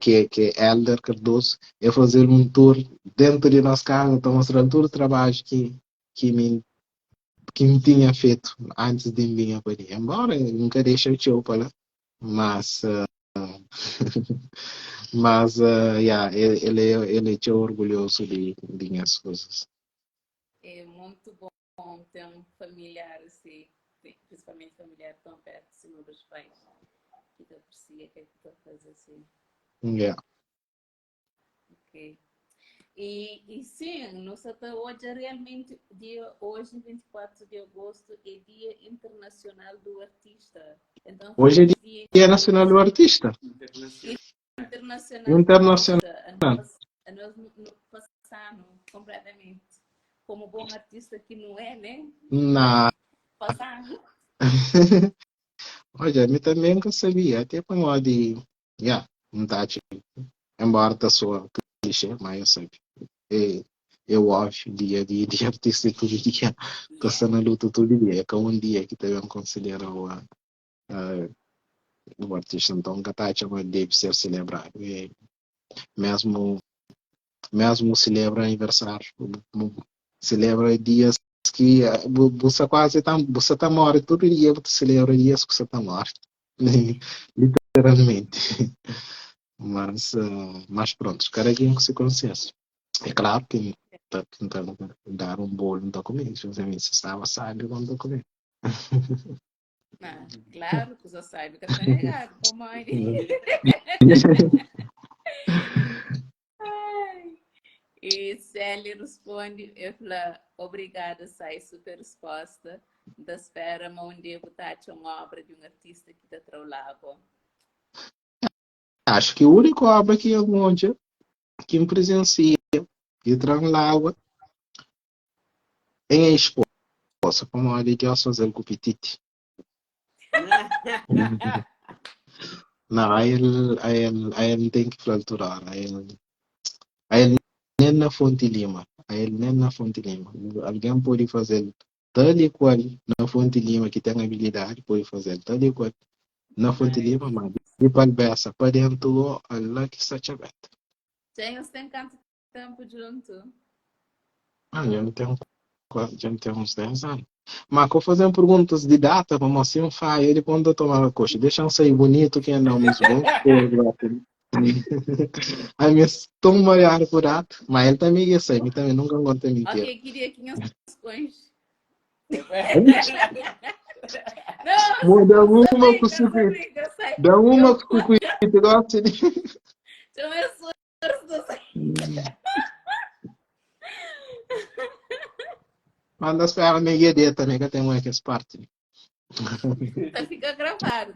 que é Elder Cardoso, é fazer um tour dentro de nossa casa, está mostrando todo o trabalho que me tinha feito antes de vir para ali. Embora eu nunca deixe o tio para lá, mas yeah, ele é orgulhoso de minhas coisas. É muito bom ter um familiar assim, principalmente familiar tão perto assim, dos pais, que te aprecia, que tu faz assim. Yeah. Ok. E sim, nossa hoje realmente, hoje, 24 de agosto, é Dia Internacional do Artista. Então, Hoje é Dia Dia Nacional do Artista. Internacional do Internacional. Artista. A nós passamos completamente. Como bom artista que não é, né? Não. Passamos. Olha, eu também não sabia. Até para modo de. Yeah, não tá embora tá sua clichê, mas eu sei. Eu acho dia artista todo dia. Tô na luta todo dia. É que um dia que também considera o artista. Então, que tá chamando deve ser celebrado. E mesmo celebra aniversário, celebra dias que você quase tá, você tá morto todo dia, você celebra dias que você tá morto, literalmente. Mas pronto, cada dia com seu consciência. É claro que está tentando dar um bolo no documento, você estava sábio quando documento. Ah, claro que você sabe que está negado, pô, mãe. E Célia responde, eu falo, obrigada, sai super resposta. Da espera, onde devo estar uma obra de um artista que está trabalhando. Acho que o único obra que eu monte, que me presencia e trabalhava em a esposa, como ele que eu fazer com o petite. Não, aí ele tem que flaturar, aí nem na Fonte Lima, aí ele nem na Fonte Lima. Alguém pode fazer tal e qual na Fonte Lima que tem habilidade, pode fazer tal e qual na Fonte Lima, mas de palbeça para dentro, Allah que está aberto. Já você tem quanto tempo junto? Eu não tenho, já não tenho uns 10 anos. Mas eu fazendo perguntas de data, como assim, faz ele quando eu tomava coxa. Deixa eu sair bonito, que não, mas bom. Aí me estou molhado por ato, mas ele também ia sair, também nunca conta mentira. Ok, queria 500 coins. Não, dá uma com o circuito. Dá uma com o circuito, gosta de. Manda as ferras na IED também, que eu tenho uma que é parte. Fica gravado.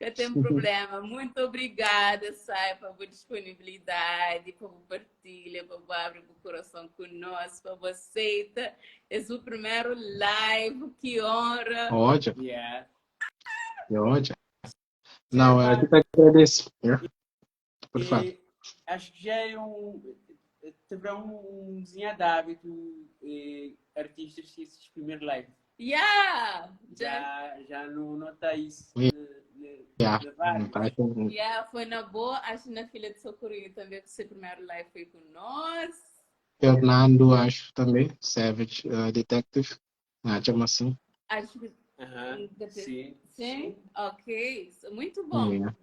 Que tem problema. Muito obrigada, Sai, pela disponibilidade, pela partilha, para abrir o coração conosco, para você aceita. É o primeiro live, que honra. Ótimo, Yeah. ótimo. Sim, Não, eu que agradeço. Por favor. Acho que já é teve um desenho de hábito artistas que esses primeiros live. Yeah! Já não nota isso. Yeah. Yeah, foi na boa. Acho na filha de Socorrinho também, que o seu primeiro live foi com nós. Fernando, acho também. Savage Detective. Chama assim. Acho que. Sim. Ok. Muito bom.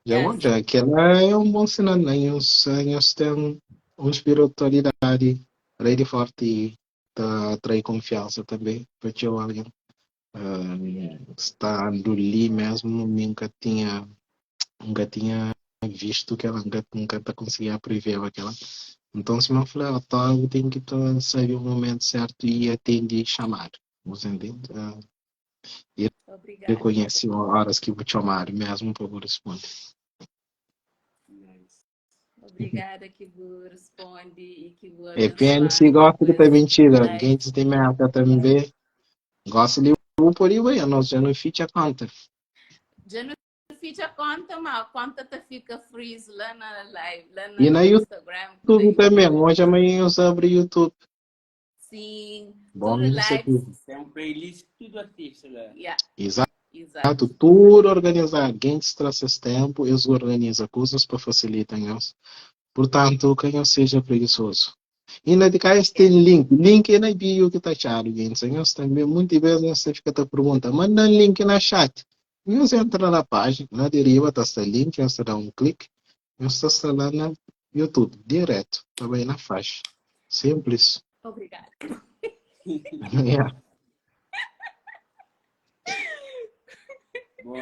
Yeah. Já que ela é um bom sinal. Eles têm uma espiritualidade rede forte e atrai confiança também. Porque alguém está ali mesmo, nunca tinha visto que ela nunca conseguia prever aquela. Então, se eu falar, eu tenho que saber o momento certo e atender e chamar. Você entende? E reconhece horas que vou chamar mesmo para eu responder. Obrigada que você responde e que você E PNC gosta de ter mentira. Alguém tem meta também. Gosta de por aí, nós já não fica a conta. Já não fica a conta, mas a conta tá fica freeze lá na live, lá E na Instagram. YouTube também. Hoje amanhã eu abro YouTube. Sim. Bom, tudo live. É um playlist tudo artista lá. Yeah. Exato. Tudo organizado. Alguém traz esse tempo, eles organizam coisas para facilitar nós. Portanto, quem não seja preguiçoso. E na de cá tem link. Link é na bio que está achado, gente. Nós também, muitas vezes, você fica te perguntando, manda link na chat. Nós entra na página, na deriva está o link, nós dá um clique, nós está lá no YouTube, direto, também na faixa. Simples. Obrigada. Yeah. Bom,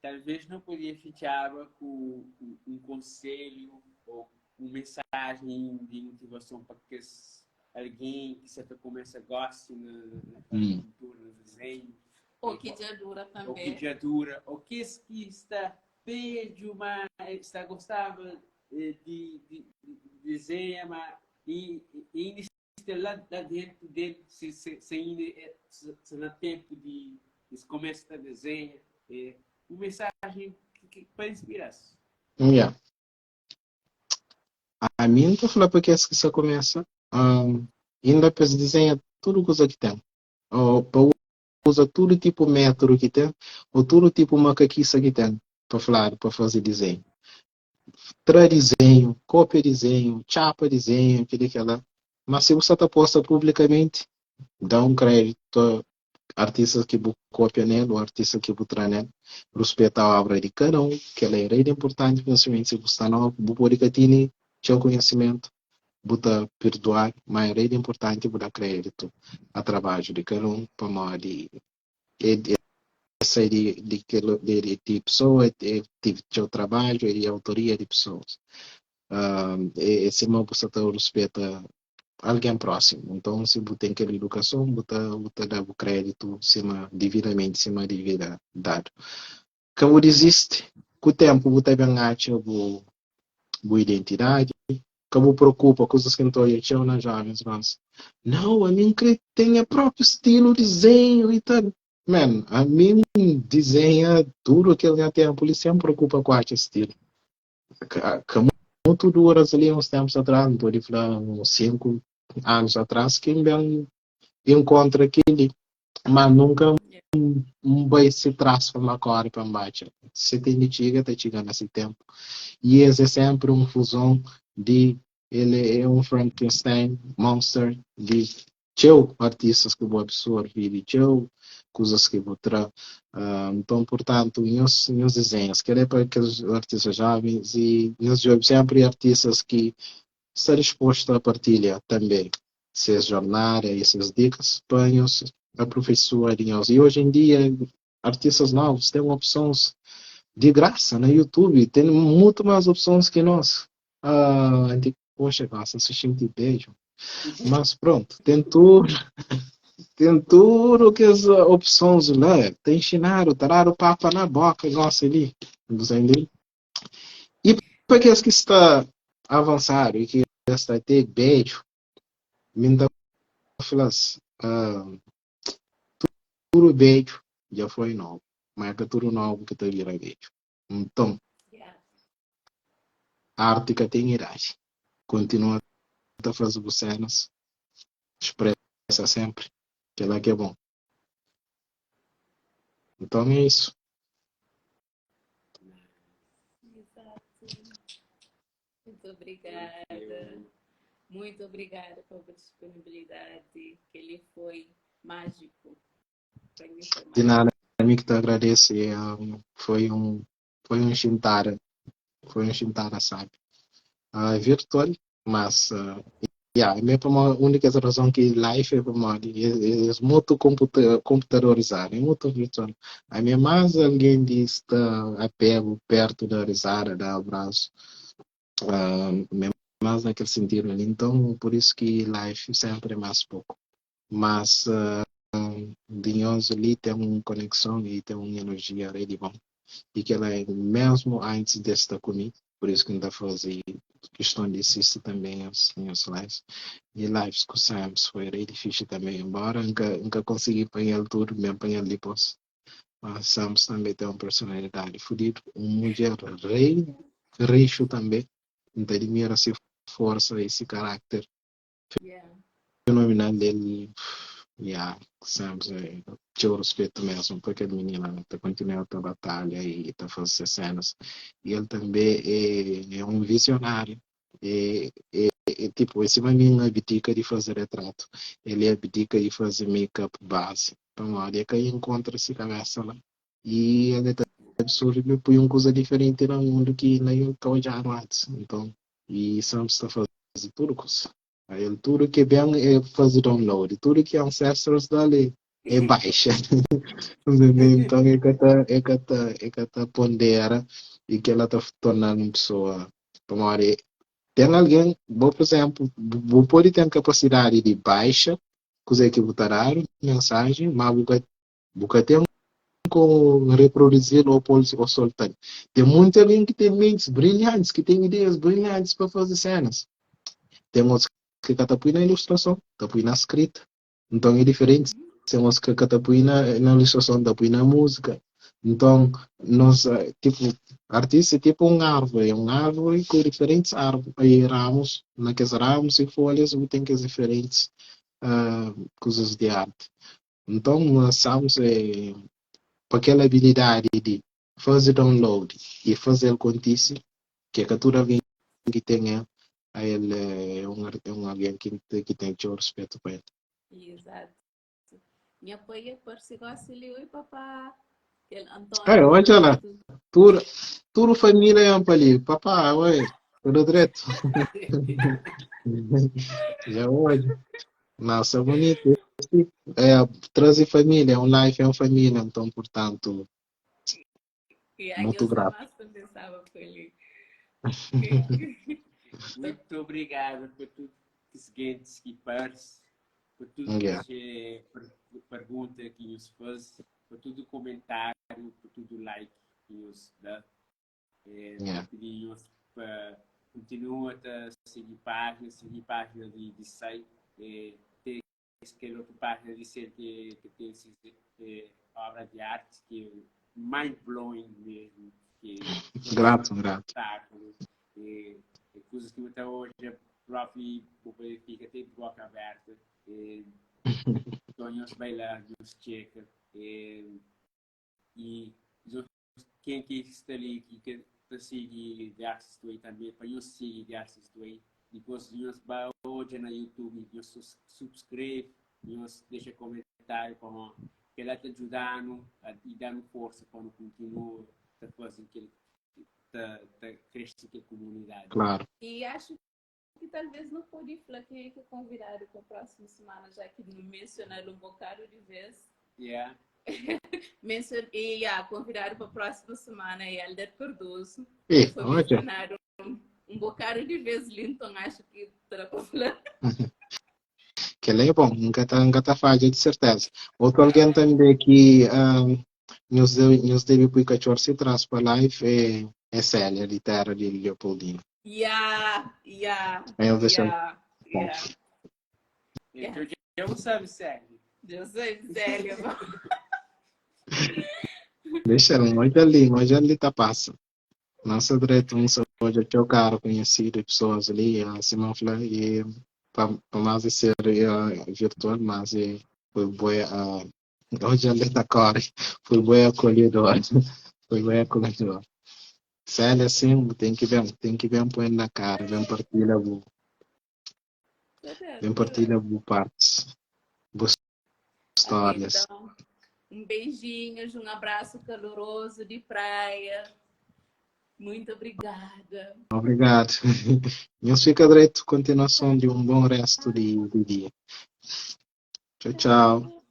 talvez não podia ficar com um conselho ou uma mensagem de motivação para que alguém que sempre começa a gostar na pintura, no desenho. Ou que já dura também. Ou que já dura. Ou que está perto, mas está gostava de desenhar, mas e lá dentro dele, se ainda tempo de começar a desenhar, uma mensagem para inspirar-se. Yeah. A mim, estou falando porque que você começa, ainda para desenhar tudo que tem. Ou para usar todo tipo de método que tem, ou todo tipo de macaquiça que tem, para fazer desenho. Desenho, cópia desenho, chapa desenho, aquela. Mas se você está posta publicamente, dá um crédito a artistas que copia nele, ou artista que traz nele, respeita a obra de cada um, que ela é muito importante, principalmente se você está não, pode ter seu conhecimento, buta perdoar, mas é importante dar crédito a trabalho de cada um, para modo de essa de pessoa, de seu trabalho e autoria de pessoas. Esse é uma pessoa que respeita alguém próximo. Então, se você tem aquela educação, você dá o crédito devidamente, cima devida dado. Como desiste, com o tempo, você ganha a identidade, como preocupa com coisas que não estão nas jovens, mas não, a mim tem o próprio estilo, desenho e tal. Man, a mim desenha tudo aquilo que tem, a polícia me preocupa com esse estilo. Como tudo horas ali, uns tempos atrás, não pode falar uns 5 anos atrás, que bem encontra aquele, mas nunca vai se transformar agora para baixo. Se tem de chega, está chegando nesse tempo. E esse é sempre uma fusão ele é um Frankenstein monster de teu artistas que vou absorver, de teu coisas que vou trazer. Então, portanto, meus desenhos, que é para aqueles artistas jovens e meus jovens sempre artistas que estão dispostos a partilhar também suas jornadas e suas dicas para a professora. E hoje em dia, artistas novos têm opções de graça no YouTube, tem muito mais opções que nós. Poxa, nossa, assistindo de beijo. Mas pronto, tem tudo. tem tudo que as opções lá. Tem ensinar, tarar o papa na boca, gosta ali. Entende? E para aqueles que está avançado e que está a ter beijo, me dá falas, tudo beijo já foi novo. Mas é tudo novo que está virando beijo. Então, Yeah. a arte que tem idade. Continua a fazer as cenas, expressa sempre que ela que é bom. Então é isso. Exato. Muito obrigada. Muito obrigada pela disponibilidade, que ele foi mágico. Para mim foi De mágico. nada, a mim que te agradeço. Foi um jantar, sabe? Virtual, mas yeah, a minha única razão que live é para é muito computadorizado, é muito virtual. A minha mais alguém diz está apego perto da risada, da abraço, mais naquele sentido ali. Então, por isso que live sempre é mais pouco. Mas Dinhoso ali tem uma conexão e tem uma energia really bom. E que ela é mesmo antes desta comigo, por isso que ainda fazer questão de assistir também aos lives. E lives com o Sams foi really difícil também, embora nunca consegui apanhar tudo, me apanhar depois. Mas Sams também tem uma personalidade fodida, uma mulher rei, rico também. Então ele mira essa força, esse caráter Yeah. fenomenal dele. Yeah, Sams tinha o respeito mesmo, porque a menina está continuando a batalha e está fazendo cenas. E ele também é um visionário. Tipo, esse maninho não abdica de fazer retrato, ele abdica de fazer make-up base. Então, olha que aí encontra esse cabeça lá. E ele está absorvido por uma coisa diferente no mundo que nem eu já antes. Então, e Sams está fazendo tudo com isso. Aí tudo que vem é fazer download, tudo que é ancestors dali é baixa. Então é que tá pondera e que ela está tornando uma pessoa. Tem alguém, por exemplo, pode ter capacidade de baixa, coisa que botar mensagem, mas buca tem como reproduzir ou soltar. Tem muita alguém que tem mentes brilhantes, que tem ideias brilhantes para fazer cenas. Tem outros que catapui na ilustração, tapui na escrita. Então é diferente. Tem outros que catapui na ilustração, tapui na música. Então, nós, tipo, artista é tipo é uma árvore com diferentes ramos. Naqueles ramos e folhas tem que as diferentes coisas de arte. Então, nós sabemos para aquela habilidade de fazer download e fazer acontecer, que a captura vem que tenha ele é um alguém que tem o respeito para ele. Exato. Me apoia por se gosta de oi papá. Aquele Cara, Antônio olha lá, Augusto. tudo família é ali, papá, oi, tudo direito. Já hoje, nossa, bonito. É, trazer família, é um life, é uma família, então, portanto, E aí eu muito só grato. mais pensava com ele. Muito obrigado por tudo que seguintes que pares, por tudo Yeah, que pergunta que nos faz, por tudo comentário, por tudo like que nos dá. yeah. Pedimos para continuar a seguir página de site, ter aquela outra página de ser que tem obra de arte que é mind-blowing mesmo, que Grato, grato. espetáculo, coisas que até hoje a prof. Fica até de boca aberta, sonhos bailar, nos checa, e quem que está ali que seguir de artes do aí também, para eu seguir de artes do aí, depois nós vai hoje na YouTube, nós subscreve, nós deixa comentário para que ela está ajudando e dando força para continuar a fazer que crescer a comunidade. Claro. E acho que talvez não pode falar que convidar para a próxima semana, já que me mencionaram um bocado de vez. Yeah. E convidar para a próxima semana é Helder Cardoso. E, Foi olha, mencionado um bocado de vezes, Linton, acho que para falar. que ele é bom, nunca tá falha de certeza. Outro alguém também que nos deve por 14 traz para live é Célia, de Terra de Leopoldina. Yeah. Aí eu deixo Então já não sabe, sério. Eu sei, sério. deixa ela, hoje ali tá passa. Nossa direito, hoje eu caro conhecido pessoas ali, assim, e para mais ser virtual, mas foi boa, hoje ali tá caro, foi boa acolhedor, foi boa acolhedor. Sério, assim, tem que ver um põe na cara, vem partilha boas partes, boas histórias. Então, um beijinho, um abraço caloroso de praia. Muito obrigada. Obrigado. Deus fica direito, continuação de um bom resto de dia. Tchau, tchau.